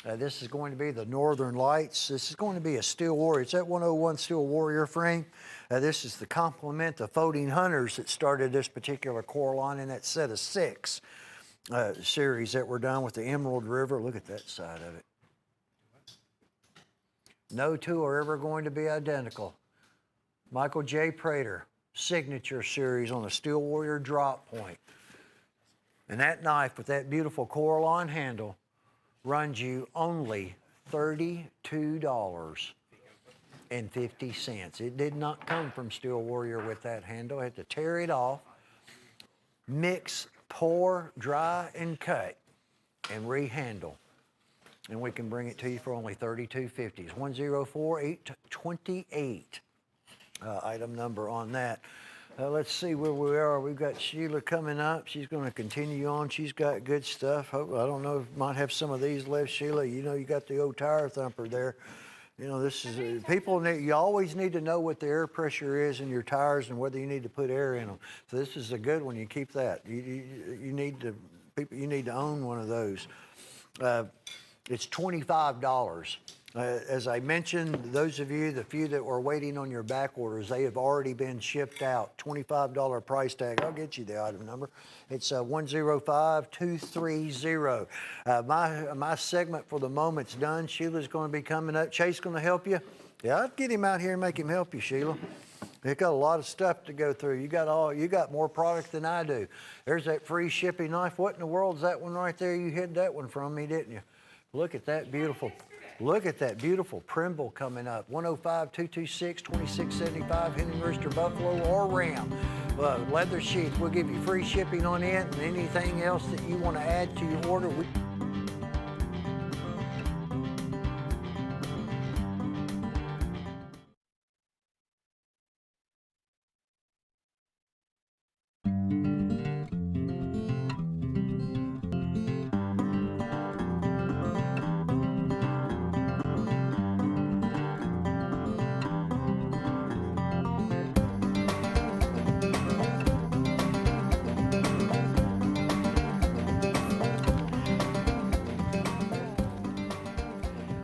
This is going to be the Northern Lights. This is going to be a Steel Warrior. It's that 101 Steel Warrior frame. This is the complement, the Folding Hunters that started this particular Coraline in that set of 6 series that were done with the Emerald River. Look at that side of it. No two are ever going to be identical. Michael J. Prater, signature series on the Steel Warrior drop point. And that knife with that beautiful Coraline handle runs you only $32.50. It did not come from Steel Warrior with that handle. I had to tear it off, mix, pour, dry, and cut, and rehandle. And we can bring it to you for only $32.50. 104-828 item number on that. Let's see where we are. We've got Sheila coming up. She's going to continue on. She's got good stuff. I don't know, might have some of these left, Sheila. You know, you got the old tire thumper there. You know, this is, you always need to know what the air pressure is in your tires and whether you need to put air in them. So this is a good one. You keep that. You need to own one of those. It's $25 As I mentioned, those of you, the few that were waiting on your back orders, they have already been shipped out. $25 price tag. I'll get you the item number. It's 105230. My segment for the moment's done. Sheila's going to be coming up. Chase going to help you? Yeah, I'd get him out here and make him help you, Sheila. They got a lot of stuff to go through. You got more product than I do. There's that free shipping knife. What in the world's that one right there? You hid that one from me, didn't you? Look at that beautiful. Look at that beautiful Primble coming up. 105-226-2675, Henry Rooster Buffalo or Ram. Leather sheath. We'll give you free shipping on it, and anything else that you want to add to your order.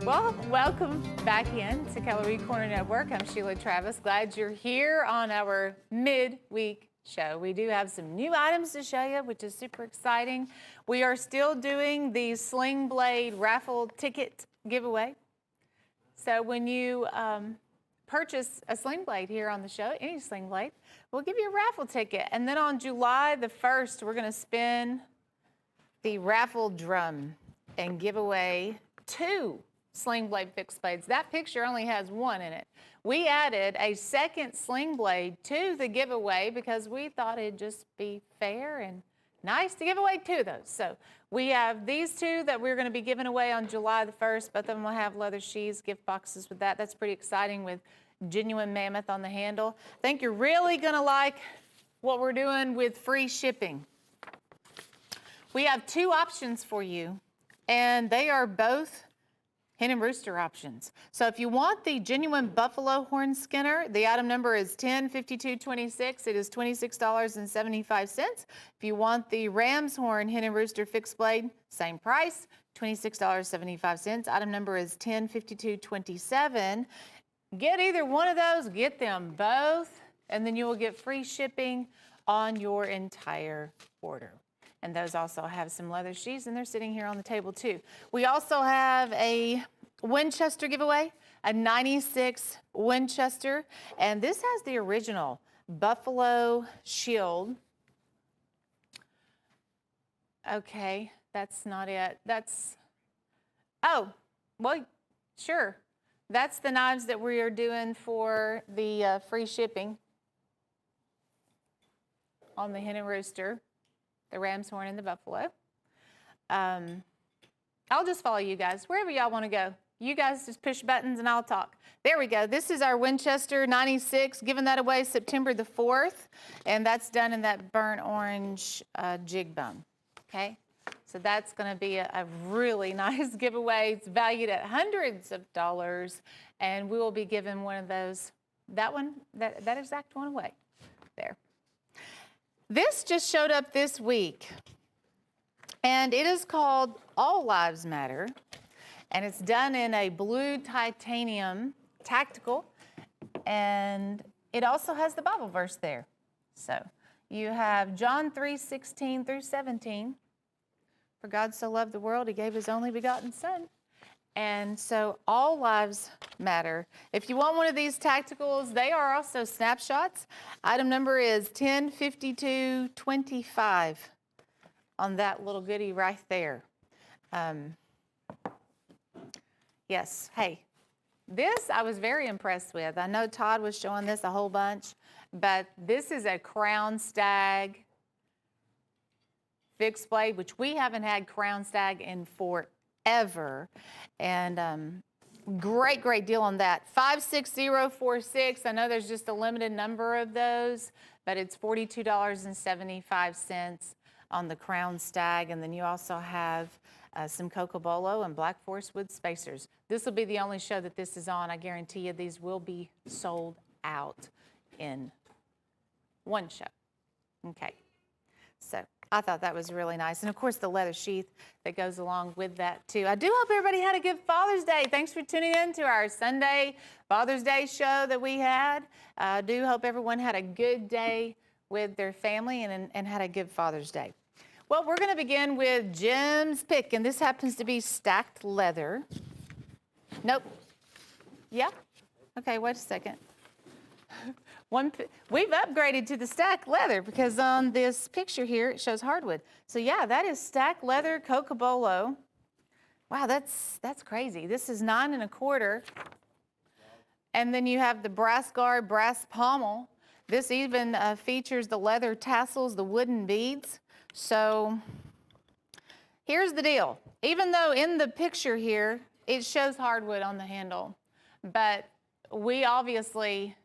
Well, welcome back in to Cutlery Corner Network. I'm Sheila Travis. Glad you're here on our midweek show. We do have some new items to show you, which is super exciting. We are still doing the Sling Blade raffle ticket giveaway. So when you purchase a Sling Blade here on the show, any Sling Blade, we'll give you a raffle ticket. And then on July the 1st, we're going to spin the raffle drum and give away 2 Sling Blade fixed blades. That picture only has 1 in it. We added a second Sling Blade to the giveaway because we thought it'd just be fair and nice to give away 2 of those. So we have these 2 that we're going to be giving away on July the 1st. Both of them will have leather sheaths, gift boxes with that. That's pretty exciting with genuine mammoth on the handle. I think you're really going to like what we're doing with free shipping. We have 2 options for you, and they are both hen and rooster options. So if you want the genuine buffalo horn skinner, the item number is 105226. It is $26.75. If you want the ram's horn hen and rooster fixed blade, same price, $26.75. Item number is 105227. Get either one of those, get them both, and then you will get free shipping on your entire order. And those also have some leather sheaths, and they're sitting here on the table too. We also have a Winchester giveaway, a 96 Winchester, and this has the original Buffalo Shield. Okay, that's not it. Oh, well, sure. That's the knives that we are doing for the free shipping on the hen and rooster, the ram's horn and the buffalo. I'll just follow you guys wherever y'all want to go. You guys just push buttons and I'll talk. There we go. This is our Winchester 96, giving that away September the 4th, and that's done in that burnt orange jig bone. Okay, so that's going to be a really nice giveaway. It's valued at hundreds of dollars, and we will be giving one of those, that exact one away there. This just showed up this week, and it is called All Lives Matter, and it's done in a blue titanium tactical, and it also has the Bible verse there. So you have John 3:16 through 17. For God so loved the world, he gave his only begotten son. And so all lives matter. If you want one of these tacticals, they are also snapshots. Item number is 105225 on that little goodie right there. Yes, hey, this I was very impressed with. I know Todd was showing this a whole bunch, but this is a Crown Stag fixed blade, which we haven't had Crown Stag in forever. And great deal on that. 56046. I know there's just a limited number of those, but it's $42.75 on the Crown Stag. And then you also have some Cocobolo and Black Forest Wood spacers. This will be the only show that this is on. I guarantee you these will be sold out in one show. Okay. So I thought that was really nice. And of course, the leather sheath that goes along with that too. I do hope everybody had a good Father's Day. Thanks for tuning in to our Sunday Father's Day show that we had. I do hope everyone had a good day with their family and had a good Father's Day. Well, we're going to begin with Jim's pick, and this happens to be stacked leather. Nope. Yeah? Okay, wait a second. We've upgraded to the stacked leather because on this picture here, it shows hardwood. So yeah, that is stacked leather Cocobolo. Wow, that's crazy. This is 9 1/4. And then you have the brass guard, brass pommel. This even features the leather tassels, the wooden beads. So here's the deal. Even though in the picture here, it shows hardwood on the handle, but we obviously,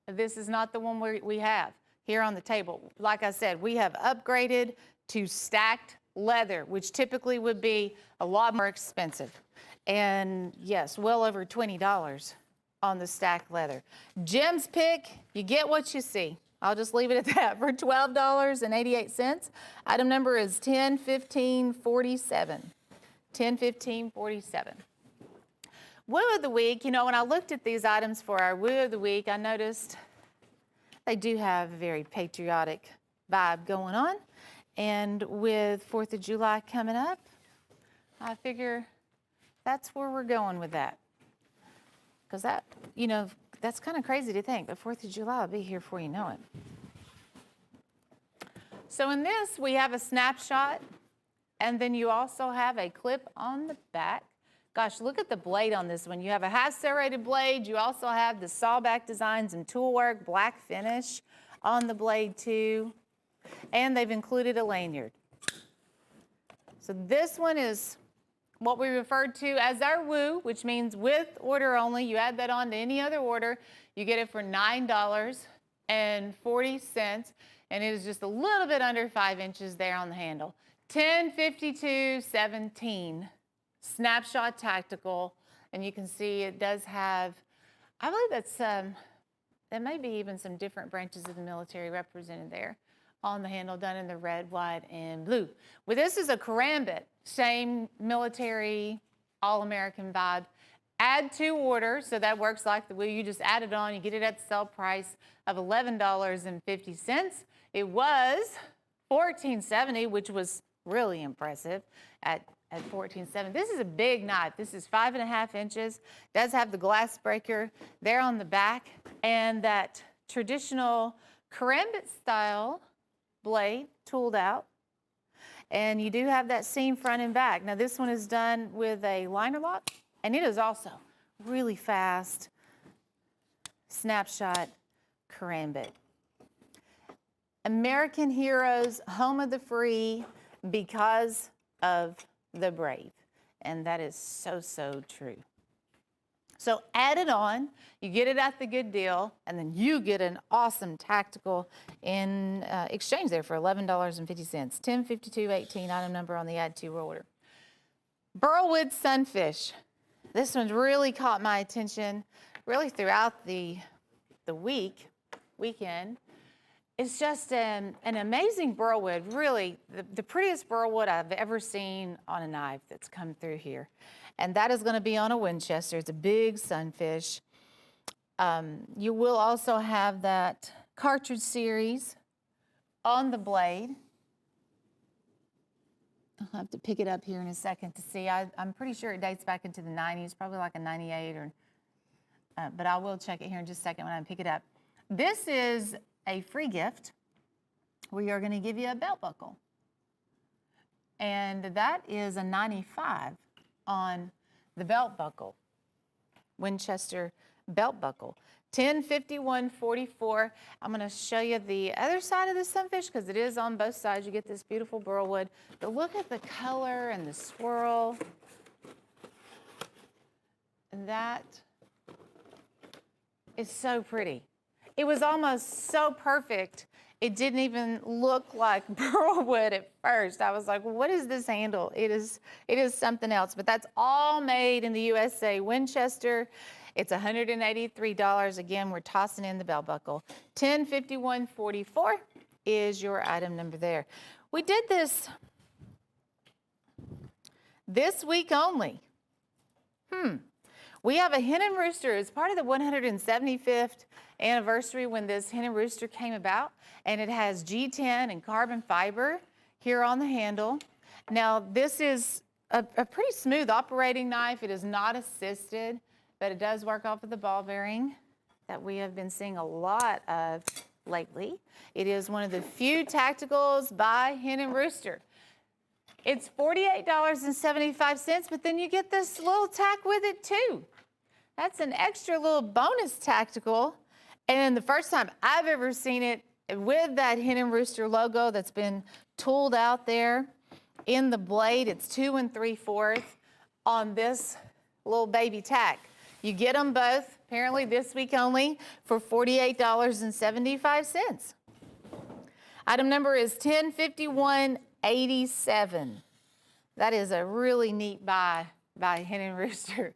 this is not the one we have here on the table. Like I said, we have upgraded to stacked leather, which typically would be a lot more expensive. And yes, well over $20 on the stacked leather. Jim's pick, you get what you see. I'll just leave it at that for $12.88. Item number is 101547. 101547. Woo of the week, you know, when I looked at these items for our Woo of the week, I noticed they do have a very patriotic vibe going on. And with 4th of July coming up, I figure that's where we're going with that. Because that, you know, that's kind of crazy to think, but 4th of July will be here before you know it. So in this, we have a snapshot, and then you also have a clip on the back. Gosh, look at the blade on this one. You have a half serrated blade. You also have the sawback designs and tool work, black finish on the blade too. And they've included a lanyard. So this one is what we referred to as our Woo, which means with order only. You add that on to any other order, you get it for $9.40, and it is just a little bit under 5 inches there on the handle. 1052.17. Snapshot tactical, and you can see it does have, I believe that's there may be even some different branches of the military represented there on the handle, done in the red, white, and blue. Well, this is a karambit, same military, all-American vibe. Add to order, so that works like the Woo. You just add it on, you get it at the sale price of $11.50. It was $14.70, which was really impressive at $14.70. This is a big knife. This is 5.5 inches. Does have the glass breaker there on the back and that traditional karambit style blade tooled out. And you do have that seam front and back. Now this one is done with a liner lock, and it is also really fast snapshot karambit. American heroes, home of the free, because of the brave. And that is so, so true. So add it on, you get it at the good deal, and then you get an awesome tactical in exchange there for $11.50. 1052.18, item number on the add to order. Burlwood sunfish. This one really caught my attention really throughout the weekend. It's just an amazing burlwood, really the prettiest burlwood I've ever seen on a knife that's come through here. And that is going to be on a Winchester. It's a big sunfish. You will also have that cartridge series on the blade. I'll have to pick it up here in a second to see. I'm pretty sure it dates back into the 90s, probably like a 98 or, but I will check it here in just a second when I pick it up. This is a free gift. We are going to give you a belt buckle. And that is a 95 on the belt buckle. Winchester belt buckle. 1051.44. I'm going to show you the other side of the sunfish because it is on both sides. You get this beautiful burlwood. But look at the color and the swirl. And that is so pretty. It was almost so perfect, it didn't even look like burlwood at first. I was like, well, what is this handle? It is something else, but that's all made in the USA. Winchester, it's $183. Again, we're tossing in the belt buckle. 1051.44 is your item number there. We did this week only. We have a hen and rooster. It's part of the 175th anniversary when this hen and rooster came about, and it has G10 and carbon fiber here on the handle. Now, this is a pretty smooth operating knife. It is not assisted, but it does work off of the ball bearing that we have been seeing a lot of lately. It is one of the few tacticals by Hen and Rooster. It's $48.75, but then you get this little tack with it too. That's an extra little bonus tactical. And the first time I've ever seen it with that Hen and Rooster logo that's been tooled out there in the blade, it's 2 3/4 on this little baby tack. You get them both, apparently this week only, for $48.75. Item number is 105187. That is a really neat buy by Hen and Rooster.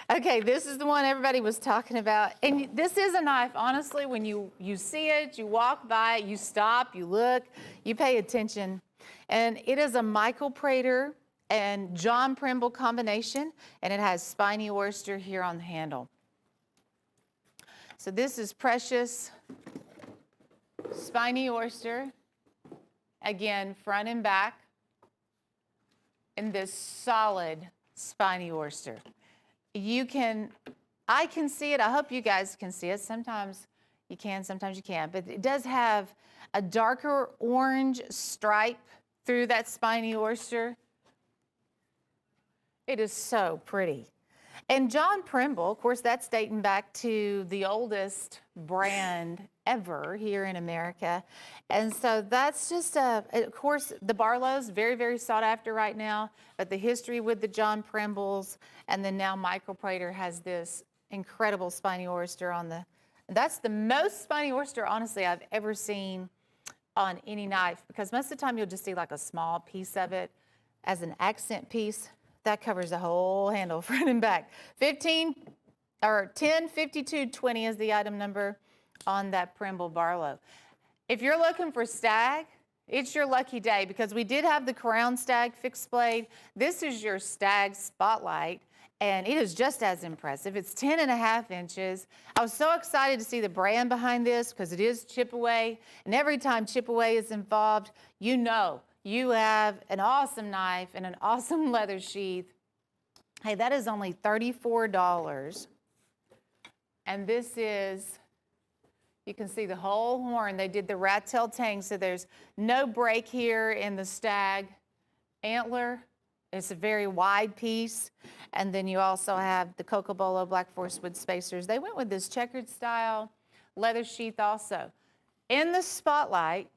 Okay, this is the one everybody was talking about. And this is a knife, honestly, when you see it, you walk by it, you stop, you look, you pay attention. And it is a Michael Prater and John Primble combination, and it has spiny oyster here on the handle. So this is precious spiny oyster, again, front and back, in this solid spiny oyster. I can see it, I hope you guys can see it. Sometimes you can, sometimes you can't, but it does have a darker orange stripe through that spiny oyster. It is so pretty. And John Primble, of course, that's dating back to the oldest brand ever here in America. And so that's just of course, the Barlow's very, very sought after right now, but the history with the John Primbles, and then now Michael Prater has this incredible spiny oyster on that's the most spiny oyster, honestly, I've ever seen on any knife, because most of the time you'll just see like a small piece of it as an accent piece. That covers the whole handle, front and back. 105220 is the item number on that Primble Barlow. If you're looking for stag, it's your lucky day, because we did have the Crown Stag fixed blade. This is your Stag Spotlight, and it is just as impressive. It's 10.5 inches. I was so excited to see the brand behind this, because it is chip away, and every time chip away is involved, you know you have an awesome knife and an awesome leather sheath. Hey, that is only $34. And this is, you can see the whole horn. They did the rat tail tang, so there's no break here in the stag antler. It's a very wide piece. And then you also have the Cocobolo Black Forest Wood spacers. They went with this checkered style leather sheath also. In the Spotlight,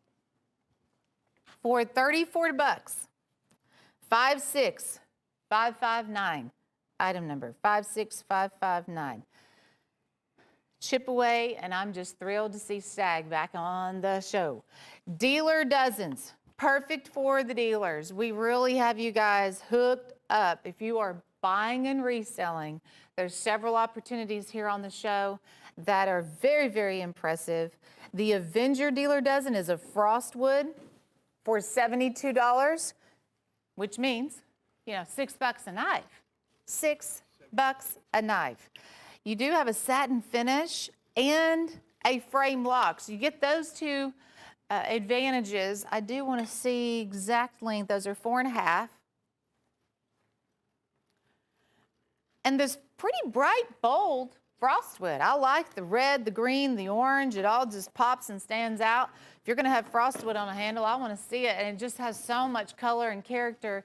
for $34, 56559, item number 56559. Chip away, and I'm just thrilled to see Stag back on the show. Dealer dozens, perfect for the dealers. We really have you guys hooked up. If you are buying and reselling, there's several opportunities here on the show that are very, very impressive. The Avenger dealer dozen is a frost wood for $72, which means, $6 a knife. $6 a knife. You do have a satin finish and a frame lock. So you get those two advantages. I do want to see exact length. Those are 4.5. And this pretty bright, bold frostwood. I like the red, the green, the orange. It all just pops and stands out. If you're going to have frostwood on a handle, I want to see it. And it just has so much color and character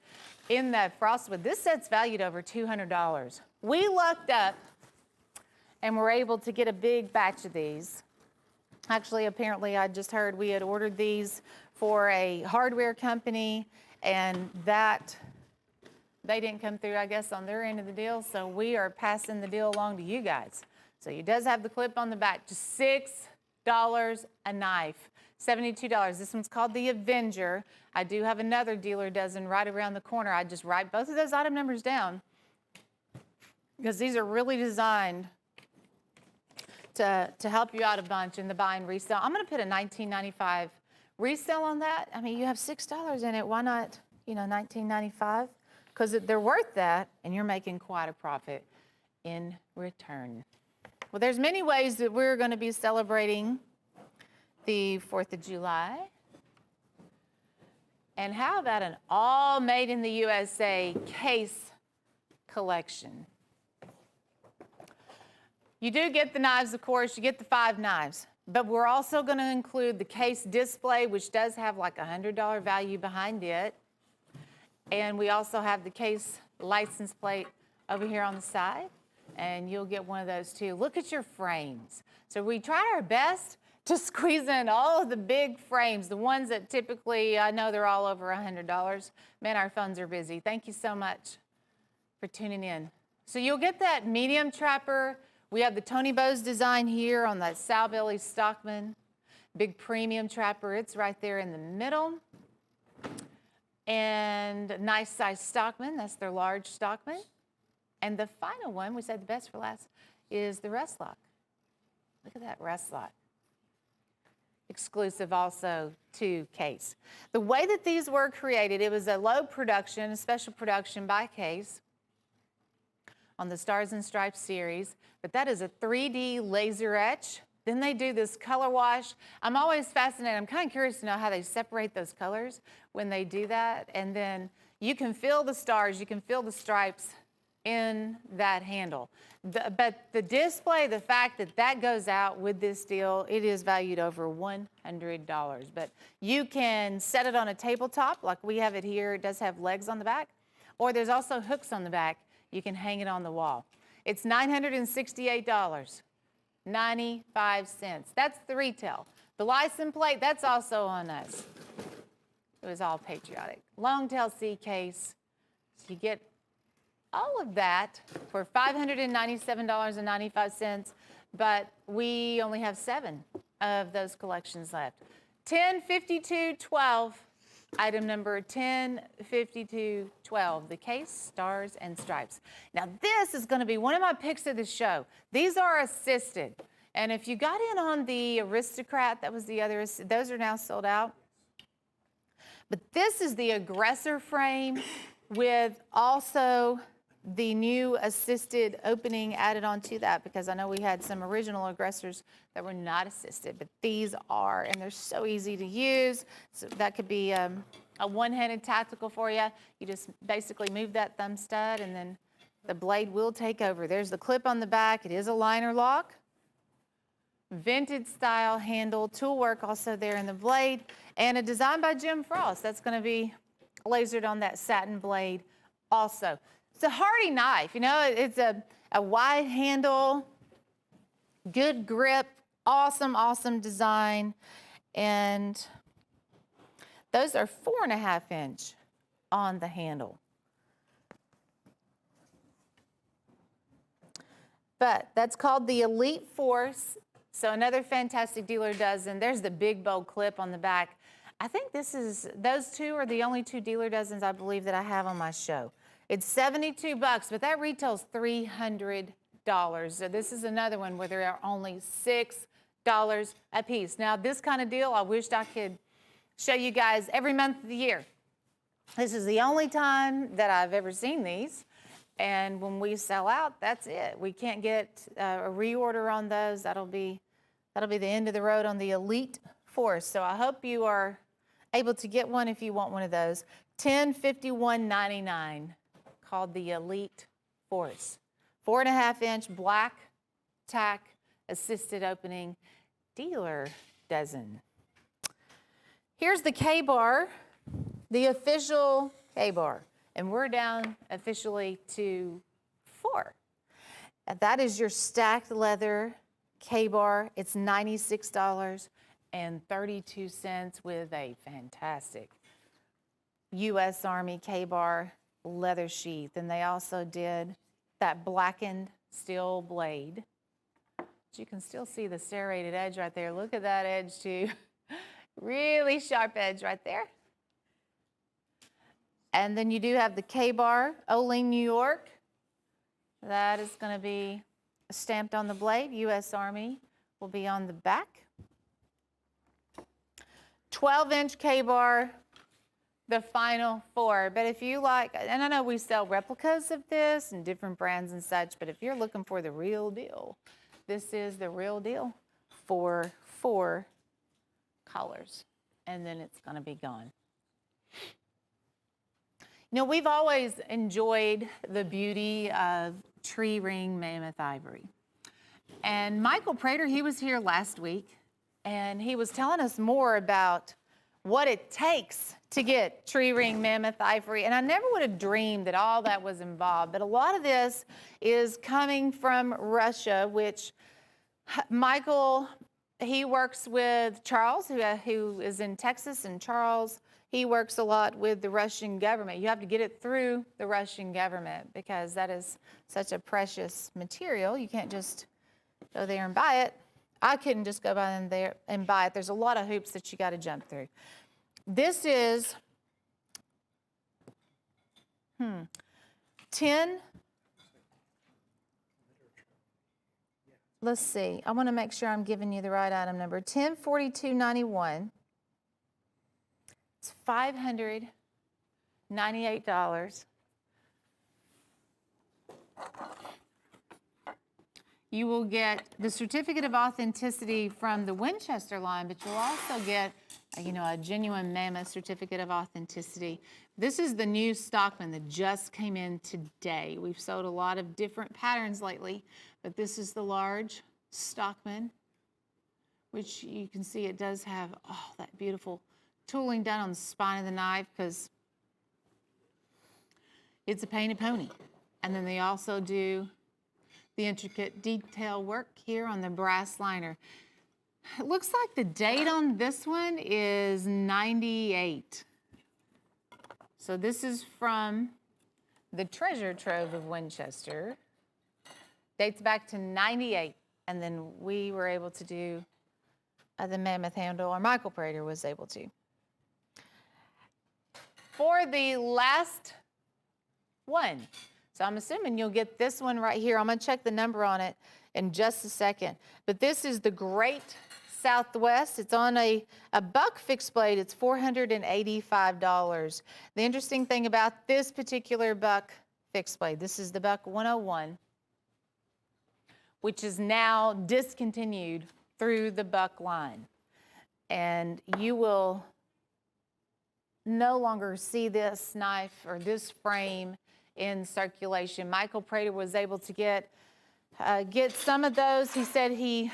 in that frostwood. This set's valued over $200. We lucked up and were able to get a big batch of these. Actually, apparently, I just heard we had ordered these for a hardware company, and that they didn't come through, I guess, on their end of the deal. So we are passing the deal along to you guys. So it does have the clip on the back, just $6 a knife. $72. This one's called the Avenger. I do have another dealer dozen right around the corner. I just write both of those item numbers down because these are really designed to help you out a bunch in the buy and resell. I'm going to put a $19.95 resell on that, I mean, you have $6 in it. Why not, $19.95? Because they're worth that, and you're making quite a profit in return. Well, there's many ways that we're going to be celebrating the 4th of July. And how about an all made in the USA case collection? You do get the knives, of course, you get the 5 knives, but we're also going to include the case display, which does have like a $100 value behind it. And we also have the case license plate over here on the side, and you'll get one of those too. Look at your frames. So we tried our best to squeeze in all of the big frames, the ones that typically, I know they're all over $100. Man, our phones are busy. Thank you so much for tuning in. So you'll get that medium trapper. We have the Tony Bowes design here on that sow belly Stockman. Big premium trapper, it's right there in the middle. And nice size Stockman, that's their large Stockman. And the final one, we said the best for last, is the rest lock. Look at that rest lock. Exclusive also to Case. The way that these were created, it was a low production, a special production by Case on the Stars and Stripes series, but that is a 3D laser etch. Then they do this color wash. I'm always fascinated. I'm kind of curious to know how they separate those colors when they do that. And then you can feel the stars, you can feel the stripes in that handle. But the display, the fact that that goes out with this deal, it is valued over $100. But you can set it on a tabletop like we have it here. It does have legs on the back. Or there's also hooks on the back. You can hang it on the wall. It's $968. 95 cents. That's the retail. The license plate, that's also on us. It was all patriotic. Long tail C case. So you get all of that for $597.95, but we only have 7 of those collections left. 105212, item number 105212, the case, stars and stripes. Now this is going to be one of my picks of the show. These are assisted. And if you got in on the Aristocrat, that was the other, those are now sold out. But this is the aggressor frame with also the new assisted opening added on to that, because I know we had some original aggressors that were not assisted, but these are, and they're so easy to use. So that could be a one-handed tactical for you. You just basically move that thumb stud and then the blade will take over. There's the clip on the back. It is a liner lock. Vintage style handle, tool work also there in the blade, and a design by Jim Frost. That's going to be lasered on that satin blade also. It's a hardy knife, it's a wide handle, good grip, awesome design. And those are 4.5 inch on the handle. But that's called the Elite Force. So another fantastic dealer dozen. There's the big bold clip on the back. I think those two are the only 2 dealer dozens I believe that I have on my show. It's $72, but that retails $300. So this is another one where there are only $6 a piece. Now this kind of deal, I wished I could show you guys every month of the year. This is the only time that I've ever seen these. And when we sell out, that's it. We can't get a reorder on those. That'll be the end of the road on the Elite Force. So I hope you are able to get one if you want one of those. $1051.99, called the Elite Force. 4.5 inch black tack assisted opening dealer dozen. Here's the K-bar, the official K-bar. And we're down officially to 4. And that is your stacked leather K-bar. It's $96.32 with a fantastic U.S. Army K-bar leather sheath. And they also did that blackened steel blade. But you can still see the serrated edge right there. Look at that edge too. Really sharp edge right there. And then you do have the K-bar, Olean, New York. That is going to be stamped on the blade. U.S. Army will be on the back. 12-inch K-bar, the final 4. But if you like, and I know we sell replicas of this and different brands and such, but if you're looking for the real deal, this is the real deal for 4 colors. And then it's going to be gone. You know, we've always enjoyed the beauty of tree ring mammoth ivory. And Michael Prater, he was here last week, and he was telling us more about what it takes to get tree ring mammoth ivory. And I never would have dreamed that all that was involved. But a lot of this is coming from Russia, which Michael, he works with Charles, who is in Texas, and Charles, he works a lot with the Russian government. You have to get it through the Russian government because that is such a precious material. You can't just go there and buy it. I couldn't just go by there and buy it. There's a lot of hoops that you got to jump through. This is 10. Let's see. I want to make sure I'm giving you the right item number. 1042.91. It's $598. You will get the certificate of authenticity from the Winchester line, but you'll also get, a genuine mammoth certificate of authenticity. This is the new Stockman that just came in today. We've sold a lot of different patterns lately, but this is the large Stockman, which you can see it does have that beautiful tooling done on the spine of the knife because it's a painted pony. And then they also do the intricate detail work here on the brass liner. It looks like the date on this one is 98. So this is from the treasure trove of Winchester. Dates back to 98. And then we were able to do the mammoth handle, or Michael Prater was able to. For the last one, so I'm assuming you'll get this one right here. I'm going to check the number on it in just a second. But this is the Great Southwest. It's on a buck fixed blade. It's $485. The interesting thing about this particular buck fixed blade, this is the Buck 101, which is now discontinued through the Buck line. And you will no longer see this knife or this frame in circulation. Michael Prater was able to get some of those. He said he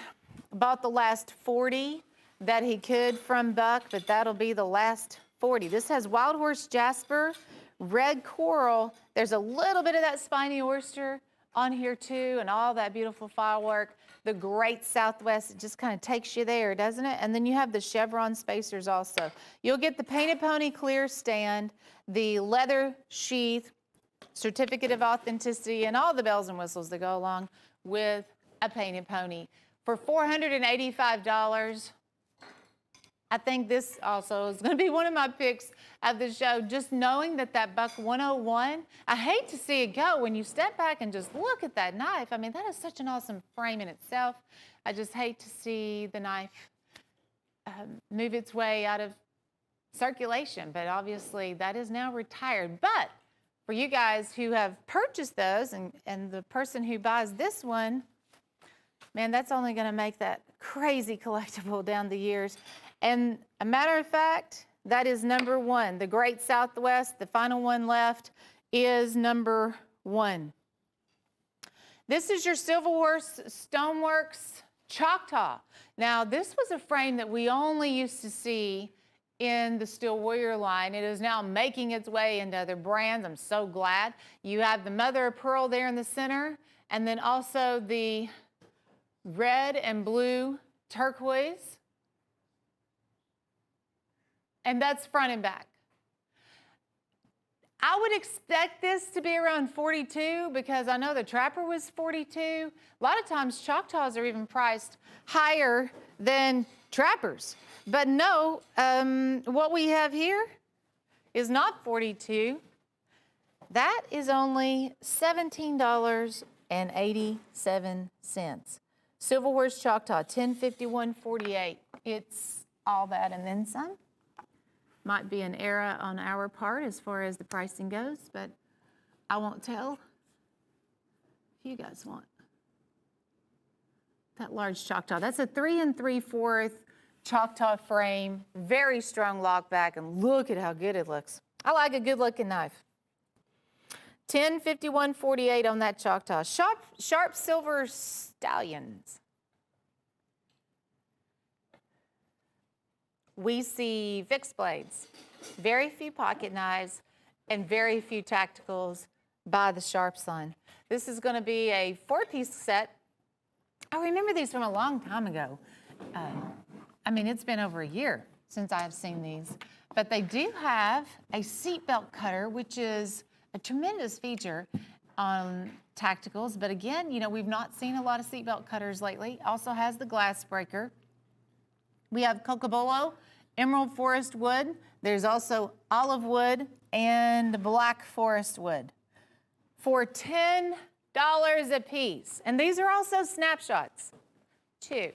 bought the last 40 that he could from Buck, but that'll be the last 40. This has wild horse jasper, red coral. There's a little bit of that spiny oyster on here too, and all that beautiful firework. The Great Southwest, it just kind of takes you there, doesn't it? And then you have the chevron spacers also. You'll get the painted pony clear stand, the leather sheath, certificate of authenticity, and all the bells and whistles that go along with a painted pony. For $485, I think this also is going to be one of my picks of the show. Just knowing that Buck 101, I hate to see it go. When you step back and just look at that knife, I mean, that is such an awesome frame in itself. I just hate to see the knife move its way out of circulation, but obviously that is now retired. But for you guys who have purchased those and the person who buys this one, man, that's only going to make that crazy collectible down the years. And a matter of fact, that is number 1. The Great Southwest, the final one left, is number 1. This is your Silver Horse Stoneworks Choctaw. Now, this was a frame that we only used to see in the Steel Warrior line. It is now making its way into other brands. I'm so glad. You have the mother of pearl there in the center, and then also the red and blue turquoise. And that's front and back. I would expect this to be around 42 because I know the Trapper was 42. A lot of times Choctaws are even priced higher than Trappers. But no, what we have here is not 42. That is only $17.87. Silver Horse Choctaw, 1051.48. It's all that and then some. Might be an error on our part as far as the pricing goes, but I won't tell if you guys want. That large Choctaw, that's a 3 3/4 Choctaw frame, very strong lock back, and look at how good it looks. I like a good looking knife. 1051.48 on that Choctaw. Sharp silver stallions. We see fixed blades, very few pocket knives, and very few tacticals by the Sharps line. This is going to be a 4-piece set. I remember these from a long time ago. I mean, it's been over a year since I've seen these, but they do have a seatbelt cutter, which is a tremendous feature on tacticals. But again, you know, we've not seen a lot of seatbelt cutters lately. Also has the glass breaker. We have Cocobolo, Emerald Forest wood. There's also olive wood and black forest wood for $10 a piece. And these are also snapshots too.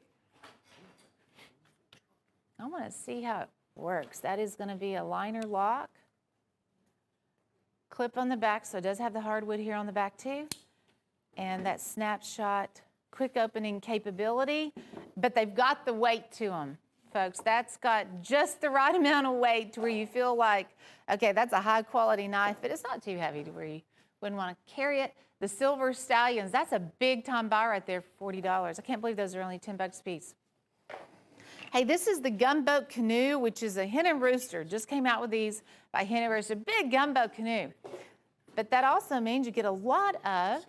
I want to see how it works. That is going to be a liner lock. Clip on the back, so it does have the hardwood here on the back too. And that snapshot quick opening capability, but they've got the weight to them, folks. That's got just the right amount of weight to where you feel like, okay, that's a high quality knife, but it's not too heavy to where you wouldn't want to carry it. The silver stallions, that's a big time buy right there for $40. I can't believe those are only $10 a piece. Hey, this is the Gunboat Canoe, which is a hen and rooster. Just came out with these by Hen and Rooster. Big gunboat canoe. But that also means you get a lot of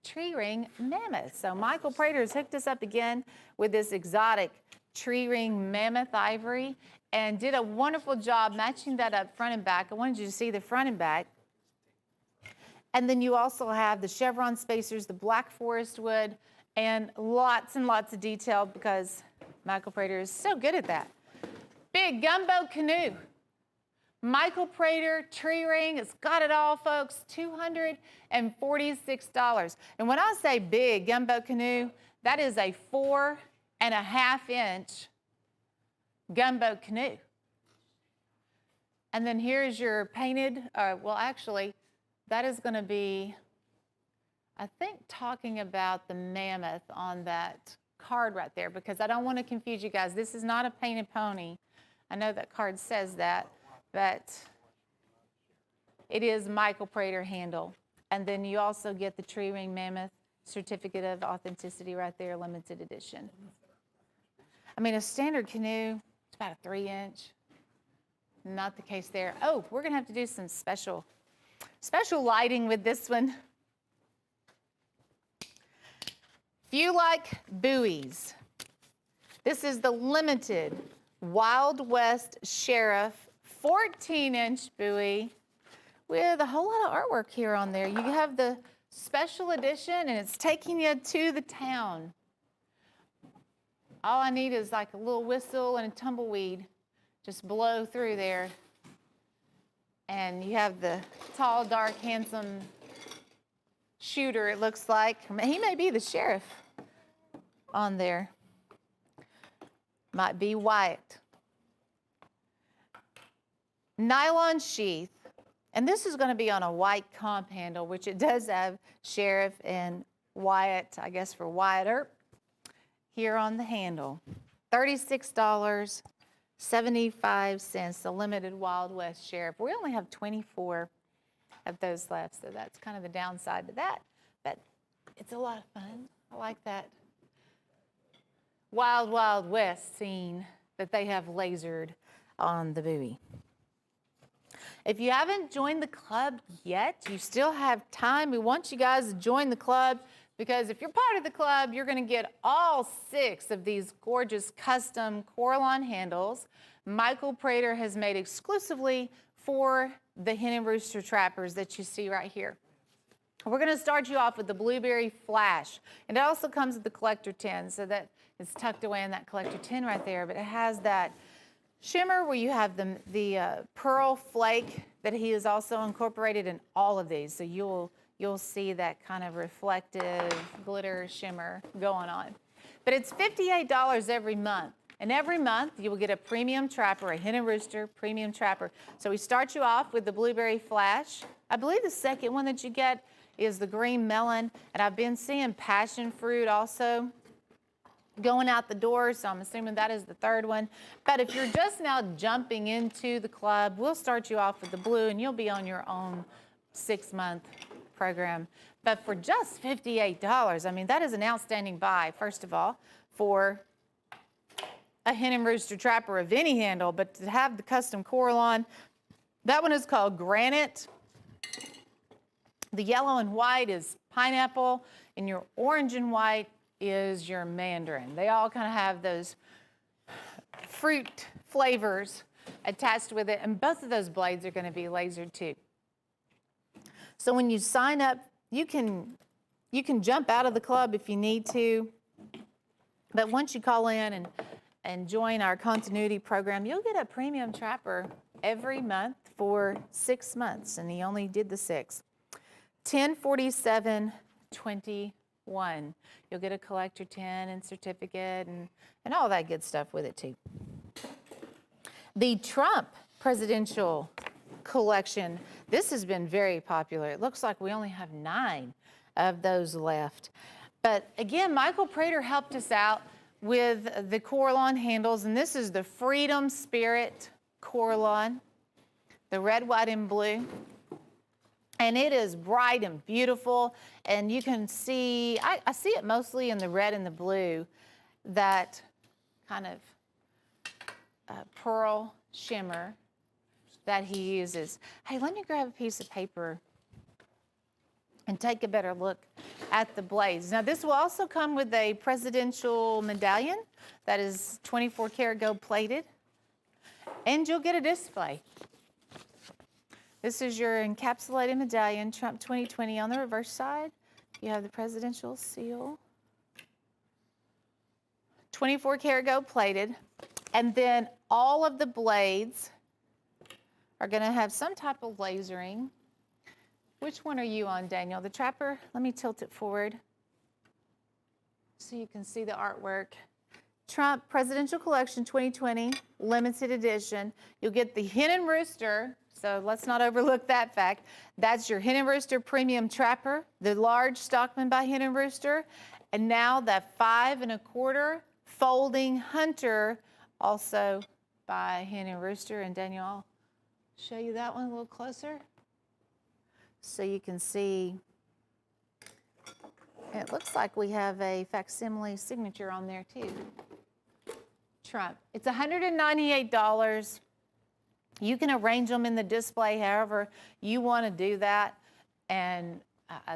tree ring mammoths. So Michael Prater has hooked us up again with this exotic tree ring mammoth ivory and did a wonderful job matching that up front and back. I wanted you to see the front and back. And then you also have the chevron spacers, the black forest wood, and lots of detail because Michael Prater is so good at that. Big gunboat canoe. Michael Prater tree ring. It's got it all, folks. $246. And when I say big gunboat canoe, that is a 4.5-inch gunboat canoe. And then here's your painted, well, actually, that is going to be, I think, talking about the mammoth on that card right there, because I don't want to confuse you guys. This is not a painted pony. I know that card says that, but it is Michael Prater handle. And then you also get the tree ring mammoth certificate of authenticity right there, limited edition. I mean, a standard canoe, it's about a 3-inch. Not the case there. Oh, we're going to have to do some special lighting with this one. If you like buoys, this is the limited Wild West Sheriff 14-inch buoy with a whole lot of artwork here on there. You have the special edition, and it's taking you to the town. All I need is like a little whistle and a tumbleweed. Just blow through there. And you have the tall, dark, handsome shooter, it looks like. He may be the sheriff on there. Might be Wyatt. Nylon sheath. And this is going to be on a white comp handle, which it does have sheriff and Wyatt, I guess for Wyatt Earp, here on the handle. $36.75, the limited Wild West Sheriff. We only have 24 of those left, so that's kind of the downside to that. But it's a lot of fun. I like that Wild, Wild West scene that they have lasered on the buoy. If you haven't joined the club yet, you still have time. We want you guys to join the club because if you're part of the club, you're going to get all 6 of these gorgeous custom Coralon handles Michael Prater has made exclusively for the hen and rooster trappers that you see right here. We're going to start you off with the Blueberry Flash. And it also comes with the collector tin, so that it's tucked away in that collector tin right there. But it has that shimmer where you have the pearl flake that he has also incorporated in all of these. So you'll see that kind of reflective glitter shimmer going on. But it's $58 every month And every month you will get a premium trapper, a hen and rooster premium trapper. So we start you off with the blueberry flash. I believe the second one that you get is the green melon. And I've been seeing passion fruit also going out the door, so I'm assuming that is the third one. But if you're just now jumping into the club, we'll start you off with the blue and you'll be on your own 6-month program. But for just $58, I mean, that is an outstanding buy, first of all, for a hen and rooster trapper of any handle, but to have the custom coral on, that one is called Granite. The yellow and white is pineapple, and your orange and white is your mandarin. They all kind of have those fruit flavors attached with it, and both of those blades are going to be lasered too. So when you sign up, you can jump out of the club if you need to, but once you call in and join our continuity program, you'll get a premium trapper every month for 6 months, and he only did the 6. $1047.21. You'll get a collector tin and certificate and all that good stuff with it too. The Trump presidential collection, this has been very popular. It looks like we only have 9 of those left. But again, Michael Prater helped us out with the Coralon handles, and this is the Freedom Spirit Coralon, the red, white, and blue. And it is bright and beautiful, and you can see, I see it mostly in the red and the blue, that kind of pearl shimmer that he uses. Hey, let me grab a piece of paper and take a better look at the blades. Now, this will also come with a presidential medallion that is 24 karat gold plated, and you'll get a display. This is your encapsulated medallion, Trump 2020. On the reverse side, you have the presidential seal. 24 karat gold plated. And then all of the blades are going to have some type of lasering. Which one are you on, Daniel? The trapper? Let me tilt it forward so you can see the artwork. Trump Presidential Collection 2020, limited edition. You'll get the hen and rooster. So let's not overlook that fact. That's your hen and rooster premium trapper, the large Stockman by Hen and Rooster, and now that 5 1/4 folding hunter, also by Hen and Rooster. And Daniel, I'll show you that one a little closer so you can see. It looks like we have a facsimile signature on there too. Trump. It's $198. You can arrange them in the display however you want to do that. And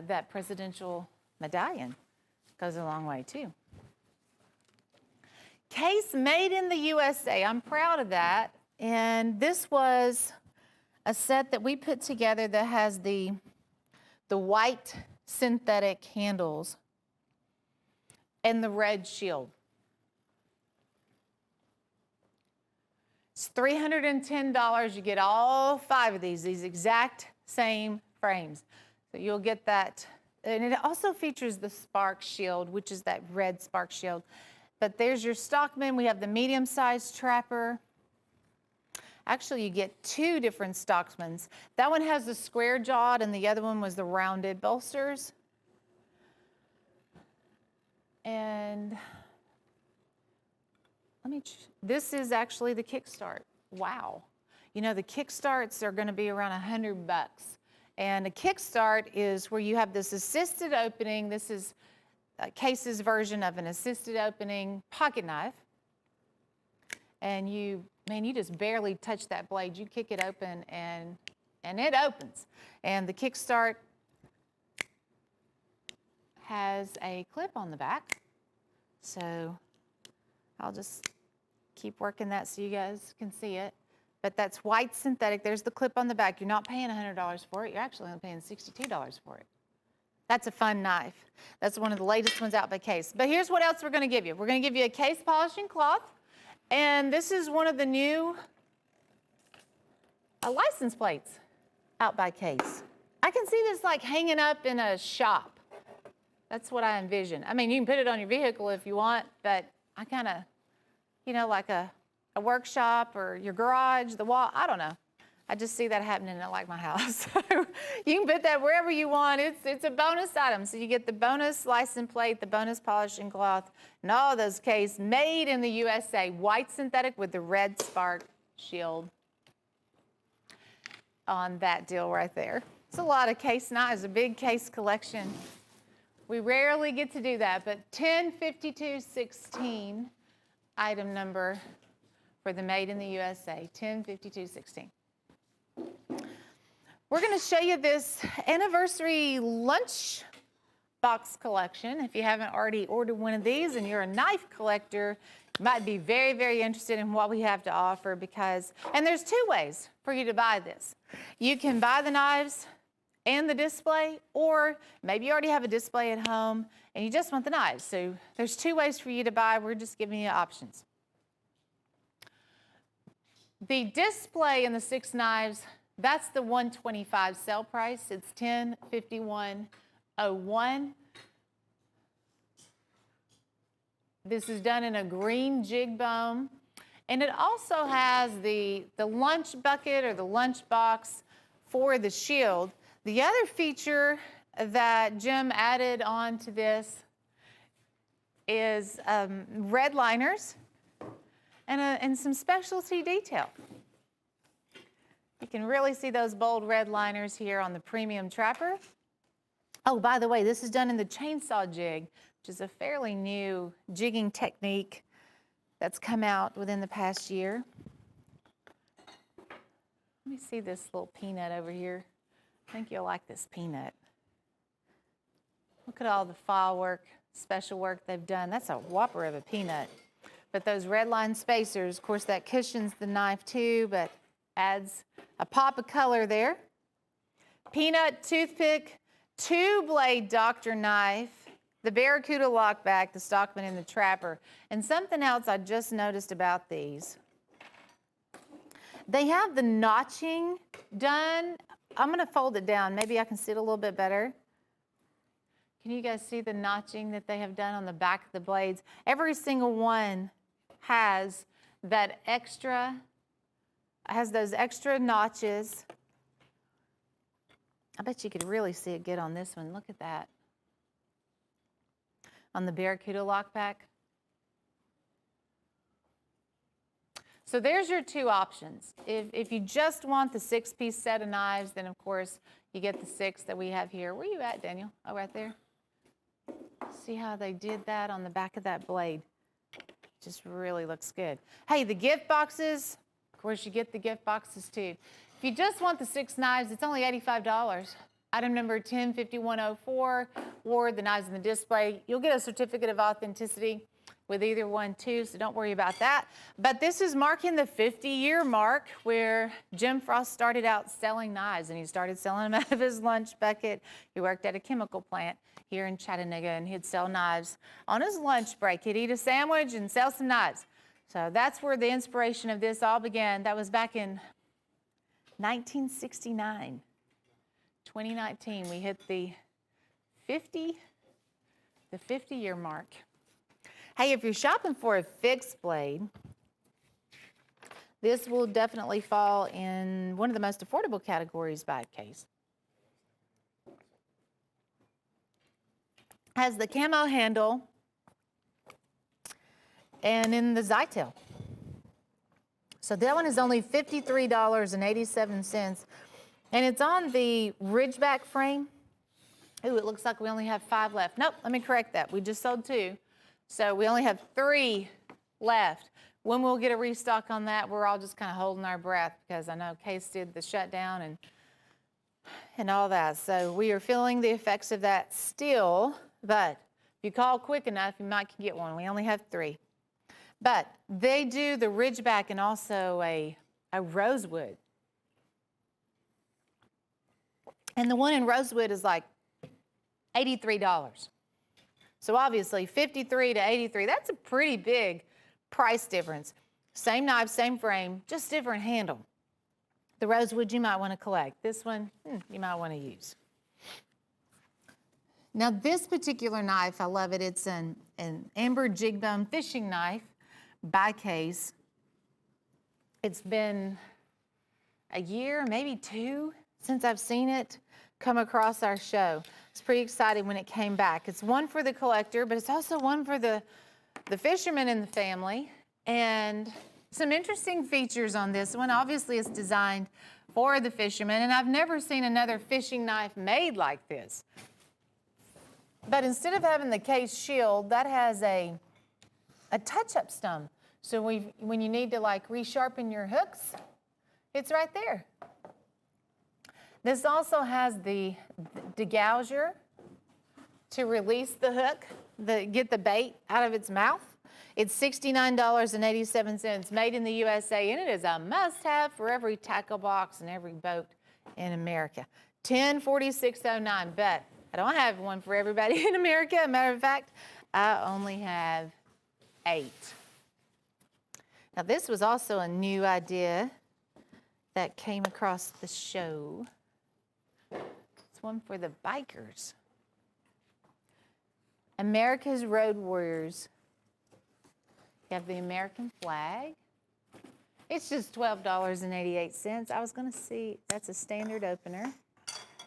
that presidential medallion goes a long way too. Case made in the USA. I'm proud of that. And this was a set that we put together that has the white synthetic handles and the red shield. It's $310. You get all 5 of these exact same frames. So you'll get that. And it also features the spark shield, which is that red spark shield. But there's your Stockman. We have the medium-sized trapper. Actually, you get 2 different Stockmans. That one has the square jawed and the other one was the rounded bolsters. And this is actually the kickstart. Wow. You know, the kickstarts are going to be around $100. And a kickstart is where you have this assisted opening. This is Case's version of an assisted opening pocket knife. And you just barely touch that blade. You kick it open and it opens. And the kickstart has a clip on the back. So I'll just keep working that so you guys can see it. But that's white synthetic. There's the clip on the back. You're not paying $100 for it. You're actually only paying $62 for it. That's a fun knife. That's one of the latest ones out by Case. But here's what else we're going to give you. We're going to give you a Case polishing cloth. And this is one of the new license plates out by Case. I can see this like hanging up in a shop. That's what I envision. I mean, you can put it on your vehicle if you want, but I kind of you know, like a workshop or your garage, the wall, I don't know. I just see that happening at like my house. You can put that wherever you want. It's a bonus item. So you get the bonus license plate, the bonus polishing cloth, and all those case made in the USA, white synthetic with the red spark shield on that deal right there. It's a lot of case knives, a big case collection. We rarely get to do that, but 105216, item number for the Made in the USA, 105216. We're going to show you this anniversary lunch box collection. If you haven't already ordered one of these and you're a knife collector, you might be very, very interested in what we have to offer because, and there's two ways for you to buy this. You can buy the knives and the display, or maybe you already have a display at home and you just want the knives. So there's two ways for you to buy. We're just giving you options. The display and the 6 knives, that's the $125 sale price. It's $1051.01. This is done in a green jig bone. And it also has the lunch bucket or the lunch box for the shield. The other feature that Jim added on to this is red liners and some specialty detail. You can really see those bold red liners here on the premium Trapper. Oh, by the way, this is done in the chainsaw jig, which is a fairly new jigging technique that's come out within the past year. Let me see this little peanut over here. I think you'll like this peanut. Look at all the file work, special work they've done. That's a whopper of a peanut. But those red line spacers, of course, that cushions the knife too, but adds a pop of color there. Peanut, toothpick, 2-blade doctor knife, the Barracuda lockback, the Stockman, and the Trapper. And something else I just noticed about these. They have the notching done. I'm going to fold it down. Maybe I can see it a little bit better. Can you guys see the notching that they have done on the back of the blades? Every single one has that extra, has those extra notches. I bet you could really see it good on this one. Look at that. On the Barracuda lockback. So there's your two options. If you just want the 6-piece set of knives, then of course you get the 6 that we have here. Where are you at, Daniel? Oh, right there. See how they did that on the back of that blade? Just really looks good. Hey, the gift boxes, of course you get the gift boxes too. If you just want the 6 knives, it's only $85. Item number 105104, or the knives in the display. You'll get a certificate of authenticity with either one too, so don't worry about that. But this is marking the 50-year mark where Jim Frost started out selling knives, and he started selling them out of his lunch bucket. He worked at a chemical plant here in Chattanooga, and he'd sell knives on his lunch break. He'd eat a sandwich and sell some knives. So that's where the inspiration of this all began. That was back in 1969. 2019, we hit the 50-year mark. Hey, if you're shopping for a fixed blade, this will definitely fall in one of the most affordable categories by case. Has the camo handle and in the Zytel. So that one is only $53.87. And it's on the Ridgeback frame. Ooh, it looks like we only have 5 left. Nope, let me correct that. We just sold 2. So we only have 3 left. When we'll get a restock on that, we're all just kind of holding our breath because I know Case did the shutdown and all that. So we are feeling the effects of that still, but if you call quick enough, you might get one. We only have 3. But they do the Ridgeback and also a rosewood. And the one in rosewood is like $83. So obviously 53 to 83, that's a pretty big price difference. Same knife, same frame, just different handle. The rosewood you might want to collect. This one, you might want to use. Now this particular knife, I love it. It's an amber jig bone fishing knife, by case. It's been a year, maybe 2, since I've seen it come across our show. It's pretty exciting when it came back. It's one for the collector, but it's also one for the fisherman in the family. And some interesting features on this one. Obviously, it's designed for the fisherman, and I've never seen another fishing knife made like this. But instead of having the case shield, that has a touch-up stump. So when you need to like resharpen your hooks, it's right there. This also has the degouger to release the hook, get the bait out of its mouth. It's $69.87, made in the USA, and it is a must-have for every tackle box and every boat in America. $10.46.09, but I don't have one for everybody in America. As a matter of fact, I only have 8. Now, this was also a new idea that came across the show. It's one for the bikers. America's Road Warriors. You have the American flag. It's just $12.88. I was going to see, that's a standard opener.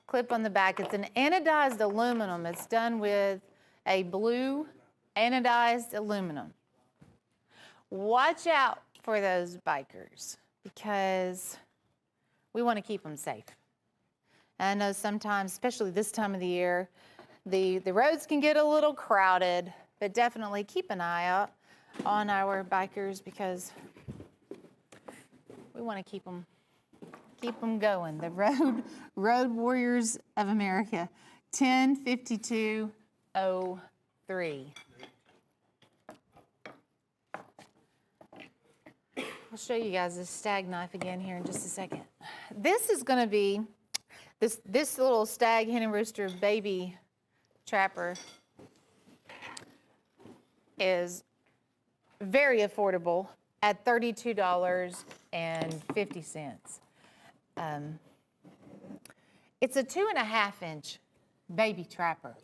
Clip on the back. It's an anodized aluminum. It's done with a blue anodized aluminum. Watch out for those bikers because we want to keep them safe. I know sometimes, especially this time of the year, the roads can get a little crowded, but definitely keep an eye out on our bikers because we want to keep them going. The Road Warriors of America, 105203. I'll show you guys this stag knife again here in just a second. This is going to be this little stag hen and rooster baby trapper is very affordable at $32.50. It's a 2.5-inch baby trapper.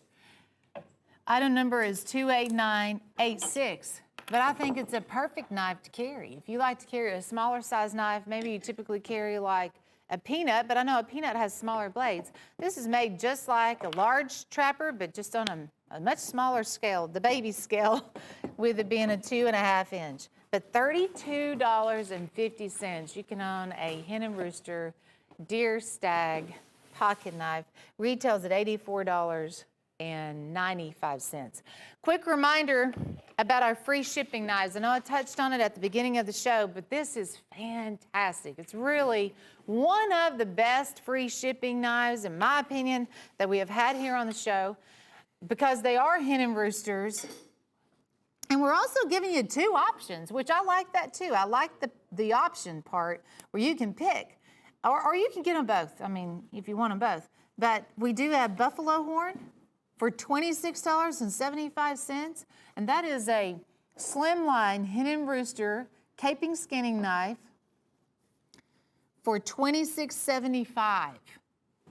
Item number is 28986, but I think it's a perfect knife to carry. If you like to carry a smaller size knife, maybe you typically carry like a peanut, but I know a peanut has smaller blades. This is made just like a large trapper, but just on a much smaller scale, the baby scale, with it being a 2.5-inch. But $32.50, you can own a hen and rooster deer stag pocket knife. Retails at $84.95. Quick reminder about our free shipping knives. I know I touched on it at the beginning of the show, but this is fantastic. It's really one of the best free shipping knives, in my opinion, that we have had here on the show because they are hen and roosters. And we're also giving you 2 options, which I like that too. I like the option part where you can pick, or you can get them both. I mean, if you want them both. But we do have buffalo horn for $26.75, and that is a slimline hen and rooster caping skinning knife for $26.75.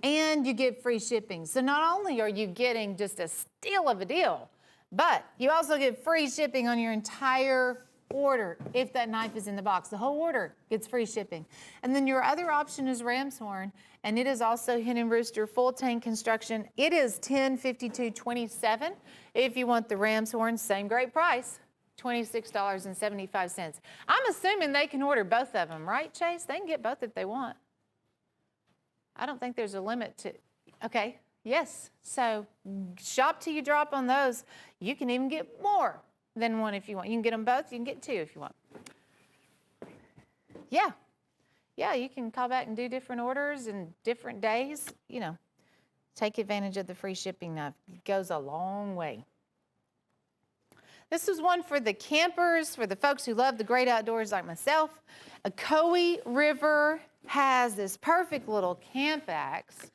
And you get free shipping. So not only are you getting just a steal of a deal, but you also get free shipping on your entire order if that knife is in the box. The whole order gets free shipping. And then your other option is ram's horn, and it is also hen and rooster full tank construction. It is $10.52.27. If you want the ram's horn, same great price, $26.75. I'm assuming they can order both of them, right, Chase? They can get both if they want. I don't think there's a limit to, okay. Yes, so shop till you drop on those. You can even get more than one if you want. You can get them both. You can get 2 if you want. Yeah, you can call back and do different orders and different days. You know, take advantage of the free shipping knife. It goes a long way. This is one for the campers, for the folks who love the great outdoors like myself. A Coe River has this perfect little camp axe.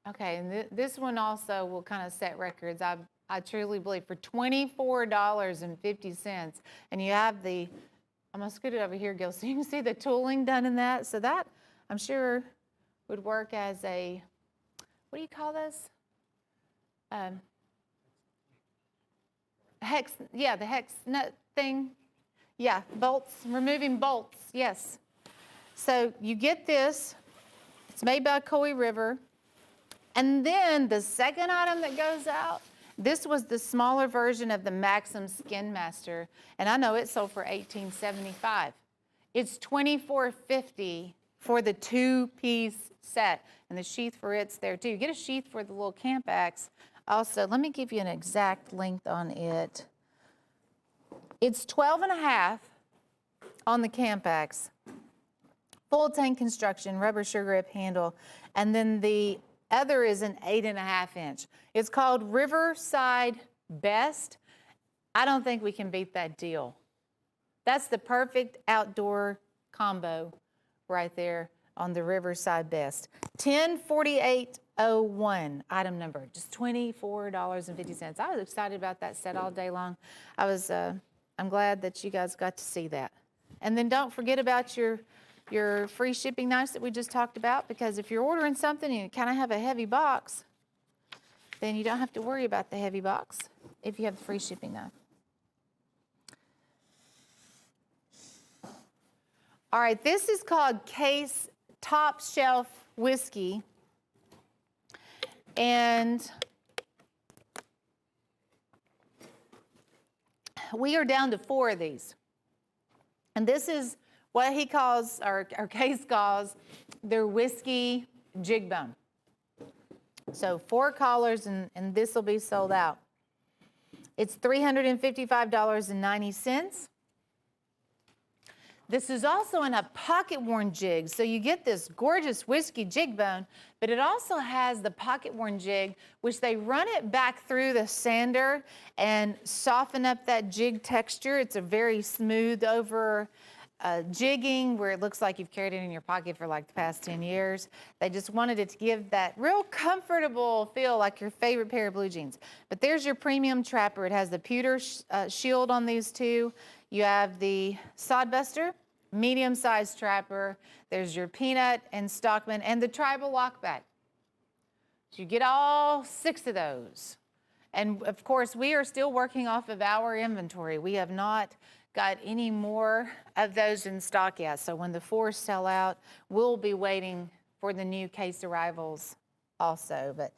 Okay, and this one also will kind of set records, I truly believe, for $24.50. And you have the, I'm going to scoot it over here, Gil, so you can see the tooling done in that. So that, I'm sure, would work as a, what do you call this? the hex nut thing. Yeah, bolts, removing bolts, yes. So you get this, it's made by Coy River. And then the second item that goes out, this was the smaller version of the Maxim Skin Master. And I know it sold for $18.75. It's $24.50 for the 2-piece set. And the sheath for it's there too. You get a sheath for the little camp axe. Also, let me give you an exact length on it. It's 12.5 on the camp axe. Full tank construction, rubber sugar grip handle. And then the other is an 8.5 inch. It's called Riverside Best. I don't think we can beat that deal. That's the perfect outdoor combo right there on the Riverside Best. 104801 item number, just $24.50. I was excited about that set all day long. I'm glad that you guys got to see that. And then don't forget about your free shipping knives that we just talked about, because if you're ordering something and you kind of have a heavy box, then you don't have to worry about the heavy box if you have the free shipping knife. All right, this is called Case Top Shelf Whiskey. And we are down to 4 of these. And this is what he calls, or Case calls, their whiskey jig bone. So 4 collars, and this will be sold out. It's $355.90. This is also in a pocket-worn jig. So you get this gorgeous whiskey jig bone, but it also has the pocket-worn jig, which they run it back through the sander and soften up that jig texture. It's a very smooth over jigging where it looks like you've carried it in your pocket for like the past 10 years. They just wanted it to give that real comfortable feel like your favorite pair of blue jeans. But there's your premium trapper. It has the pewter shield on these two. You have the Sodbuster, medium-sized trapper. There's your Peanut and Stockman and the Tribal Lockback. So you get all 6 of those. And of course, we are still working off of our inventory. We have not got any more of those in stock yet. So when the 4 sell out, we'll be waiting for the new case arrivals also. But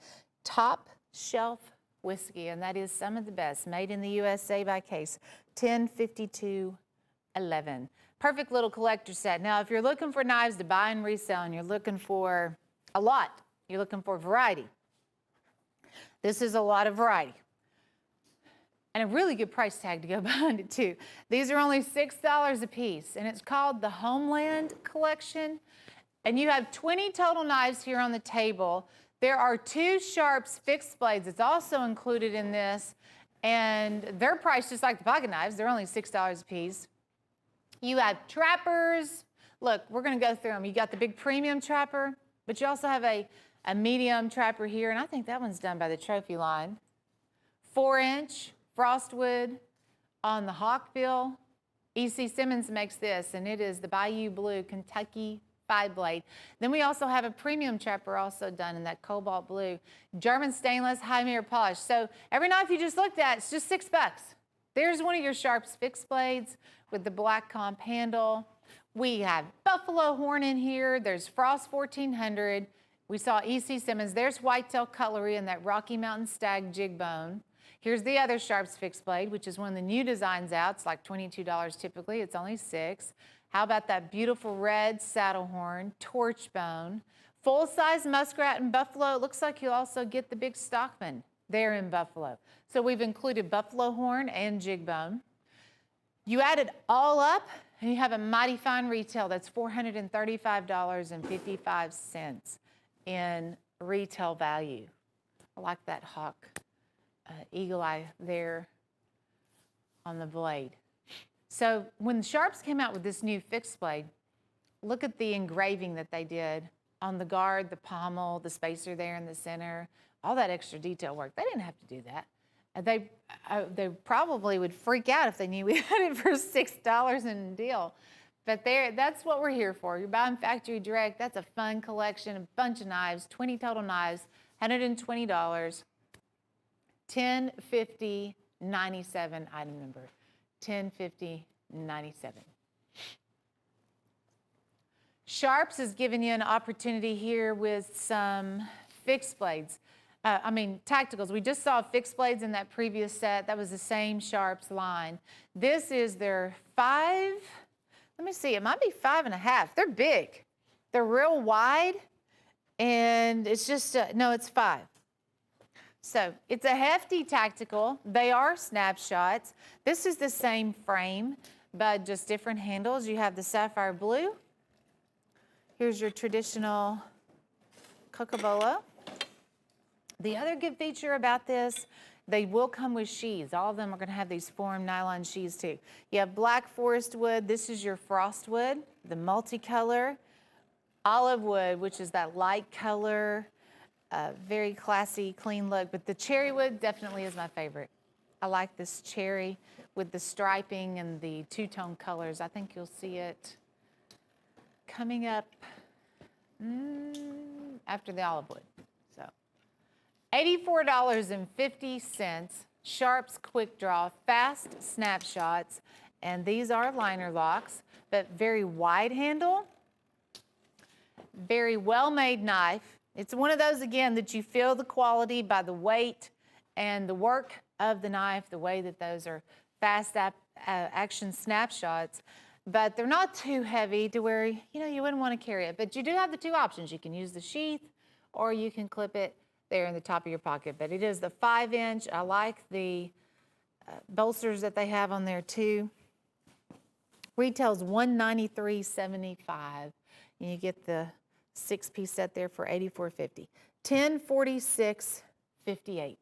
top shelf whiskey, and that is some of the best, made in the USA by Case, $1052.11. Perfect little collector set. Now, if you're looking for knives to buy and resell, and you're looking for a lot, you're looking for variety, this is a lot of variety. And a really good price tag to go behind it too. These are only $6 a piece, and it's called the Homeland Collection. And you have 20 total knives here on the table. There are 2 Sharps fixed blades that's also included in this, and they're priced just like the pocket knives. They're only $6 a piece. You have trappers. Look, we're gonna go through them. You got the big premium trapper, but you also have a medium trapper here, and I think that one's done by the Trophy line. 4-inch Frostwood on the Hawkbill. E.C. Simmons makes this, and it is the Bayou Blue Kentucky 5-blade. Then we also have a premium trapper also done in that cobalt blue. German stainless, high mirror polish. So every knife you just looked at, it's just $6. There's one of your Sharps fixed blades with the black comp handle. We have Buffalo Horn in here. There's Frost 1400. We saw E.C. Simmons. There's Whitetail Cutlery and that Rocky Mountain Stag jig bone. Here's the other Sharps fixed blade, which is one of the new designs out. It's like $22 typically. It's only $6. How about that beautiful red saddle horn, torch bone, full-size muskrat and buffalo. It looks like you'll also get the big Stockman there in buffalo. So we've included buffalo horn and jig bone. You add it all up, and you have a mighty fine retail. That's $435.55 in retail value. I like that hawk eagle eye there on the blade. So when Sharps came out with this new fixed blade, look at the engraving that they did on the guard, the pommel, the spacer there in the center, all that extra detail work. They didn't have to do that. They probably would freak out if they knew we had it for $6 in a deal. But that's what we're here for. You're buying factory direct. That's a fun collection, a bunch of knives, 20 total knives, $120. $1050 105097, item number 105097. Sharps is giving you an opportunity here with some fixed blades. Tacticals. We just saw fixed blades in that previous set. That was the same Sharps line. This is their 5, let me see, it might be 5.5. They're big. They're real wide, and it's just, no, it's 5. So it's a hefty tactical. They are snapshots. This is the same frame, but just different handles. You have the sapphire blue. Here's your traditional Coca-Cola. The other good feature about this, they will come with sheaths. All of them are going to have these formed nylon sheaths too. You have black forest wood. This is your frost wood, the multicolor. Olive wood, which is that light color, very classy, clean look. But the cherry wood definitely is my favorite. I like this cherry with the striping and the two-tone colors. I think you'll see it coming up after the olive wood. So $84.50, Sharps Quick Draw, fast snapshots, and these are liner locks, but very wide handle, very well-made knife. It's one of those, again, that you feel the quality by the weight and the work of the knife, the way that those are fast action snapshots. But they're not too heavy to where, you wouldn't want to carry it. But you do have the two options. You can use the sheath or you can clip it there in the top of your pocket. But it is the 5-inch. I like the bolsters that they have on there too. Retails $193.75. And you get the 6-piece set there for $84.50. $1046.58.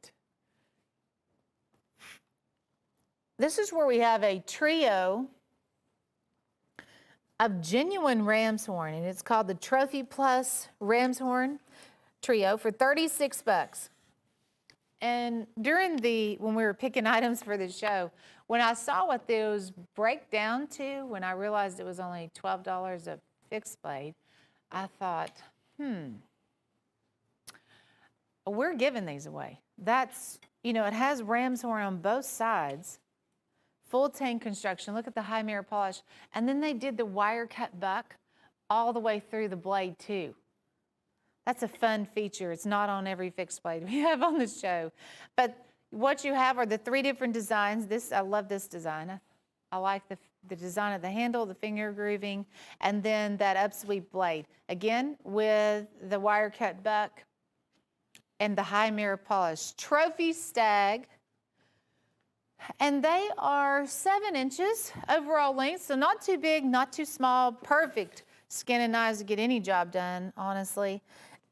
This is where we have a trio of genuine ram's horn, and it's called the Trophy Plus Ram's Horn Trio for $36. And when we were picking items for the show, when I saw what those break down to, when I realized it was only $12 a fixed blade, I thought, we're giving these away. That's, it has ram's horn on both sides. Full tank construction. Look at the high mirror polish. And then they did the wire cut buck all the way through the blade too. That's a fun feature. It's not on every fixed blade we have on the show. But what you have are the 3 different designs. I love this design. I like the design of the handle, the finger grooving, and then that upsweep blade. Again, with the wire cut buck and the high mirror polish. Trophy Stag. And they are 7 inches overall length, so not too big, not too small, perfect skin and knives to get any job done, honestly.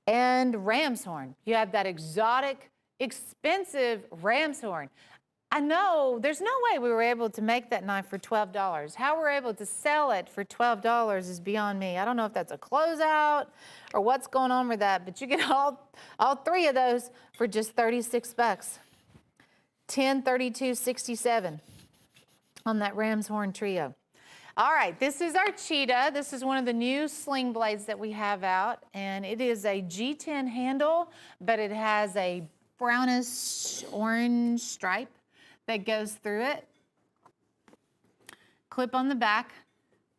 And ram's horn. You have that exotic, expensive ram's horn. I know there's no way we were able to make that knife for $12. How we're able to sell it for $12 is beyond me. I don't know if that's a closeout or what's going on with that, but you get all 3 of those for just $36. $1032.67 on that ram's horn trio. All right, this is our Cheetah. This is one of the new sling blades that we have out, and it is a G10 handle, but it has a brownish orange stripe that goes through it. Clip on the back,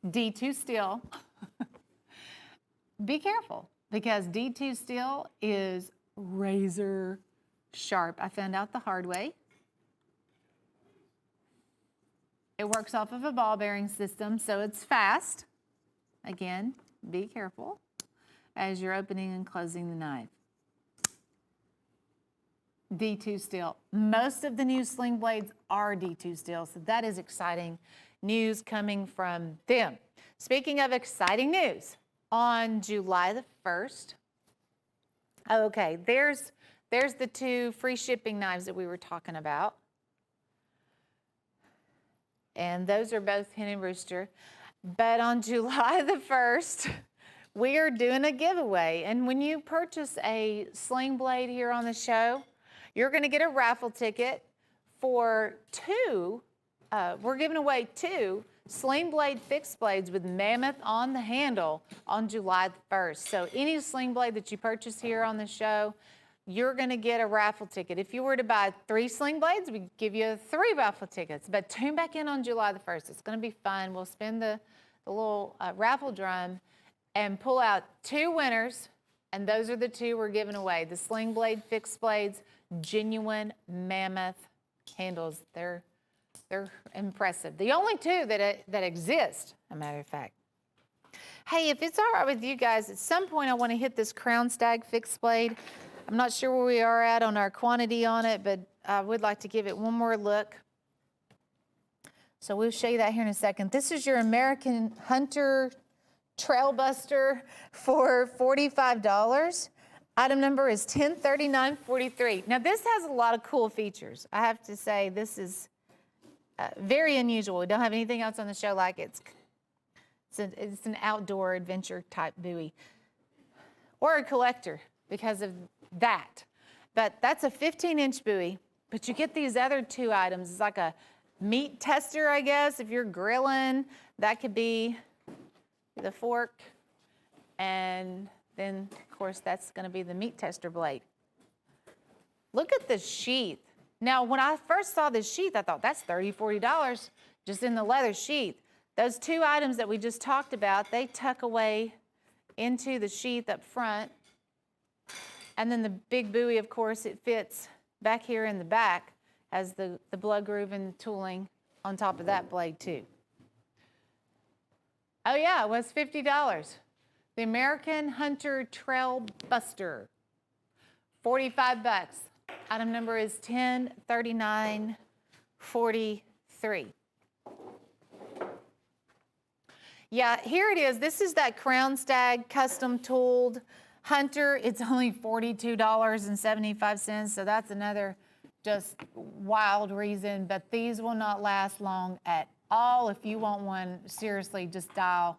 D2 steel. Be careful, because D2 steel is razor sharp. I found out the hard way. It works off of a ball bearing system, so it's fast. Again, be careful as you're opening and closing the knife. D2 steel. Most of the new sling blades are D2 steel, so that is exciting news coming from them. Speaking of exciting news, on July the 1st, okay, there's the 2 free shipping knives that we were talking about. And those are both Hen and Rooster. But on July the 1st, we are doing a giveaway. And when you purchase a sling blade here on the show, you're going to get a raffle ticket for 2. We're giving away 2 sling blade fixed blades with Mammoth on the handle on July the 1st. So any sling blade that you purchase here on the show, you're going to get a raffle ticket. If you were to buy 3 sling blades, we give you 3 raffle tickets. But tune back in on July the 1st. It's going to be fun. We'll spin the little raffle drum and pull out 2 winners, and those are the 2 we're giving away. The sling blade fixed blades, genuine mammoth handles. They're impressive. The only 2 that exist, a matter of fact. Hey, if it's all right with you guys, at some point I want to hit this Crown Stag fixed blade. I'm not sure where we are at on our quantity on it, but I would like to give it one more look. So we'll show you that here in a second. This is your American Hunter Trailbuster for $45. Item number is 103943. Now this has a lot of cool features. I have to say this is very unusual. We don't have anything else on the show like it. It's an outdoor adventure type buoy. Or a collector because of that. But that's a 15-inch buoy, but you get these other 2 items. It's like a meat tester, I guess. If you're grilling, that could be the fork. And then, of course, that's going to be the meat tester blade. Look at the sheath. Now, when I first saw this sheath, I thought that's $30, $40 just in the leather sheath. Those 2 items that we just talked about, they tuck away into the sheath up front. And then the big buoy, of course, it fits back here in the back as the blood groove and tooling on top of that blade too. Oh yeah, it was $50. The American Hunter Trailbuster, $45. Item number is 103943. Yeah, here it is. This is that Crown Stag custom tooled Hunter. It's only $42.75, so that's another just wild reason. But these will not last long at all. If you want one, seriously, just dial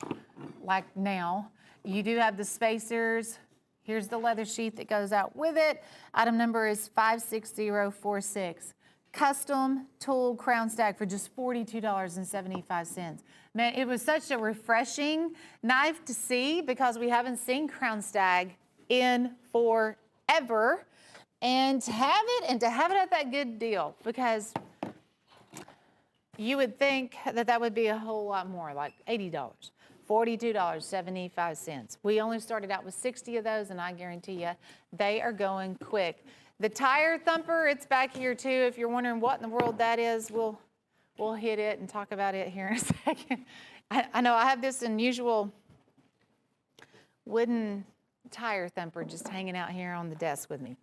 like now. You do have the spacers. Here's the leather sheath that goes out with it. Item number is 56046. Custom tool Crown Stag for just $42.75. Man, it was such a refreshing knife to see because we haven't seen Crown Stag in forever. And to have it at that good deal, because you would think that would be a whole lot more, like $80. $42.75. We only started out with 60 of those, and I guarantee you they are going quick. The tire thumper, it's back here too. If you're wondering what in the world that is, we'll hit it and talk about it here in a second. I know I have this unusual wooden tire thumper just hanging out here on the desk with me.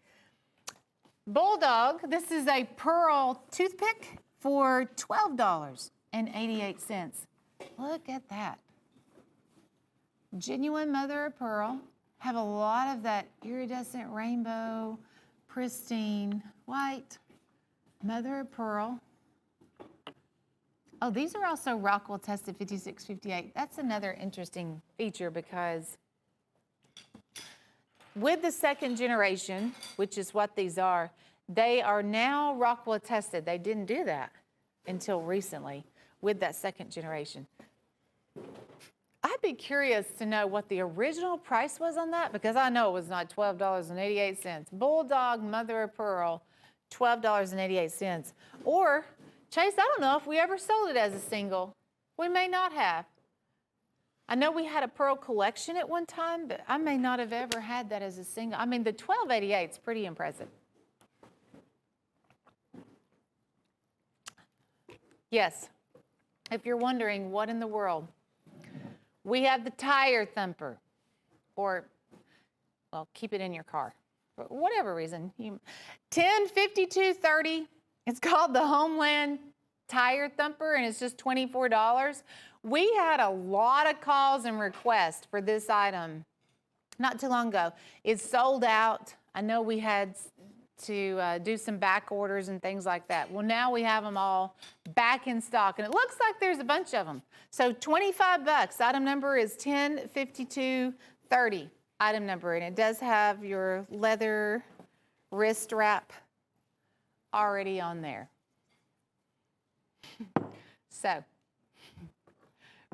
Bulldog, this is a pearl toothpick for $12.88. Look at that. Genuine mother of pearl. Have a lot of that iridescent rainbow, pristine white mother of pearl. Oh, these are also Rockwell tested 5658. That's another interesting feature because with the second generation, which is what these are, they are now Rockwell tested. They didn't do that until recently with that second generation. I'd be curious to know what the original price was on that because I know it was not $12.88. Bulldog mother of pearl, $12.88. Or, Chase, I don't know if we ever sold it as a single. We may not have. I know we had a pearl collection at one time, but I may not have ever had that as a single. I mean, the $12.88 is pretty impressive. Yes, if you're wondering what in the world, we have the tire thumper, or, well, keep it in your car. For whatever reason. 105230. It's called the Homeland Tire Thumper, and it's just $24. We had a lot of calls and requests for this item not too long ago. It's sold out. I know we had to do some back orders and things like that. Well, now we have them all back in stock, and it looks like there's a bunch of them. So $25. Item number is 105230. Item number, and it does have your leather wrist wrap already on there. So,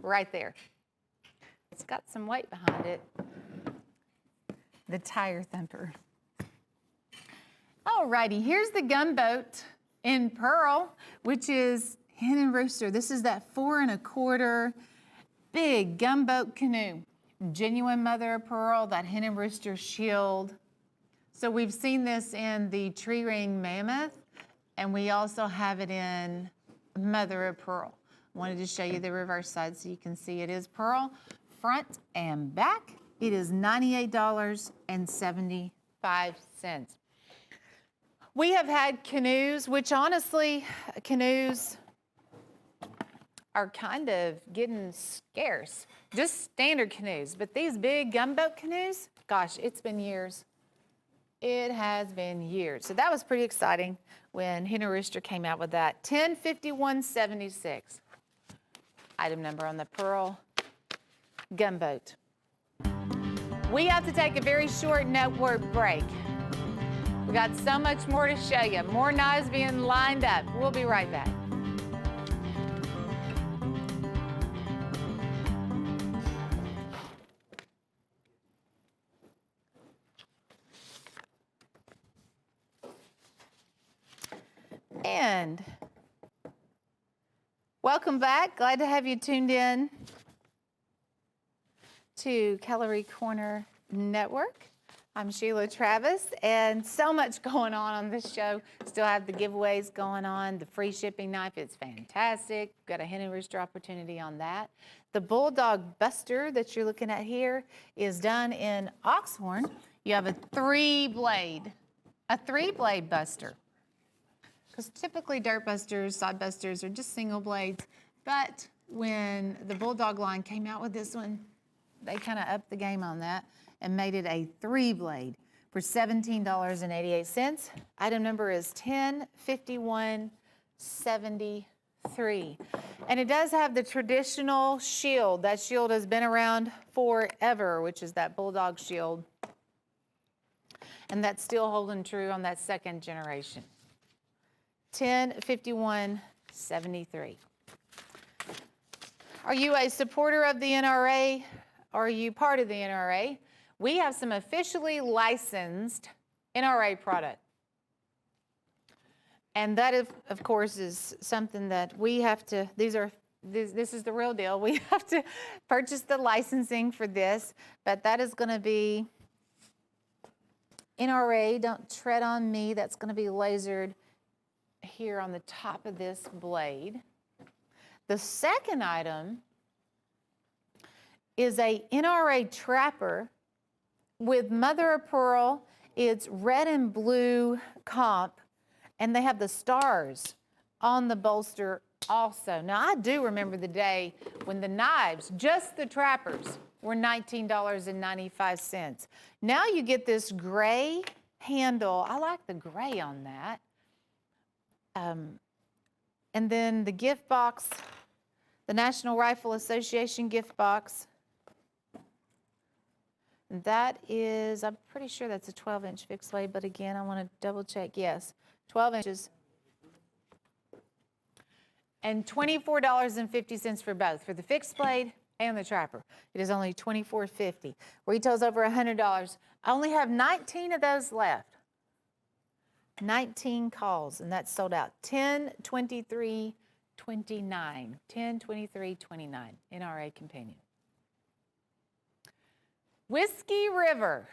right there. It's got some weight behind it. The tire thumper. Alrighty, here's the gunboat in pearl, which is hen and rooster. This is that 4 1/4 big gunboat canoe. Genuine mother of pearl, that hen and rooster shield. So we've seen this in the tree ring mammoth, and we also have it in mother of pearl. Wanted to show you the reverse side so you can see it is pearl, front and back. It is $98.75. We have had canoes, which honestly, canoes are kind of getting scarce. Just standard canoes, but these big gunboat canoes, gosh, it's been years. It has been years. So that was pretty exciting when Hen and Rooster came out with that. 105176. Item number on the pearl gunboat. We have to take a very short network break. We got so much more to show you. More knives being lined up. We'll be right back. And welcome back. Glad to have you tuned in to Cutlery Corner Network. I'm Sheila Travis, and so much going on this show. Still have the giveaways going on. The free shipping knife, it's fantastic. Got a hen and rooster opportunity on that. The Bulldog Buster that you're looking at here is done in oxhorn. You have a three-blade buster. Because typically dirt busters, sod busters are just single blades. But when the Bulldog line came out with this one, they kind of upped the game on that and made it a 3-blade for $17.88. Item number is 105173. And it does have the traditional shield. That shield has been around forever, which is that Bulldog shield. And that's still holding true on that second generation. 105173. Are you a supporter of the NRA? Are you part of the NRA? We have some officially licensed NRA product. And that, of course, is something that we have to, this is the real deal. We have to purchase the licensing for this, but that is going to be NRA, don't tread on me, that's going to be lasered here on the top of this blade. The second item is a NRA trapper with mother of pearl. It's red and blue comp, and they have the stars on the bolster also. Now, I do remember the day when the knives, just the trappers, were $19.95. Now you get this gray handle. I like the gray on that. And then the gift box, the National Rifle Association gift box. And that is, I'm pretty sure that's a 12-inch fixed blade, but again, I want to double check. Yes, 12 inches. And $24.50 for both, for the fixed blade and the trapper. It is only $24.50. Retails over $100. I only have 19 of those left. 19 calls, and that's sold out. 10/23/29. 10/23/29. NRA Companion. Whiskey River.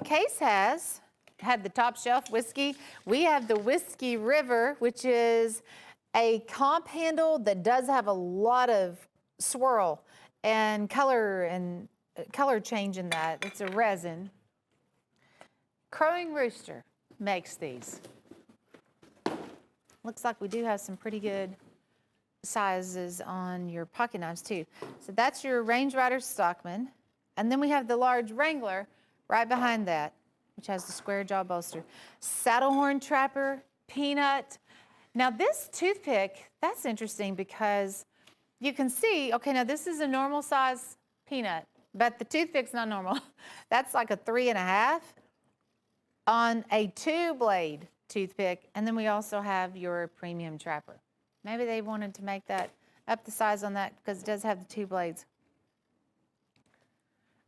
Case has had the top shelf whiskey. We have the Whiskey River, which is a comp handle that does have a lot of swirl and color change in that. It's a resin. Crowing Rooster makes these. Looks like we do have some pretty good sizes on your pocket knives too. So that's your Range Rider Stockman. And then we have the large Wrangler right behind that, which has the square jaw bolster. Saddlehorn Trapper, Peanut. Now this toothpick, that's interesting because you can see, okay, now this is a normal size Peanut, but the toothpick's not normal. That's like a 3.5 on a 2-blade toothpick. And then we also have your Premium Trapper. Maybe they wanted to make that up the size on that because it does have the 2 blades.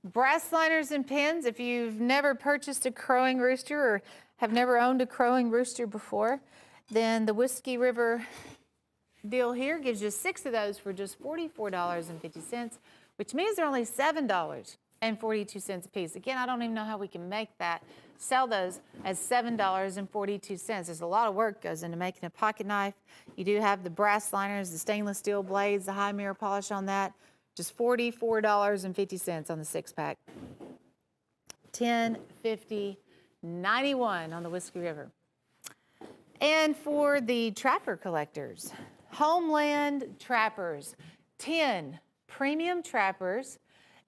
Brass liners and pins, if you've never purchased a crowing rooster or have never owned a crowing rooster before, then the Whiskey River deal here gives you 6 of those for just $44.50, which means they're only $7.42 a piece. Again, I don't even know how we can make that, sell those as $7.42. There's a lot of work goes into making a pocket knife. You do have the brass liners, the stainless steel blades, the high mirror polish on that. Just $44.50 on the 6-pack. $10.50, $91 on the Whiskey River. And for the trapper collectors, Homeland Trappers, 10 premium trappers.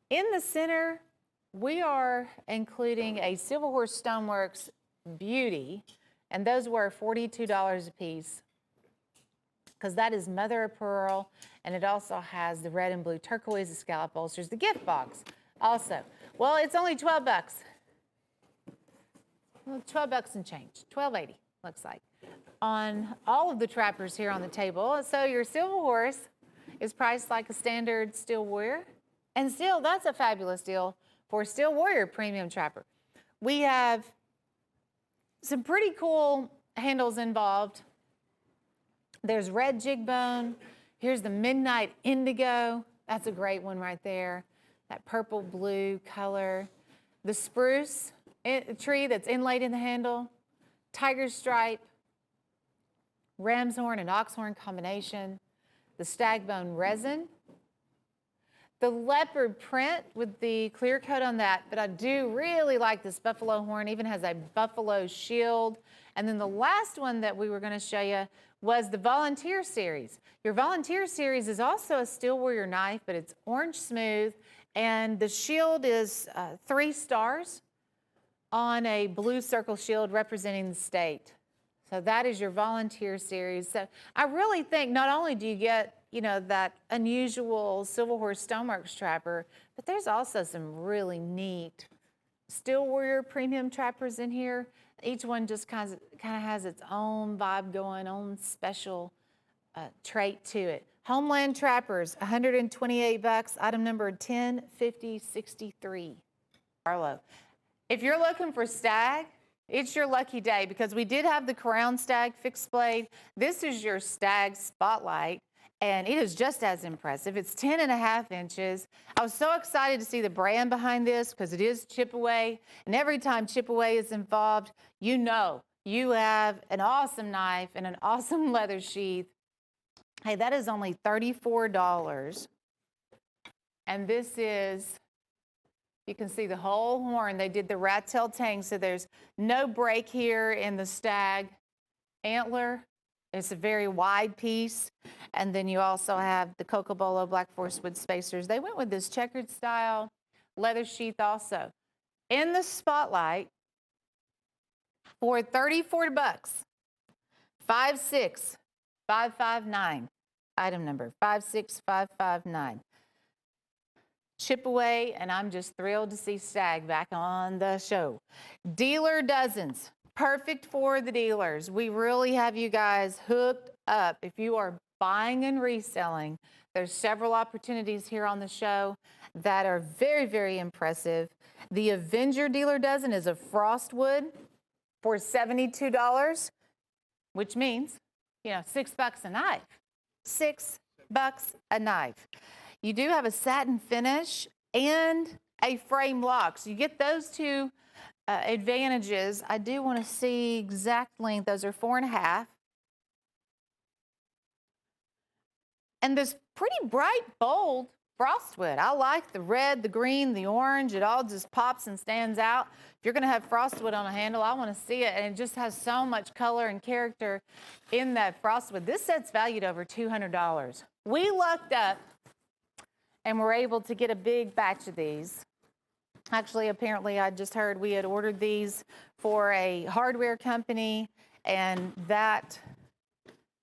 In the center, we are including a Silver Horse Stoneworks Beauty, and those were $42 a piece, because that is mother of pearl, and it also has the red and blue turquoise scallop bolsters, the gift box also. Well, it's only 12 bucks. Well, 12 bucks and change, $12.80 looks like, on all of the trappers here on the table. So your Silver Horse is priced like a standard Steel Warrior, and still that's a fabulous deal for Steel Warrior Premium Trapper. We have some pretty cool handles involved. There's red jig bone. Here's the midnight indigo. That's a great one right there. That purple blue color. The spruce tree that's inlaid in the handle. Tiger stripe. Ram's horn and oxhorn combination. The stag bone resin. The leopard print with the clear coat on that, but I do really like this buffalo horn, even has a buffalo shield. And then the last one that we were going to show you was the Volunteer Series. Your Volunteer Series is also a Steel Warrior knife, but it's orange smooth, and the shield is 3 stars on a blue circle shield representing the state. So that is your Volunteer Series. So I really think not only do you get, you know, that unusual Silver Horse Stoneworks trapper, but there's also some really neat Steel Warrior premium trappers in here. Each one just kind of has its own vibe going, own special trait to it. Homeland Trappers, 128 bucks. Item number 105063. Arlo. If you're looking for stag, it's your lucky day, because we did have the Crown Stag fixed blade. This is your Stag Spotlight, and it is just as impressive. It's 10.5 inches. I was so excited to see the brand behind this, because it is chip away, and every time chip away is involved, you know you have an awesome knife and an awesome leather sheath. Hey, that is only $34. And this is, you can see the whole horn. They did the rat tail tang, so there's no break here in the stag antler. It's a very wide piece. And then you also have the Cocobolo Black Forest wood spacers. They went with this checkered style leather sheath also. In the Spotlight for 34 bucks, 56559. Item number 56559. Chip away, and I'm just thrilled to see Stag back on the show. Dealer dozens, perfect for the dealers. We really have you guys hooked up. If you are buying and reselling, there's several opportunities here on the show that are very, very impressive. The Avenger dealer dozen is a frost wood for $72, which means, you know, $6 a knife. $6 a knife. You do have a satin finish and a frame lock. So you get those two advantages. I do want to see exact length. Those are 4.5. And this pretty bright, bold frostwood. I like the red, the green, the orange. It all just pops and stands out. If you're going to have frostwood on a handle, I want to see it. And it just has so much color and character in that frostwood. This set's valued over $200. We lucked up and were able to get a big batch of these. Actually, apparently, I just heard we had ordered these for a hardware company, and that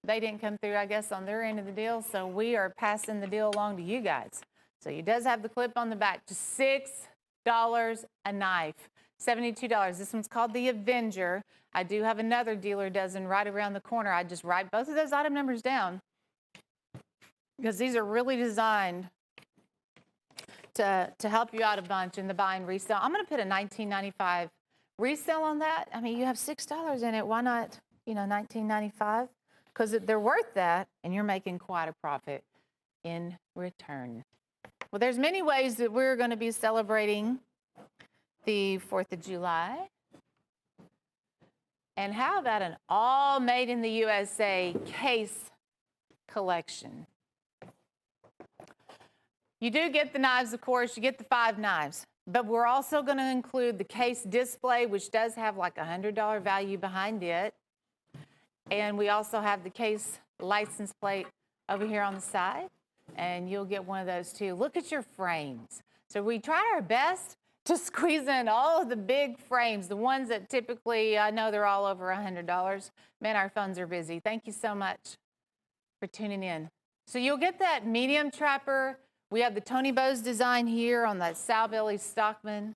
they didn't come through, I guess, on their end of the deal. So we are passing the deal along to you guys. So it does have the clip on the back. Just $6 a knife, $72. This one's called the Avenger. I do have another dealer dozen right around the corner. I just write both of those item numbers down because these are really designed to help you out a bunch in the buy and resale. I'm going to put a $19.95 resale on that. I mean, you have $6 in it. Why not, $19.95? Because they're worth that, and you're making quite a profit in return. Well, there's many ways that we're going to be celebrating the 4th of July. And how about an all made in the USA case collection? You do get the knives, of course, you get the 5 knives, but we're also going to include the case display, which does have like a $100 value behind it. And we also have the case license plate over here on the side, and you'll get one of those too. Look at your frames. So we tried our best to squeeze in all of the big frames, the ones that typically, I know they're all over $100. Man, our phones are busy. Thank you so much for tuning in. So you'll get that medium trapper. We have the Tony Bowes design here on that sow belly Stockman.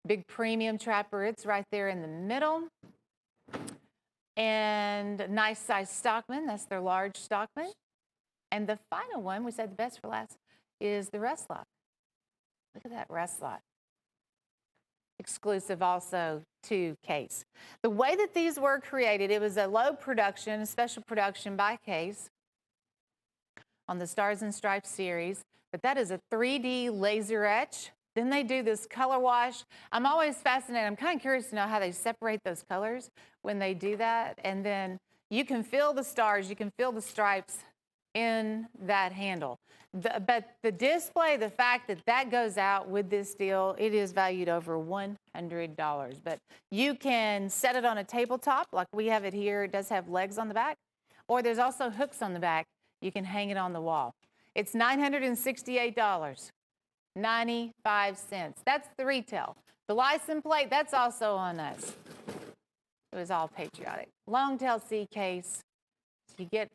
Big premium trapper, it's right there in the middle. And nice size Stockman, that's their large Stockman. And the final one, we said the best for last, is the rest lot. Look at that rest lot. Exclusive also to Case. The way that these were created, it was a low production, a special production by Case on the Stars and Stripes series, but that is a 3D laser etch. Then they do this color wash. I'm always fascinated. I'm kind of curious to know how they separate those colors when they do that. And then you can feel the stars, you can feel the stripes in that handle. But the display, the fact that that goes out with this deal, it is valued over $100. But you can set it on a tabletop like we have it here. It does have legs on the back. Or there's also hooks on the back. You can hang it on the wall. It's $968. 95 cents. That's the retail. The license plate, that's also on us. It was all patriotic. Long tail C case. So you get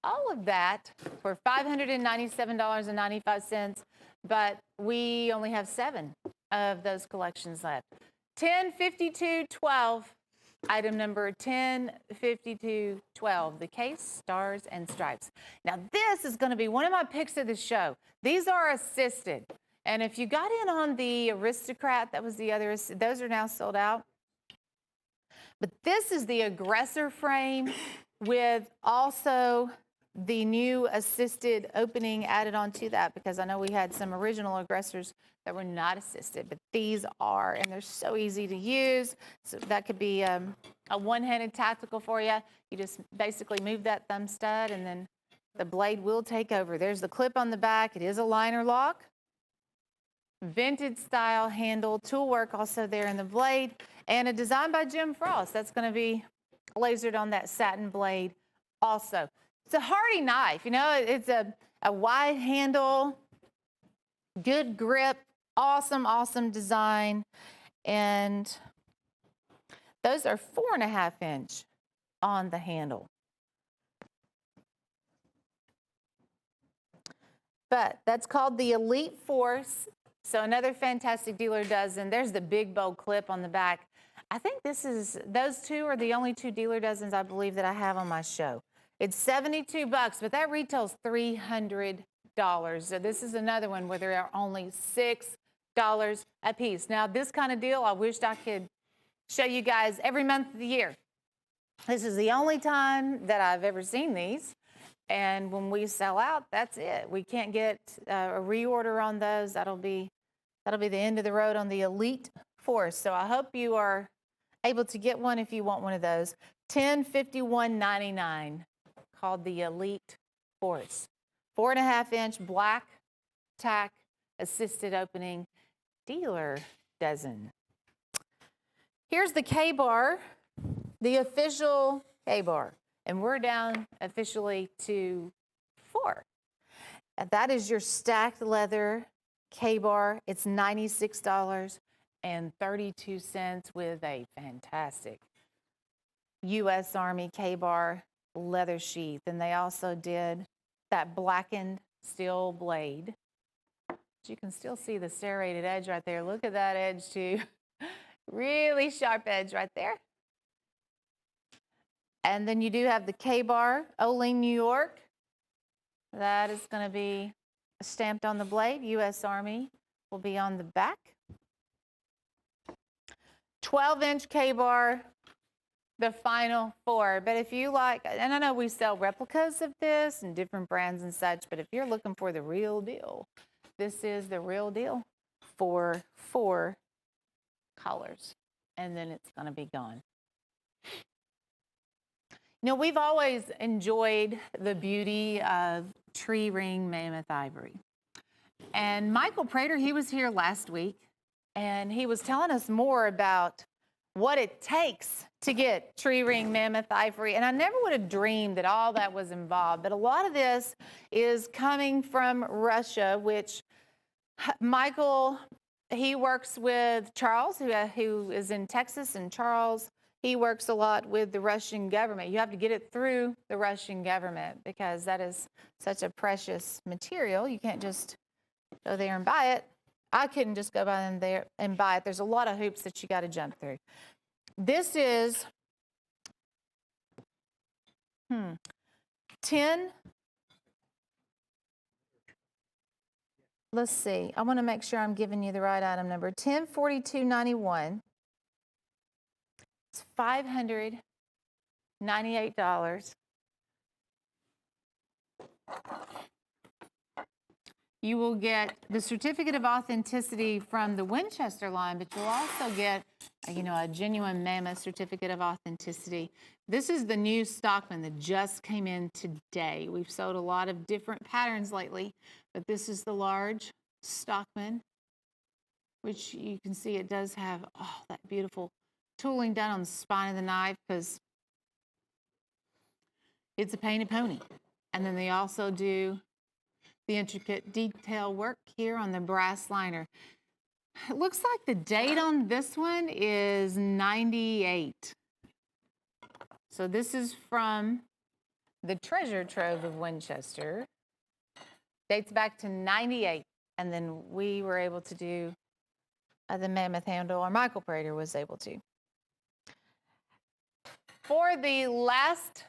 all of that for $597.95, but we only have 7 of those collections left. 105212, item number 105212, the Case Stars and Stripes. Now this is going to be one of my picks of the show. These are assisted. And if you got in on the Aristocrat, that was the other, those are now sold out. But this is the aggressor frame with also the new assisted opening added on to that, because I know we had some original aggressors that were not assisted, but these are, and they're so easy to use. So that could be a one-handed tactical for you. You just basically move that thumb stud and then the blade will take over. There's the clip on the back. It is a liner lock. Vintage style handle, tool work also there in the blade, and a design by Jim Frost. That's going to be lasered on that satin blade also. It's a hardy knife, it's a wide handle, good grip, awesome design. And those are 4.5 inch on the handle. But that's called the Elite Force. So another fantastic dealer dozen. There's the big bow clip on the back. I think those two are the only 2 dealer dozens I believe that I have on my show. It's $72, but that retails $300. So this is another one where there are only $6 a piece. Now, this kind of deal, I wished I could show you guys every month of the year. This is the only time that I've ever seen these. And when we sell out, that's it. We can't get a reorder on those. That'll be the end of the road on the Elite Force. So I hope you are able to get one if you want one of those. $1051.99, called the Elite Force. 4.5 inch black tack assisted opening dealer dozen. Here's the K-bar, the official K-bar. And we're down officially to 4. That is your stacked leather K-bar. It's $96.32 with a fantastic U.S. Army K-bar leather sheath. And they also did that blackened steel blade. You can still see the serrated edge right there. Look at that edge too. Really sharp edge right there. And then you do have the K-bar, Olean, New York. That is going to be stamped on the blade. U.S. Army will be on the back. 12-inch K-bar, the final 4. But if you like, and I know we sell replicas of this and different brands and such, but if you're looking for the real deal, this is the real deal for 4 colors. And then it's going to be gone. You know, we've always enjoyed the beauty of tree ring mammoth ivory. And Michael Prater, he was here last week, and he was telling us more about what it takes to get tree ring mammoth ivory. And I never would have dreamed that all that was involved. But a lot of this is coming from Russia, which Michael, he works with Charles, who is in Texas, and Charles, he works a lot with the Russian government. You have to get it through the Russian government because that is such a precious material. You can't just go there and buy it. I couldn't just go by in there and buy it. There's a lot of hoops that you got to jump through. This is 10. Let's see. I want to make sure I'm giving you the right item number. 1042.91. It's $598. You will get the certificate of authenticity from the Winchester line, but you'll also get, a genuine mammoth certificate of authenticity. This is the new Stockman that just came in today. We've sold a lot of different patterns lately, but this is the large Stockman, which you can see it does have that beautiful tooling done on the spine of the knife because it's a painted pony. And then they also do the intricate detail work here on the brass liner. It looks like the date on this one is 98. So this is from the treasure trove of Winchester. Dates back to 98. And then we were able to do the mammoth handle, or Michael Prater was able to. For the last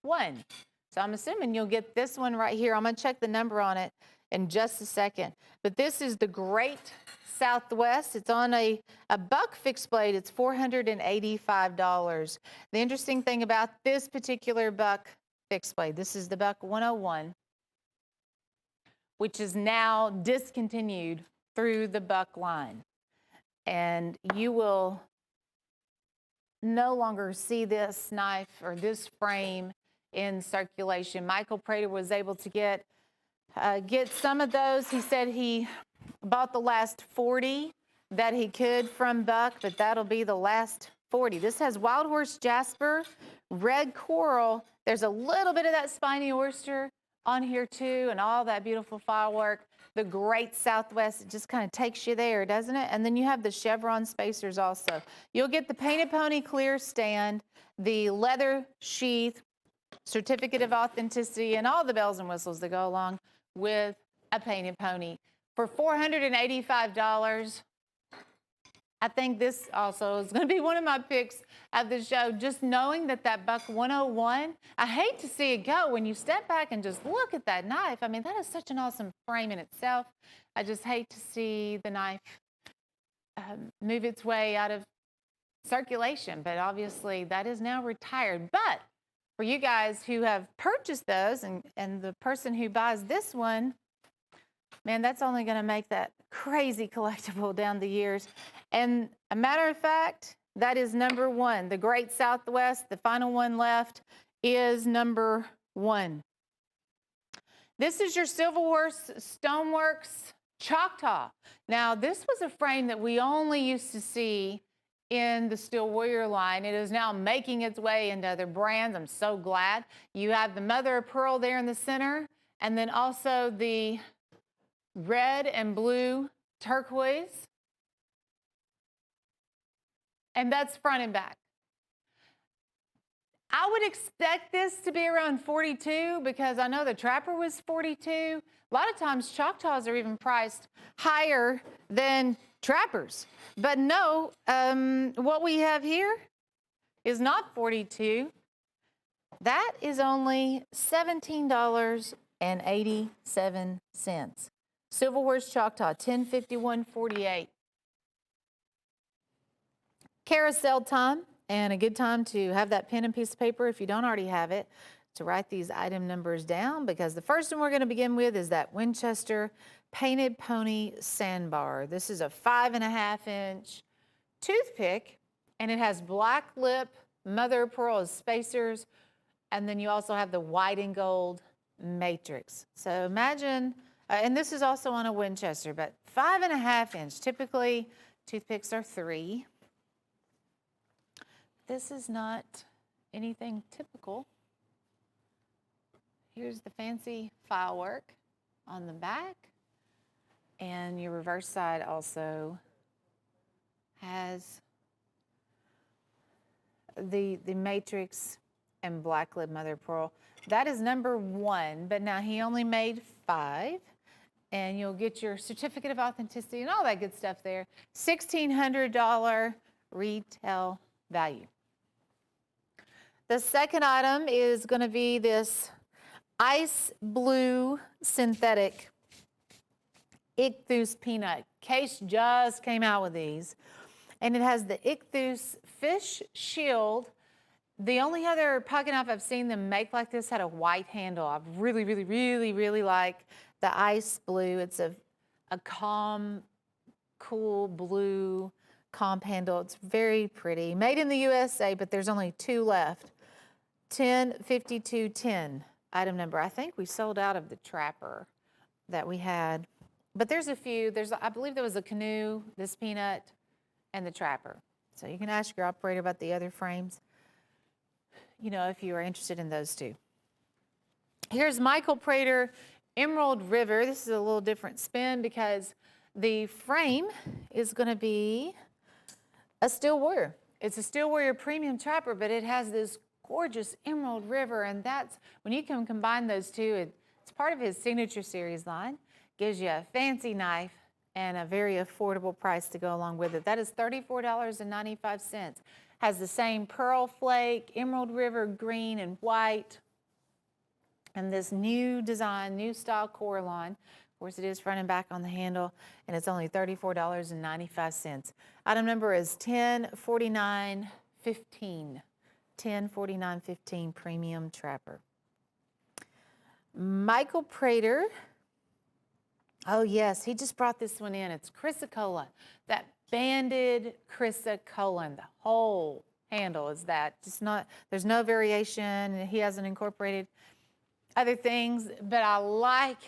one, so I'm assuming you'll get this one right here. I'm going to check the number on it in just a second. But this is the Great Southwest. It's on a buck fixed blade. It's $485. The interesting thing about this particular buck fixed blade, this is the buck 101, which is now discontinued through the buck line. And you will no longer see this knife or this frame in circulation. Michael Prater was able to get some of those. He said he bought the last 40 that he could from buck, but that'll be the last 40. This has wild horse jasper, red coral. There's a little bit of that spiny oyster on here too, and all that beautiful file work. The Great Southwest, it just kind of takes you there, doesn't it? And then you have the chevron spacers also. You'll get the painted pony clear stand, the leather sheath, certificate of authenticity, and all the bells and whistles that go along with a painted pony. For $485, I think this also is going to be one of my picks of the show. Just knowing that buck 101, I hate to see it go. When you step back and just look at that knife, I mean, that is such an awesome frame in itself. I just hate to see the knife move its way out of circulation, but obviously that is now retired. But for you guys who have purchased those and the person who buys this one, man, that's only going to make that crazy collectible down the years. And a matter of fact, that is number 1. The Great Southwest, the final one left, is number 1. This is your Silver Horse Stoneworks Choctaw. Now, this was a frame that we only used to see in the Steel Warrior line. It is now making its way into other brands. I'm so glad. You have the mother of pearl there in the center, and then also the red and blue turquoise. And that's front and back. I would expect this to be around 42 because I know the Trapper was 42. A lot of times Choctaws are even priced higher than Trappers. But no, what we have here is not 42. That is only $17 Silver Horse Choctaw, $10.51.48. Carousel time, and a good time to have that pen and piece of paper if you don't already have it, to write these item numbers down, because the first one we're going to begin with is that Winchester Painted Pony Sandbar. This is a 5.5-inch toothpick, and it has black lip, mother of pearl as spacers, and then you also have the white and gold matrix. So imagine, and this is also on a Winchester, but 5.5-inch. Typically, toothpicks are 3. This is not anything typical. Here's the fancy file work on the back, and your reverse side also has the matrix and black lip mother of pearl. That is number 1, but now he only made 5, and you'll get your certificate of authenticity and all that good stuff there. $1,600 retail value. The second item is going to be this ice blue synthetic ichthus peanut. Case just came out with these, and it has the ichthus fish shield. The only other pocket knife I've seen them make like this had a white handle. I really, really, really, really like the ice blue. It's a calm, cool blue comp handle. It's very pretty. Made in the USA, but there's only 2 left. 105210 item number. I think we sold out of the Trapper that we had, but there's a few. I believe there was a Canoe, this peanut, and the Trapper. So you can ask your operator about the other frames, you know, if you are interested in those 2. Here's Michael Prater Emerald River. This is a little different spin because the frame is going to be a Steel Warrior. It's a Steel Warrior Premium Trapper, but it has this gorgeous Emerald River, and that's, when you can combine those 2, it's part of his Signature Series line. Gives you a fancy knife and a very affordable price to go along with it. That is $34.95. Has the same pearl flake, Emerald River green and white, and this new design, new style core line. Of course, it is front and back on the handle, and it's only $34.95. Item number is 104915. 104915 Premium Trapper. Michael Prater. Oh yes, he just brought this one in. It's chrysocolla, that banded chrysocolla. The whole handle is that. Just not, there's no variation. He hasn't incorporated other things, but I like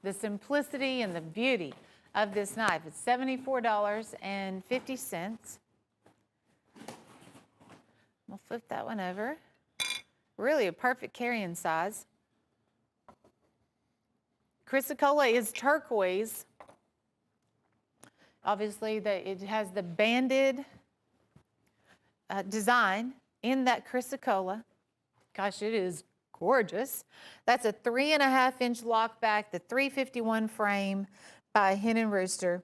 the simplicity and the beauty of this knife. It's $74.50. We'll flip that one over. Really a perfect carrying size. Chrysocolla is turquoise. Obviously, it has the banded design in that chrysocolla. Gosh, it is gorgeous. That's a 3.5-inch lockback, the 351 frame by Hen and Rooster.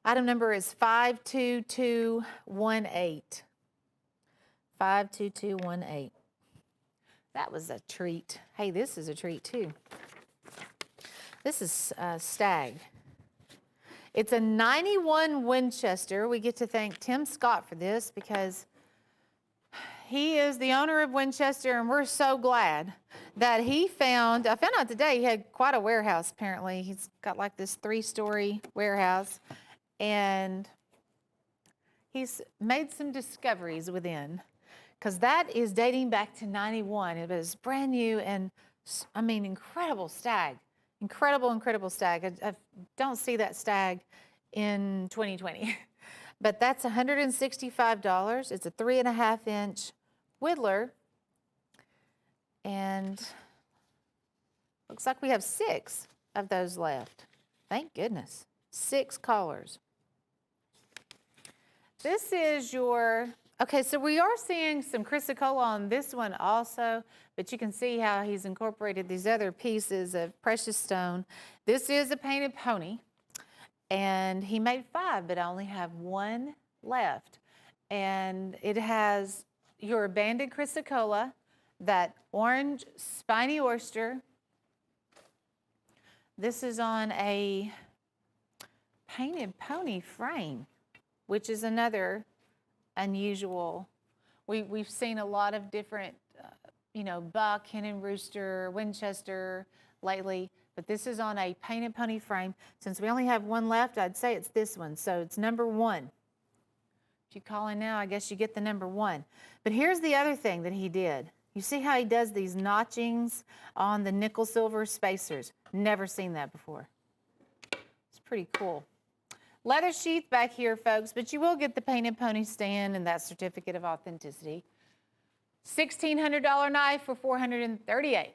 Item number is 52218. 52218. That was a treat. Hey, this is a treat too. This is Stag. It's a 91 Winchester. We get to thank Tim Scott for this because he is the owner of Winchester, and we're so glad that I found out today he had quite a warehouse apparently. He's got like this 3-story warehouse, and he's made some discoveries within, because that is dating back to 91. It was brand new, and I mean, incredible stag. Incredible stag. I don't see that stag in 2020. But that's $165. It's a 3.5-inch whittler. And looks like we have 6 of those left. Thank goodness. 6 callers. This is your, okay, so we are seeing some chrysocolla on this one also, but you can see how he's incorporated these other pieces of precious stone. This is a painted pony, and he made 5, but I only have 1 left. And it has your banded chrysocolla, that orange spiny oyster, This is on a painted pony frame, which is another unusual. We've seen a lot of different, buck, hen and rooster, Winchester lately, but this is on a painted pony frame. Since we only have one left, I'd say it's this one, so it's number 1. If you call in now, I guess you get the number 1. But here's the other thing that he did. You see how he does these notchings on the nickel silver spacers? Never seen that before. It's pretty cool. Leather sheath back here, folks, but you will get the painted pony stand and that certificate of authenticity. $1,600 knife for $438.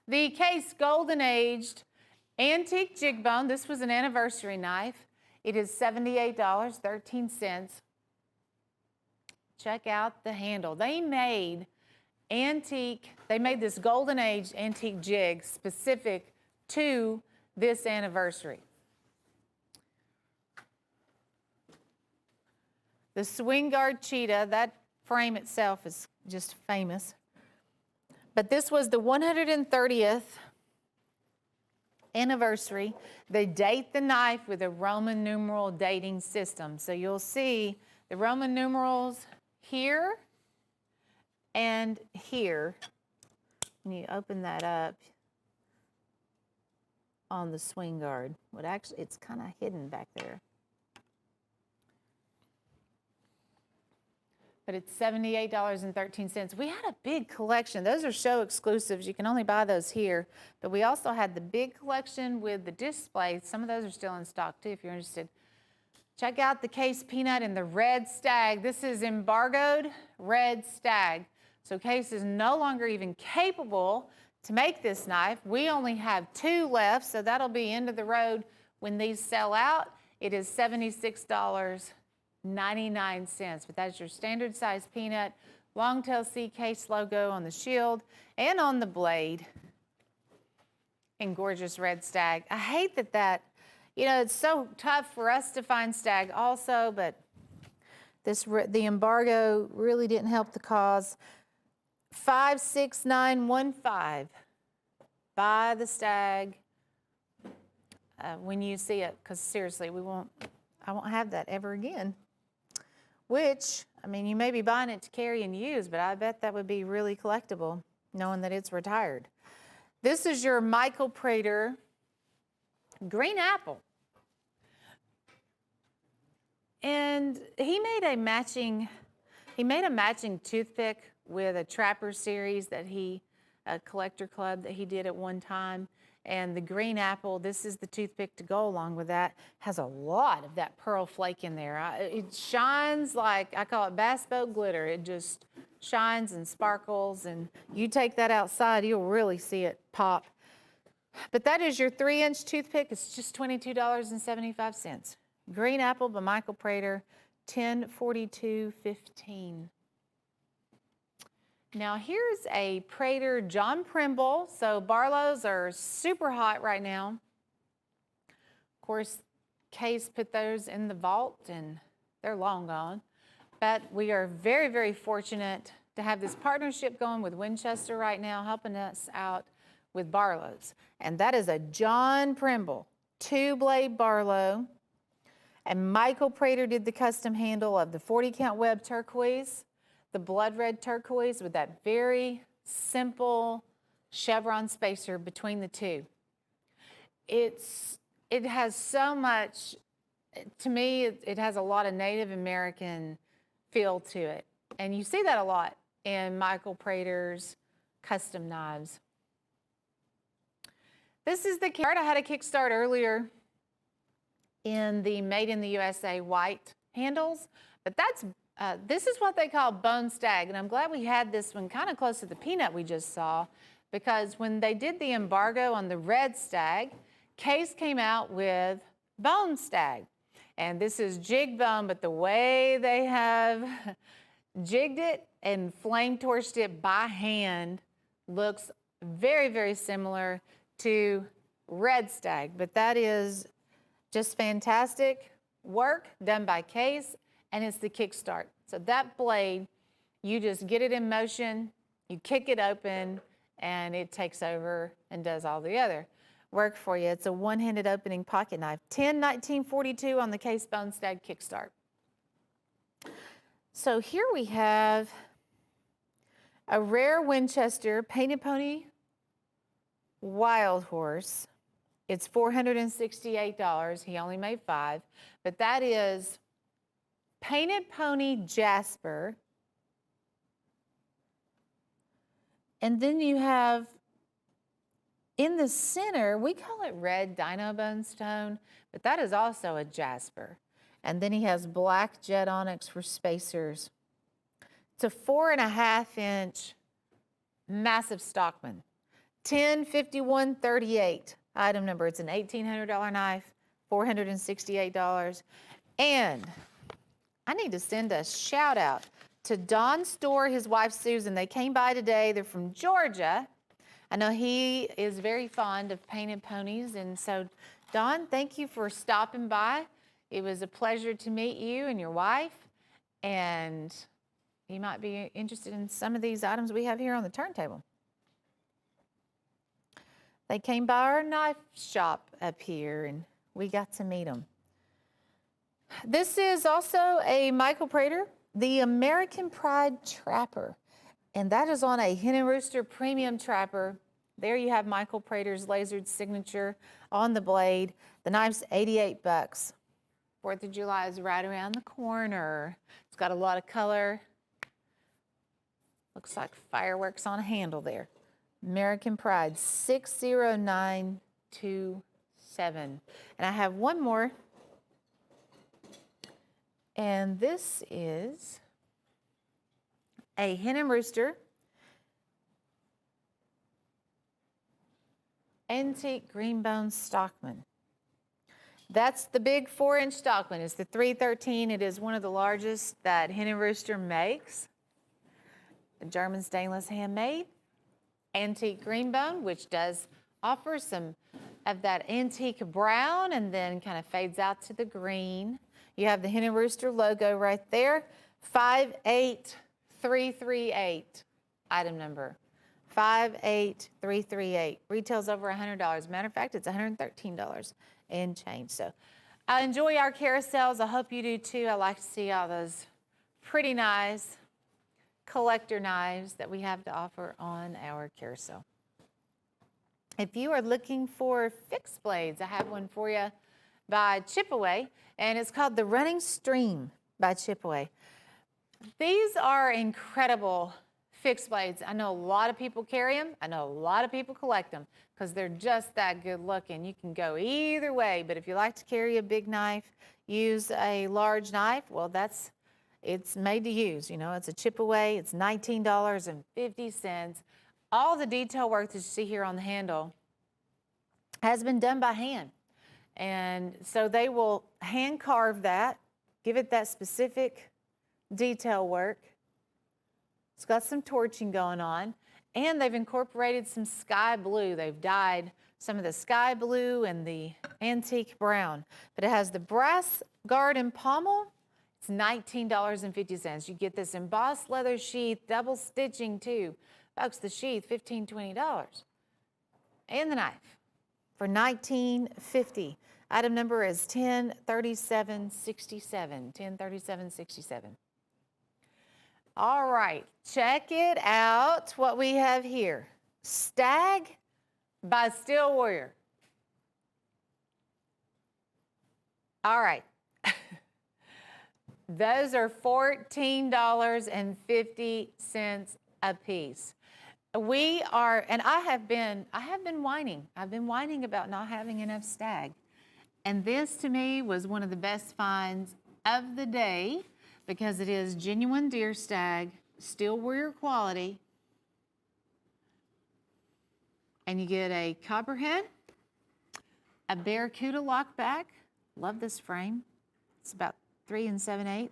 The case golden aged antique jig bone. This was an anniversary knife. It is $78.13. Check out the handle. They made this golden age antique jig specific to this anniversary. The swing guard cheetah, that frame itself is just famous. But this was the 130th anniversary. They date the knife with a Roman numeral dating system. So you'll see the Roman numerals here and here. When you open that up on the swing guard, well, actually, it's kind of hidden back there. But it's $78.13. We had a big collection. Those are show exclusives. You can only buy those here. But we also had the big collection with the display. Some of those are still in stock too if you're interested. Check out the Case Peanut and the Red Stag. This is embargoed Red Stag. So Case is no longer even capable to make this knife. We only have 2 left, so that'll be end of the road when these sell out. It is $76.99, but that's your standard size peanut, Longtail C Case logo on the shield and on the blade, and gorgeous Red Stag. I hate that, it's so tough for us to find stag also, but the embargo really didn't help the cause. 56915. Buy the stag when you see it, because seriously, I won't have that ever again. Which, you may be buying it to carry and use, but I bet that would be really collectible, knowing that it's retired. This is your Michael Prater green apple. And he made a matching toothpick with a Trapper series a collector club that he did at one time. And the green apple, this is the toothpick to go along with that, has a lot of that pearl flake in there. It shines like, I call it bass boat glitter. It just shines and sparkles, and you take that outside, you'll really see it pop. But that is your 3-inch toothpick. It's just $22.75. Green apple by Michael Prater, $1042.15. Now here's a Prater John Primble. So Barlow's are super hot right now. Of course, Case put those in the vault and they're long gone. But we are very, very fortunate to have this partnership going with Winchester right now, helping us out with Barlow's. And that is a John Primble 2-blade Barlow. And Michael Prater did the custom handle of the 40-count web turquoise, the blood red turquoise with that very simple chevron spacer between the two. It has so much, to me, it has a lot of Native American feel to it. And you see that a lot in Michael Prater's custom knives. This is the card. I had a Kickstart earlier in the Made in the USA white handles, but this is what they call bone stag, and I'm glad we had this one kind of close to the peanut we just saw, because when they did the embargo on the red stag, Case came out with bone stag. And this is jig bone, but the way they have jigged it and flame torched it by hand looks very, very similar to red stag. But that is just fantastic work done by Case, and it's the Kickstart. So that blade, you just get it in motion, you kick it open, and it takes over and does all the other. work for you. It's a one-handed opening pocket knife. 10/1942 on the Case Bone Stag Kickstart. So here we have a rare Winchester Painted Pony Wild Horse. It's $468. He only made 5, but that is Painted Pony Jasper. And then you have in the center, we call it red dino bone stone, but that is also a jasper. And then he has black jet onyx for spacers. It's a 4.5-inch massive Stockman. 10/51/38 item number. It's an $1,800 knife, $468. And I need to send a shout out to Don Store, his wife Susan. They came by today. They're from Georgia. I know he is very fond of painted ponies. And so, Don, thank you for stopping by. It was a pleasure to meet you and your wife. And you might be interested in some of these items we have here on the turntable. They came by our knife shop up here, and we got to meet them. This is also a Michael Prater, the American Pride Trapper, and that is on a Hen and Rooster Premium Trapper. There you have Michael Prater's lasered signature on the blade. The knife's $88. 4th of July is right around the corner. It's got a lot of color. Looks like fireworks on a handle there. American Pride, 60927. And I have one more. And this is a Hen and Rooster Antique Greenbone Stockman. That's the big 4-inch Stockman. It's the 313. It is one of the largest that Hen and Rooster makes. The German stainless handmade. Antique greenbone, which does offer some of that antique brown and then kind of fades out to the green. You have the Hen and Rooster logo right there. 58338, item number. 58338. Retails over $100. Matter of fact, it's $113 and change. So I enjoy our carousels. I hope you do too. I like to see all those pretty nice collector knives that we have to offer on our carousel. If you are looking for fixed blades, I have one for you by Chipaway, and it's called the Running Stream by Chipaway. These are incredible fixed blades. I know a lot of people carry them. I know a lot of people collect them because they're just that good looking. You can go either way, but if you like to carry a big knife, use a large knife, well, it's made to use. You know, it's a Chipaway. It's $19.50. All the detail work that you see here on the handle has been done by hand. And so they will hand carve that, give it that specific detail work. It's got some torching going on, and they've incorporated some sky blue. They've dyed some of the sky blue and the antique brown, but it has the brass guard and pommel. It's $19.50. You get this embossed leather sheath, double stitching too. Folks, the sheath, $15, $20. And the knife for $19.50. Item number is 103767. 103767. All right, check it out what we have here. Stag by Steel Warrior. All right. Those are $14.50 a piece. We are, and I have been whining. I've been whining about not having enough stag. And this to me was one of the best finds of the day because it is genuine deer stag, Steel Warrior quality. And you get a copperhead, a Barracuda lockback. Love this frame. It's about 3 7/8.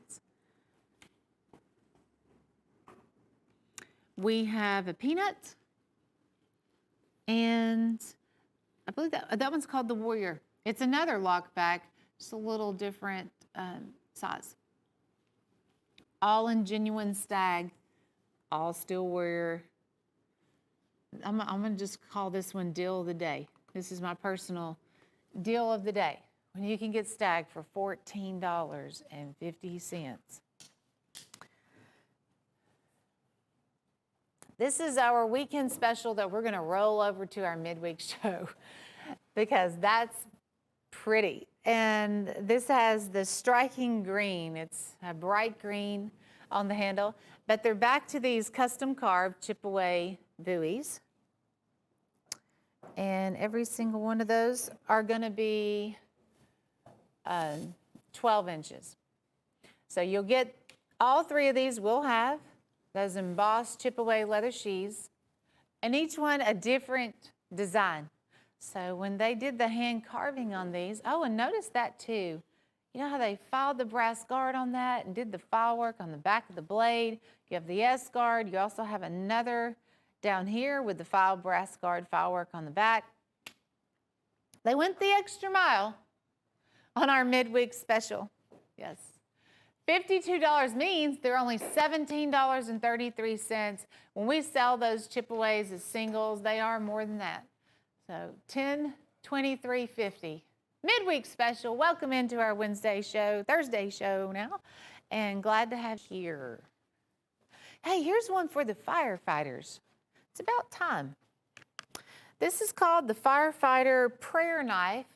We have a peanut, and I believe that one's called the Warrior. It's another lockback, just a little different size. All in genuine stag, all Steel Warrior. I'm gonna just call this one Deal of the Day. This is my personal deal of the day, when you can get Stag for $14.50. This is our weekend special that we're going to roll over to our midweek show because that's pretty. And this has the striking green. It's a bright green on the handle, but they're back to these custom carved chip away buoys. And every single one of those are going to be 12 inches. So you'll get all three of these will have those embossed chip away leather sheaths, and each one a different design. So when they did the hand carving on these, oh, and notice that too. You know how they filed the brass guard on that and did the file work on the back of the blade? You have the S guard. You also have another down here with the file brass guard file work on the back. They went the extra mile on our midweek special. Yes. $52 means they're only $17.33. When we sell those chip-aways as singles, they are more than that. So $10.23.50. Midweek special. Welcome into our Thursday show now, and glad to have you here. Hey, here's one for the firefighters. It's about time. This is called the Firefighter Prayer Knife.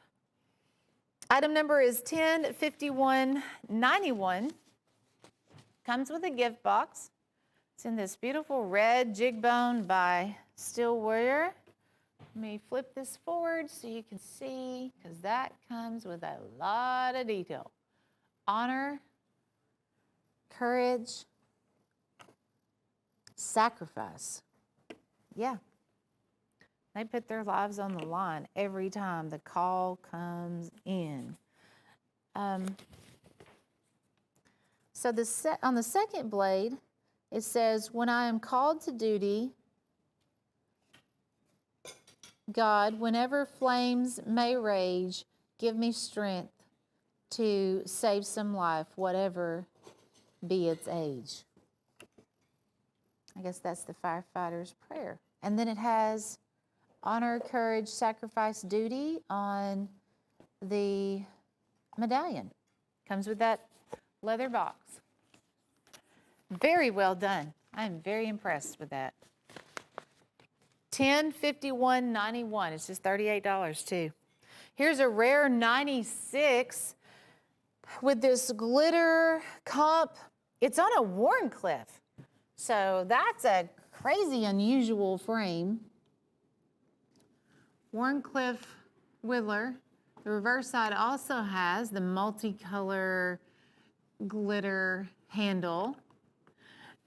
Item number is 105191. Comes with a gift box. It's in this beautiful red jig bone by Steel Warrior. Let me flip this forward so you can see, because that comes with a lot of detail. Honor, courage, sacrifice. Yeah. They put their lives on the line every time the call comes in. So on the second blade, it says, when I am called to duty, God, whenever flames may rage, give me strength to save some life, whatever be its age. I guess that's the firefighter's prayer. And then it has honor, courage, sacrifice, duty on the medallion. Comes with that leather box. Very well done. I'm very impressed with that. $10.51.91. It's just $38 too. Here's a rare 96 with this glitter comp. It's on a Wharncliffe. So that's a crazy unusual frame. Wharncliffe Whittler. The reverse side also has the multicolor glitter handle.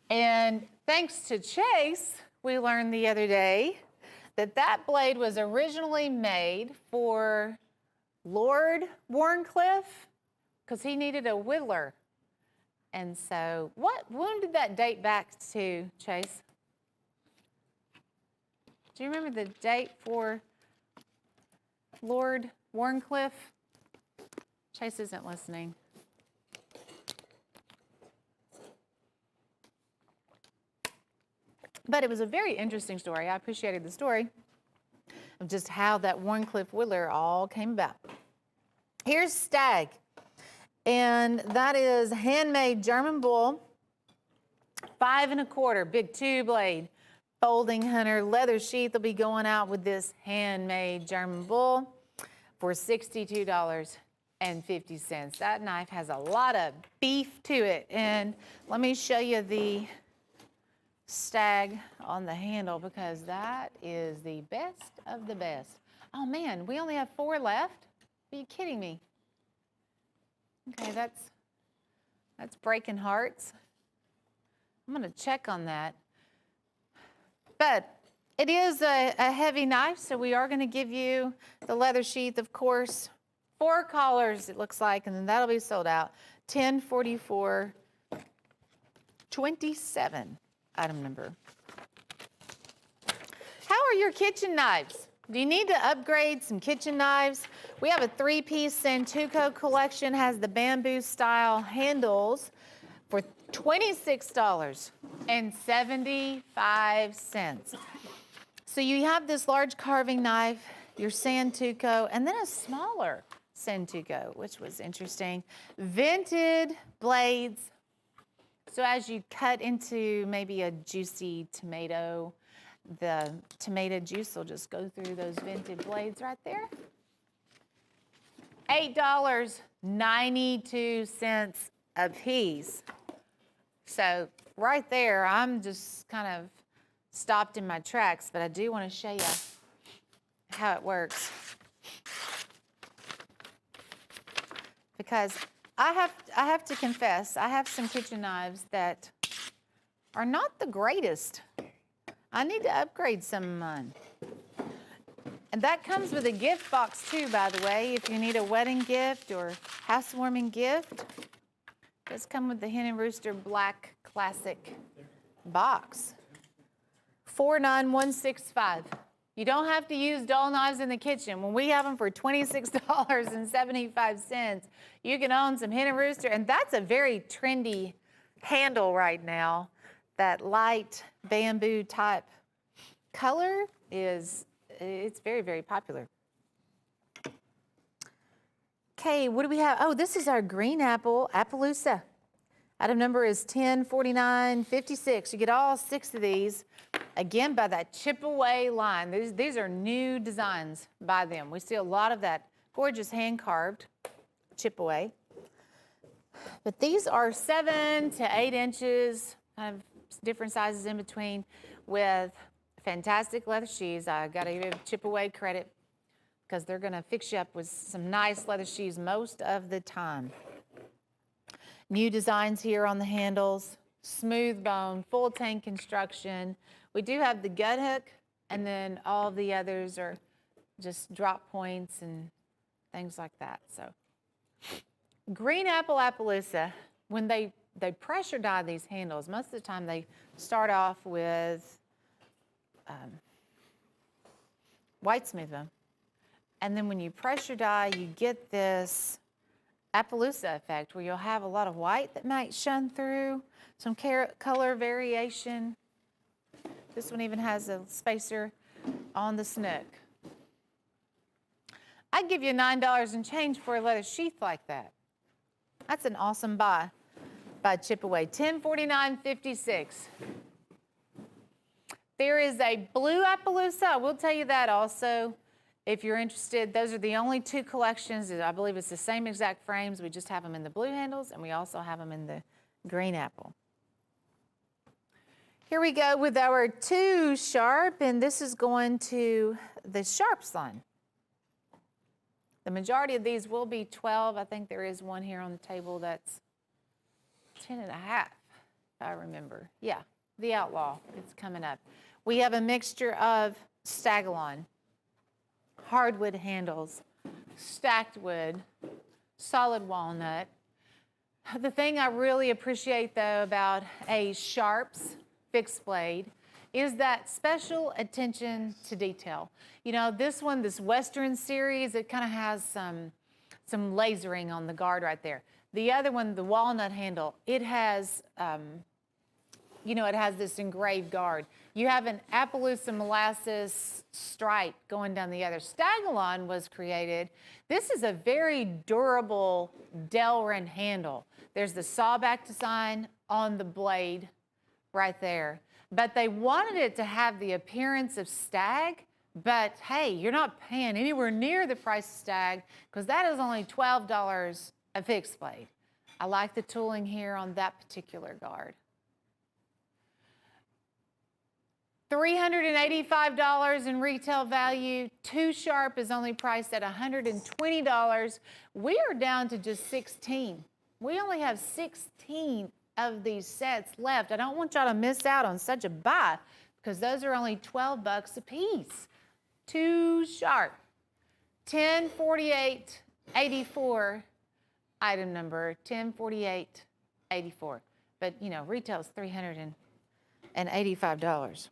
And thanks to Chase, we learned the other day that that blade was originally made for Lord Wharncliffe because he needed a whittler. And so when did that date back to, Chase? Do you remember the date for Lord Wharncliffe? Chase isn't listening. But it was a very interesting story. I appreciated the story of just how that Wharncliffe whittler all came about. Here's Stag, and that is handmade German bull, 5 1/4, big 2-blade folding hunter leather sheath will be going out with this handmade German bull for $62.50. That knife has a lot of beef to it, and let me show you the Stag on the handle because that is the best of the best. Oh man, we only have 4 left? Are you kidding me? Okay, that's breaking hearts. I'm gonna check on that. But it is a heavy knife, so we are gonna give you the leather sheath, of course. 4 collars, it looks like, and then that'll be sold out. $10.44.27. Item number. How are your kitchen knives? Do you need to upgrade some kitchen knives? We have a 3-piece Santuco collection, has the bamboo style handles for $26.75. So you have this large carving knife your Santuco, and then a smaller Santuco, which was interesting. Vented blades. So as you cut into maybe a juicy tomato, the tomato juice will just go through those vented blades right there. $8.92 a piece. So right there, I'm just kind of stopped in my tracks, but I do want to show you how it works. Because I have to confess, I have some kitchen knives that are not the greatest. I need to upgrade some of mine. And that comes with a gift box too, by the way, if you need a wedding gift or housewarming gift. It does come with the Hen and Rooster Black Classic box. 49165. You don't have to use dull knives in the kitchen. When we have them for $26.75, you can own some Hen and Rooster, and that's a very trendy handle right now. That light bamboo type color it's very, very popular. Okay, what do we have? Oh, this is our green apple, Appaloosa. Item number is 104956. You get all 6 of these, again, by that chip away line. These are new designs by them. We see a lot of that gorgeous hand-carved chip away. But these are 7 to 8 inches, kind of different sizes in between, with fantastic leather shoes. I got to give chip away credit because they're going to fix you up with some nice leather shoes most of the time. New designs here on the handles, smooth bone, full tank construction. We do have the gut hook, and then all of the others are just drop points and things like that. So, green apple Appaloosa, when they pressure dye these handles, most of the time they start off with white smooth bone. And then when you pressure dye, you get this Appaloosa effect where you'll have a lot of white that might shine through, some color variation. This one even has a spacer on the snook. I'd give you $9 and change for a leather sheath like that. That's an awesome buy by Chip Away. $1049.56. There is a blue Appaloosa. I will tell you that also. If you're interested, those are the only 2 collections. I believe it's the same exact frames. We just have them in the blue handles, and we also have them in the green apple. Here we go with our 2 sharp, and this is going to the sharps line. The majority of these will be 12. I think there is one here on the table that's 10 and a half, if I remember. Yeah, the Outlaw. It's coming up. We have a mixture of Stagalon, hardwood handles, stacked wood, solid walnut. The thing I really appreciate, though, about a Sharps fixed blade is that special attention to detail. You know, this one, this Western series, it kind of has some lasering on the guard right there. The other one, the walnut handle, it has, it has this engraved guard. You have an Appaloosa molasses stripe going down the other. Stagalon was created. This is a very durable Delrin handle. There's the sawback design on the blade right there. But they wanted it to have the appearance of stag, but hey, you're not paying anywhere near the price of stag because that is only $12 a fixed blade. I like the tooling here on that particular guard. $385 in retail value. 2 sharp is only priced at $120. We are down to just 16. We only have 16 of these sets left. I don't want y'all to miss out on such a buy because those are only $12 a piece. 2 sharp. 1048.84. Item number 1048.84. But retail is $385.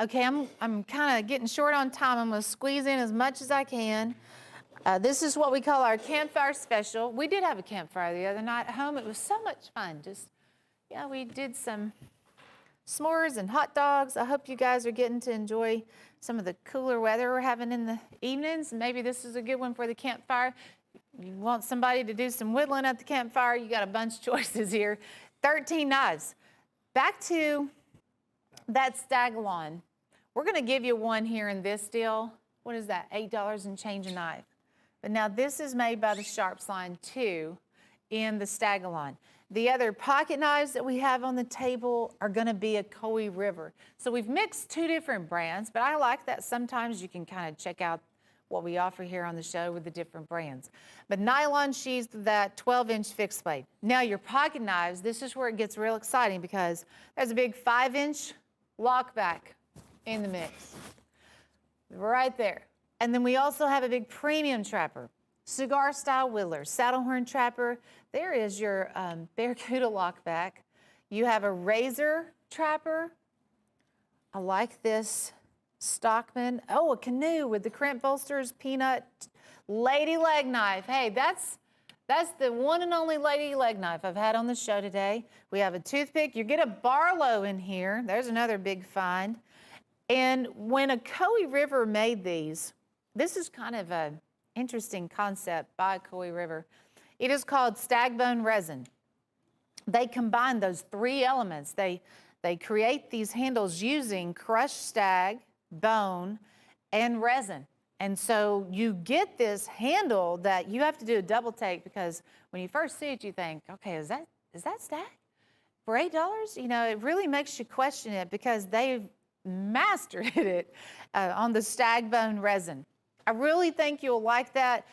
Okay, I'm kind of getting short on time. I'm going to squeeze in as much as I can. This is what we call our campfire special. We did have a campfire the other night at home. It was so much fun. We did some s'mores and hot dogs. I hope you guys are getting to enjoy some of the cooler weather we're having in the evenings. Maybe this is a good one for the campfire. You want somebody to do some whittling at the campfire, you got a bunch of choices here. 13 knives. Back to that Stagalon. We're gonna give you one here in this deal. What is that, $8 and change a knife. But now this is made by the Sharps line too in the Stagalon. The other pocket knives that we have on the table are gonna be a Cutlery River. So we've mixed two different brands, but I like that sometimes you can kind of check out what we offer here on the show with the different brands. But nylon sheaths with that 12-inch fixed blade. Now your pocket knives, this is where it gets real exciting because there's a big 5-inch lock back in the mix. Right there. And then we also have a big premium trapper, cigar style whittler, saddle horn trapper. There is your Barracuda lock back. You have a razor trapper. I like this Stockman. Oh, a canoe with the crimp bolsters, peanut, lady leg knife. Hey, that's the one and only lady leg knife I've had on the show today. We have a toothpick. You get a Barlow in here. There's another big find. And when a Cutlery River made these, this is kind of an interesting concept by Cutlery River. It is called stag bone resin. They combine those three elements. They create these handles using crushed stag, bone, and resin. And so you get this handle that you have to do a double take because when you first see it, you think, okay, is that stag? For $8? You know, it really makes you question it because they've mastered it on the stag bone resin. I really think you'll like that.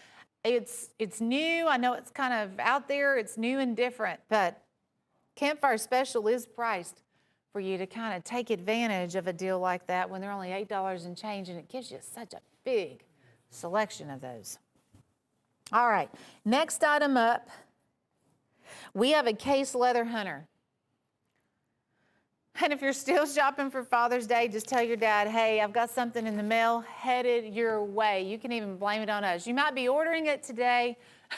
It's new. I know it's kind of out there. It's new and different, but Campfire Special is priced for you to kind of take advantage of a deal like that when they're only $8 and change, and it gives you such a big selection of those. All right, next item up, we have a case leather hunter. And if you're still shopping for Father's Day, just tell your dad, hey, I've got something in the mail headed your way. You can even blame it on us. You might be ordering it today,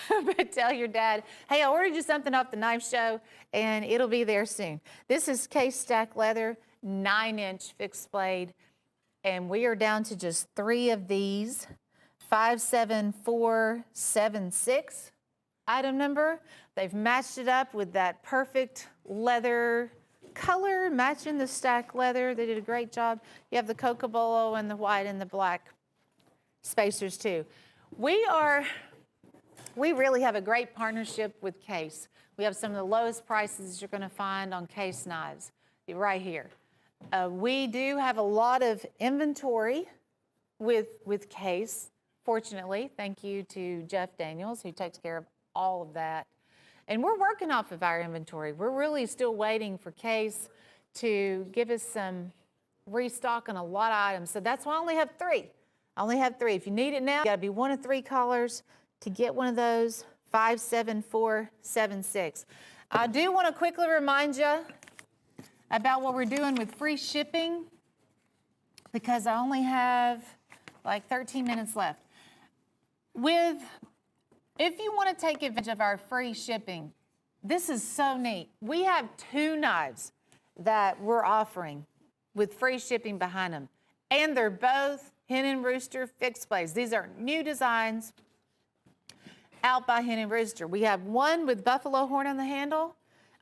but tell your dad, hey, I ordered you something off the knife show, and it'll be there soon. This is case stack leather, 9-inch fixed blade, and we are down to just 3 of these, 57476 item number. They've matched it up with that perfect leather color matching the stack leather. They did a great job. You have the Cocobolo and the white and the black spacers too. We really have a great partnership with Case. We have some of the lowest prices you're going to find on Case knives right here. We do have a lot of inventory with Case, fortunately. Thank you to Jeff Daniels, who takes care of all of that. And we're working off of our inventory. We're really still waiting for Case to give us some restock on a lot of items. So that's why I only have 3. I only have 3. If you need it now, you gotta be one of 3 callers to get one of those, 57476. I do wanna quickly remind you about what we're doing with free shipping because I only have like 13 minutes left. If you want to take advantage of our free shipping, this is so neat. We have 2 knives that we're offering with free shipping behind them, and they're both Hen and Rooster fixed blades. These are new designs out by Hen and Rooster. We have one with buffalo horn on the handle.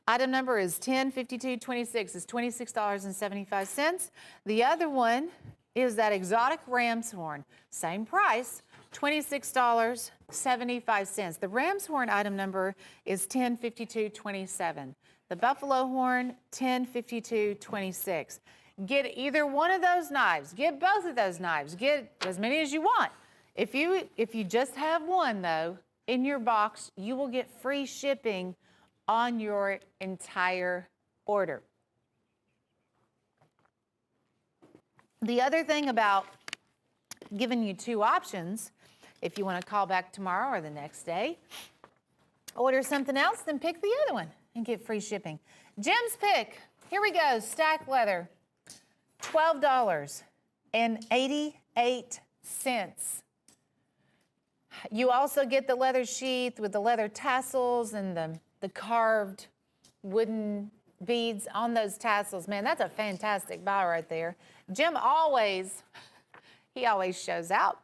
Item number is 105226. It's $26.75. The other one is that exotic ram's horn. Same price, $26.75. The ram's horn item number is 105227. The buffalo horn, 105226. Get either one of those knives. Get both of those knives. Get as many as you want. If you just have one though in your box, you will get free shipping on your entire order. The other thing about giving you 2 options, if you want to call back tomorrow or the next day, order something else, then pick the other one and get free shipping. Jim's pick, here we go, stack leather, $12.88. You also get the leather sheath with the leather tassels and the carved wooden beads on those tassels. Man, that's a fantastic buy right there. Jim always He always shows out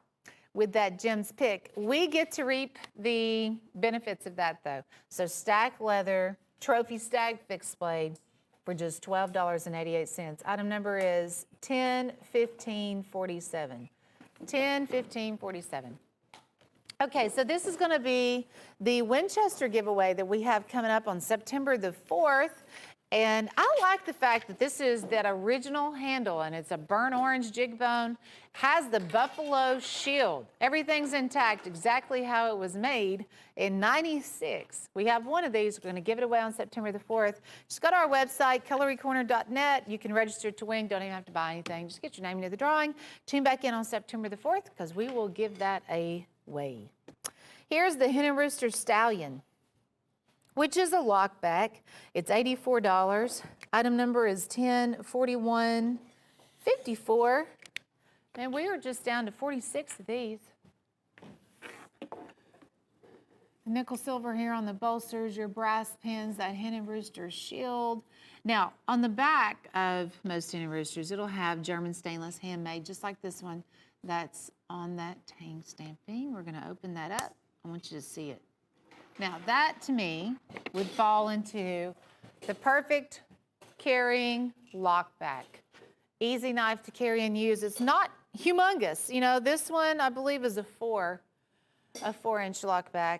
with that Jim's pick. We get to reap the benefits of that though. So stack leather, trophy stag fixed blade for just $12.88. Item number is 101547. 101547. Okay, so this is going to be the Winchester giveaway that we have coming up on September the 4th. And I like the fact that this is that original handle, and it's a burnt orange jig bone, has the buffalo shield. Everything's intact, exactly how it was made in '96. We have one of these. We're going to give it away on September the 4th. Just go to our website, cutlerycorner.net. You can register to win. Don't even have to buy anything. Just get your name into the drawing. Tune back in on September the 4th because we will give that away. Here's the Hen and Rooster Stallion, which is a lockback. It's $84. Item number is 104154. And we are just down to 46 of these. Nickel silver here on the bolsters, your brass pins, that Hen and Rooster shield. Now, on the back of most Hen and Roosters, it'll have German stainless handmade, just like this one that's on that tang stamping. We're gonna open that up. I want you to see it. Now that to me would fall into the perfect carrying lockback. Easy knife to carry and use. It's not humongous. You know, this one I believe is a 4-inch lockback.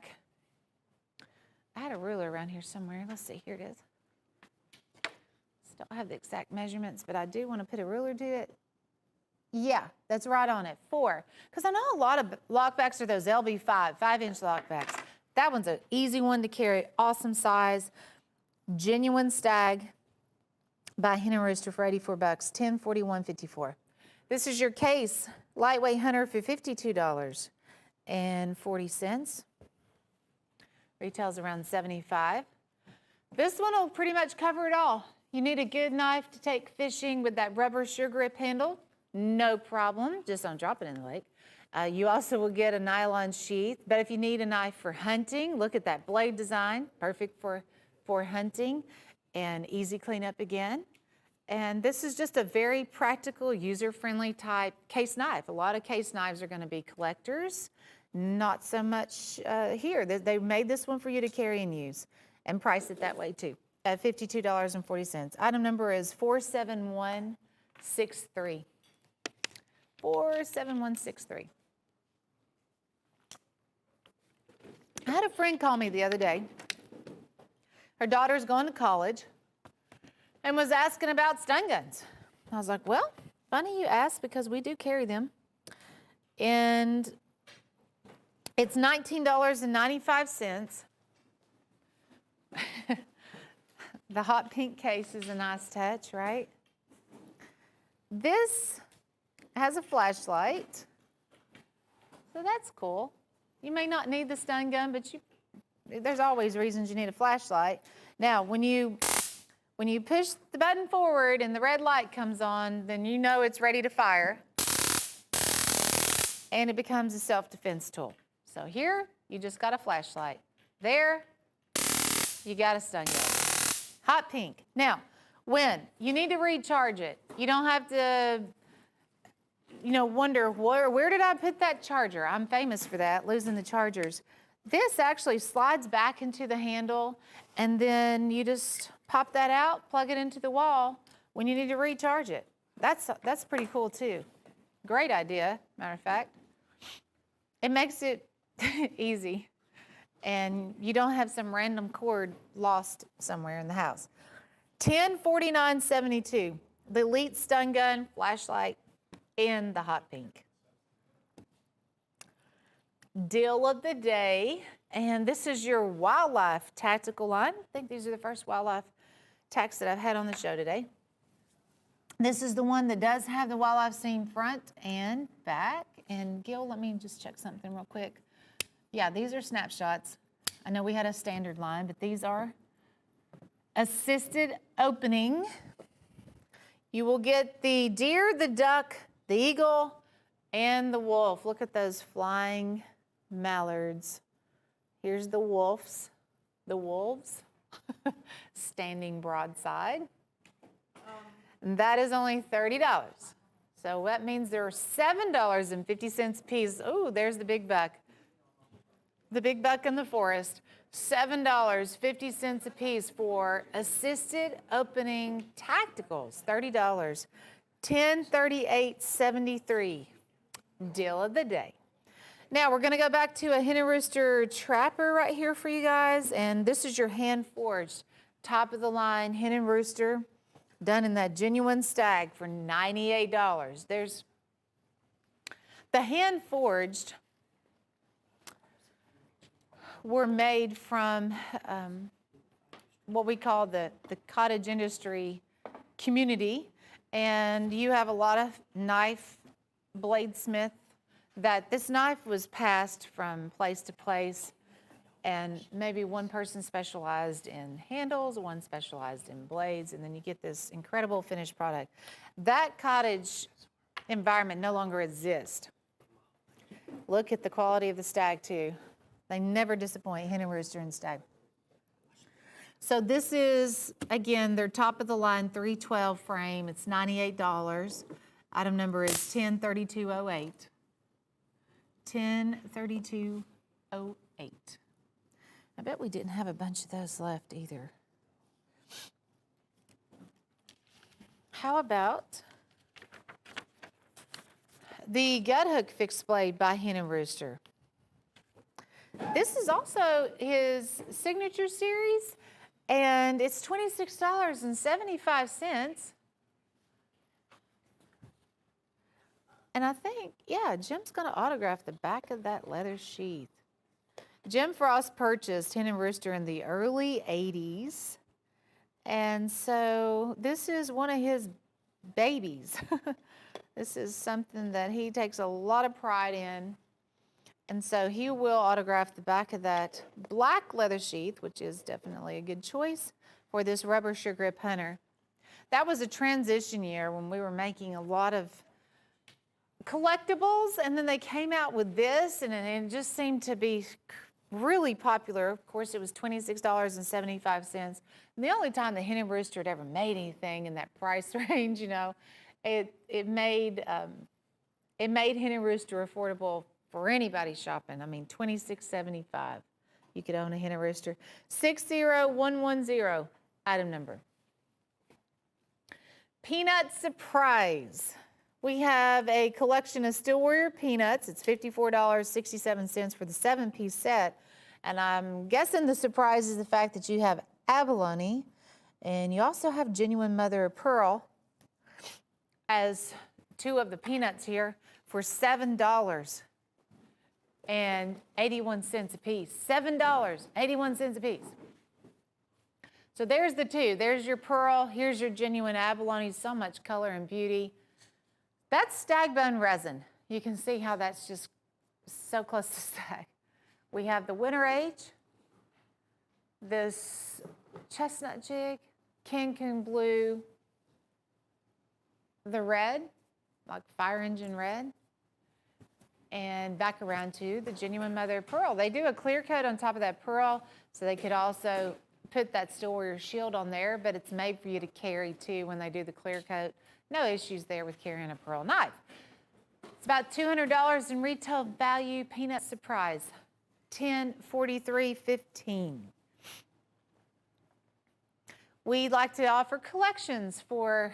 I had a ruler around here somewhere. Let's see, here it is. Still don't have the exact measurements, but I do want to put a ruler to it. Yeah, that's right on it, 4. Because I know a lot of lockbacks are those LB5, 5-inch lockbacks. That one's an easy one to carry, awesome size. Genuine stag by Hen and Rooster for $84, $1041.54. This is your case, lightweight hunter for $52.40. Retails around $75. This one will pretty much cover it all. You need a good knife to take fishing with that rubber sure grip handle. No problem, just don't drop it in the lake. You also will get a nylon sheath, but if you need a knife for hunting, look at that blade design, perfect for hunting and easy cleanup again. And this is just a very practical, user-friendly type case knife. A lot of case knives are gonna be collectors, not so much here. They made this one for you to carry and use and price it that way too, at $52.40. Item number is 47163. 47163. I had a friend call me the other day. Her daughter's going to college and was asking about stun guns. I was like, well, funny you ask because we do carry them. And it's $19.95. The hot pink case is a nice touch, right? This has a flashlight, so that's cool. You may not need the stun gun, but there's always reasons you need a flashlight. Now, when you push the button forward and the red light comes on, then you know it's ready to fire, and it becomes a self-defense tool. So here, you just got a flashlight. There, you got a stun gun. Hot pink. Now, when you need to recharge it, you don't have to wonder where did I put that charger? I'm famous for that, losing the chargers. This actually slides back into the handle, and then you just pop that out, plug it into the wall when you need to recharge it. That's pretty cool too. Great idea, matter of fact. It makes it easy, and you don't have some random cord lost somewhere in the house. $1049.72. The Elite Stun Gun flashlight in the hot pink. Deal of the day, and this is your wildlife tactical line. I think these are the first wildlife tacs that I've had on the show today. This is the one that does have the wildlife scene front and back. And Gil, let me just check something real quick. Yeah, these are snapshots. I know we had a standard line, but these are assisted opening. You will get the deer, the duck, the eagle, and the wolf. Look at those flying mallards. Here's the wolves, standing broadside. And that is only $30. So that means they're $7.50 a piece. Oh, there's the big buck. The big buck in the forest. $7.50 a piece for assisted opening tacticals. $30. $10.38.73. Deal of the day. Now we're going to go back to a hen and rooster trapper right here for you guys, and this is your hand forged, top of the line hen and rooster, done in that genuine stag for $98. There's the hand forged were made from what we call the cottage industry community, and you have a lot of knife bladesmith that this knife was passed from place to place, and maybe one person specialized in handles, one specialized in blades, and then you get this incredible finished product. That cottage environment no longer exists. Look at the quality of the stag too. They never disappoint, hen and rooster and stag. So this is, again, their top of the line 312 frame. It's $98. Item number is 103208. 103208. I bet we didn't have a bunch of those left either. How about the gut hook fixed blade by Hen and Rooster? This is also his signature series, and it's $26.75. And I think, yeah, Jim's going to autograph the back of that leather sheath. Jim Frost purchased Hen and Rooster in the early 80s. And so this is one of his babies. This is something that he takes a lot of pride in. And so he will autograph the back of that black leather sheath, which is definitely a good choice for this rubber sure grip hunter. That was a transition year when we were making a lot of collectibles, and then they came out with this, and it just seemed to be really popular. Of course, it was $26.75. And the only time the Hen and Rooster had ever made anything in that price range, you know, it made Hen and Rooster affordable for anybody shopping. I mean, $26.75. You could own a Hen and Rooster. 60110, item number. Peanut Surprise. We have a collection of Steel Warrior peanuts. It's $54.67 for the 7-piece set. And I'm guessing the surprise is the fact that you have abalone, and you also have genuine mother of pearl as two of the peanuts here for $7.81 a piece. $7.81 a piece. So there's the two. There's your pearl. Here's your genuine abalone. So much color and beauty. That's stag bone resin. You can see how that's just so close to stag. We have the winter age, this chestnut jig, Cancun blue, the red, like fire engine red, and back around to the genuine mother of pearl. They do a clear coat on top of that pearl, so they could also put that Steel Warrior shield on there, but it's made for you to carry too when they do the clear coat. No issues there with carrying a pearl knife. It's about $200 in retail value. Peanut Surprise, $1043.15. We like to offer collections for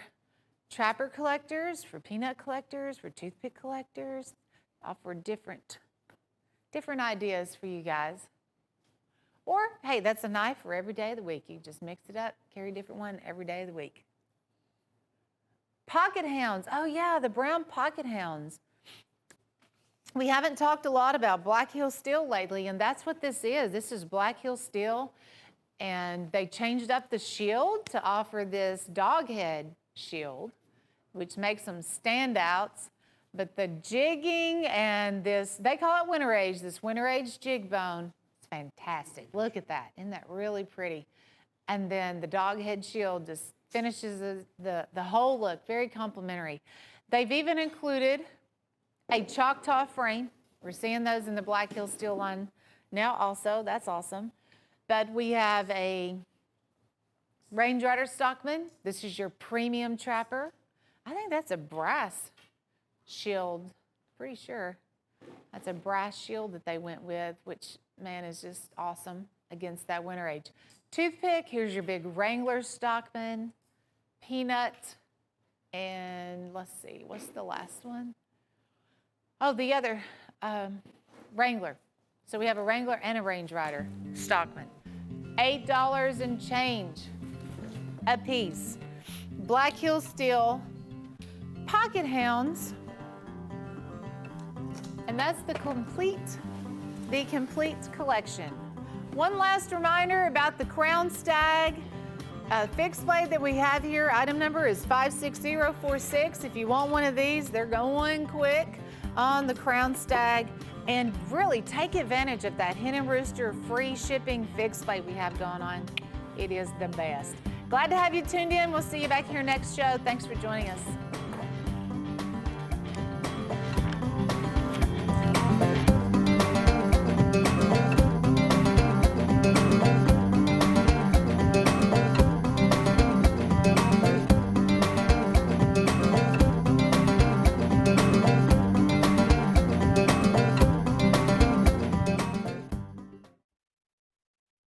trapper collectors, for peanut collectors, for toothpick collectors. Offer different ideas for you guys. Or, hey, that's a knife for every day of the week. You just mix it up, carry a different one every day of the week. Pocket hounds. Oh, yeah, the brown pocket hounds. We haven't talked a lot about Black Hill Steel lately, and that's what this is. This is Black Hill Steel, and they changed up the shield to offer this dog head shield, which makes them standouts. But the jigging and this, they call it winter age, this winter age jig bone, it's fantastic. Look at that. Isn't that really pretty? And then the dog head shield just finishes the whole look, very complimentary. They've even included a Choctaw frame. We're seeing those in the Black Hill Steel line now also. That's awesome. But we have a Range Rider Stockman. This is your premium trapper. I think that's a brass shield. Pretty sure that's a brass shield that they went with, which, man, is just awesome against that winter age. Toothpick, here's your big Wrangler Stockman, peanut, and let's see, what's the last one? Oh, the other, Wrangler. So we have a Wrangler and a Range Rider Stockman. $8 and change a piece. Black Hill Steel, Pocket Hounds, and that's the complete collection. One last reminder about the Crown Stag fixed blade that we have here. Item number is 56046. If you want one of these, they're going quick on the Crown Stag. And really take advantage of that Hen and Rooster free shipping fixed blade we have going on. It is the best. Glad to have you tuned in. We'll see you back here next show. Thanks for joining us.